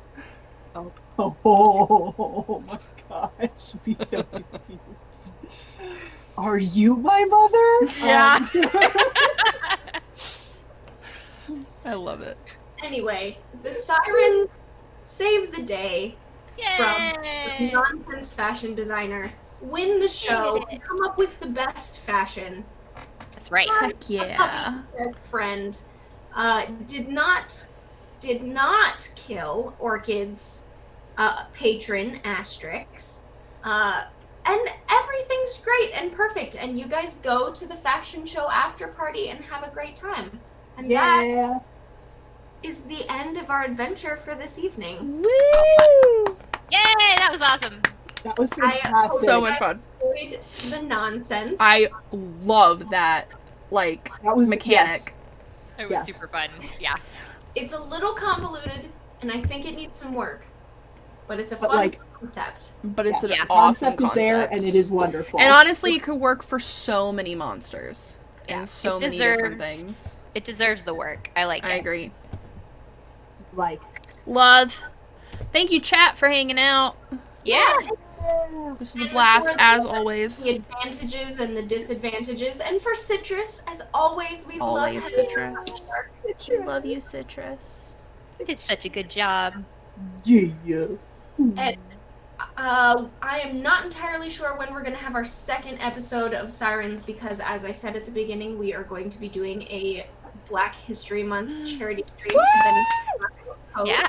Oh my gosh, be so confused. Are you my mother? Yeah. I love it. Anyway, the Sirens save the day from Yay! nonsense fashion designer, win the show, Yay. come up with the best fashion. That's right. Heck yeah. Their friend did not kill Orchid's patron Asterix. And everything's great and perfect, and you guys go to the fashion show after party and have a great time. And that Yeah. is the end of our adventure for this evening. Woo! Yay! That was awesome. That was I- fantastic. So much fun. Avoid the nonsense. I love that, like, That was mechanic. It was Yes. super fun. Yeah. It's a little convoluted, and I think it needs some work, but it's a But, fun like, concept. But it's yes. an Yeah. awesome concept is there, and it is wonderful. And honestly, it could work for so many monsters. Yeah. And so It many different deserves- things. It deserves the work. I like it. I agree. like, Love. Thank you, chat, for hanging out. Yeah. This was a blast, as always. The advantages and the disadvantages, and for Citrus, as always, we Always love Citrus. we We love you, Citrus. You did such a good job. Yeah. And I am not entirely sure when we're going to have our second episode of Sirens because, as I said at the beginning, we are going to be doing a Black History Month charity stream to benefit Black Yeah.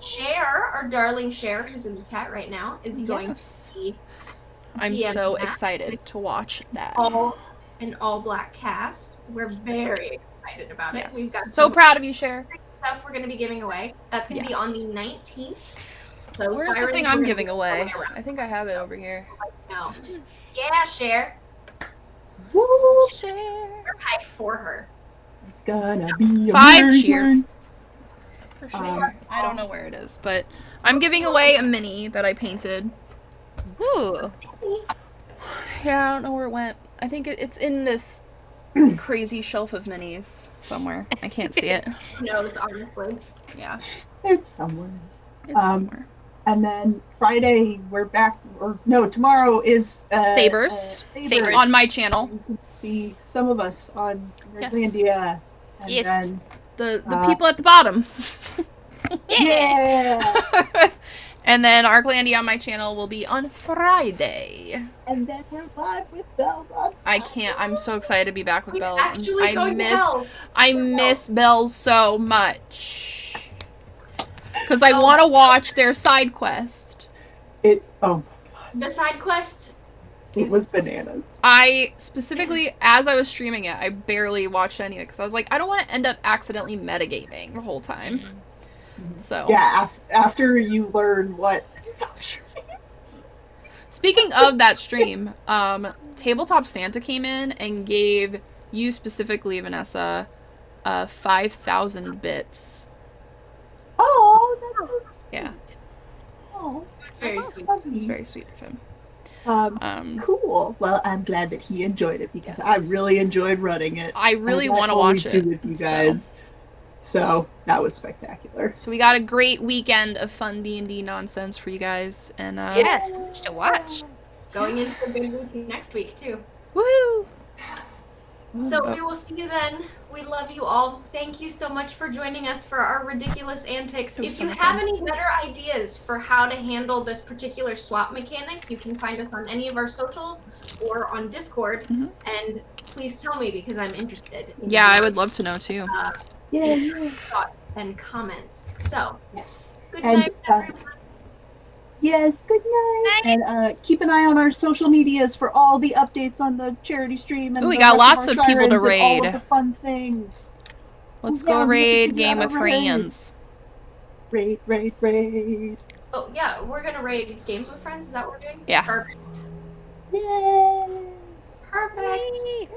Cher, our darling Cher, who's in the chat right now, is going Yes. to be I'm DM so that. excited to watch that. an all black cast. We're very excited about it. We've got So some proud of you, Cher. stuff we're going to be giving away. That's going to be Yes. on the 19th. So Where's the Sirens, thing we're I'm gonna giving be away? going around I think I have it over here. now. Yeah, Cher. Woo! Cher. We're hyped for her. It's gonna be a 5 merry cheer. time. For sure. Um, I don't know where it is, but I'm giving away a mini that I painted. Ooh. Yeah, I don't know where it went. I think it's in this crazy shelf of minis somewhere. I can't see it. Who knows, honestly. Yeah, It's somewhere. it's somewhere. And then Friday we're back, or no, tomorrow is Sabers. Sabers. on my channel. You can see some of us on Yes. Nerdlandia. And Yes. then The Uh, people at the bottom. Yeah. yeah. And then Arclandy on my channel will be on Friday. And then we're live with Bells on I can't. I'm so excited to be back with We're Bells. actually going to hell. I miss Bells so much. Because I want to watch their side quest. Oh, The side quest. it was bananas. I specifically, as I was streaming it, I barely watched any of it because I was like, I don't want to end up accidentally metagaming the whole time. So Yeah, after you learn what. Speaking of that stream, Tabletop Santa came in and gave you specifically, Vanessa, 5,000 bits. Oh, that's so Yeah, oh, Very that's sweet. it's lovely. very sweet of him. Cool. Well, I'm glad that he enjoyed it because Yes. I really enjoyed running it. I really as I want to always watch do it. with you guys. So that was spectacular. So we got a great weekend of fun D&D nonsense for you guys, and Yes, much to watch. Going into a big week next week too. woohoo! So we will see you then. We love you all. Thank you so much for joining us for our ridiculous antics. It was If so you much have fun. any better ideas for how to handle this particular swap mechanic, you can find us on any of our socials or on Discord. Mhm. And please tell me because I'm interested. In Yeah, I your, would love to know too. Yeah. thoughts and comments. So Yes. good And, night, everyone. Yes, good night. And keep an eye on our social medias for all the updates on the charity stream and Ooh, we the got rest lots of, of our people to Sirens and all raid. of the fun things. Let's Yeah, go we have to raid figure Game out of a raid. Friends. Raid. Oh yeah, we're gonna raid Games with Friends. Is that what we're doing? Yeah. Perfect. Yay! Perfect. Yay.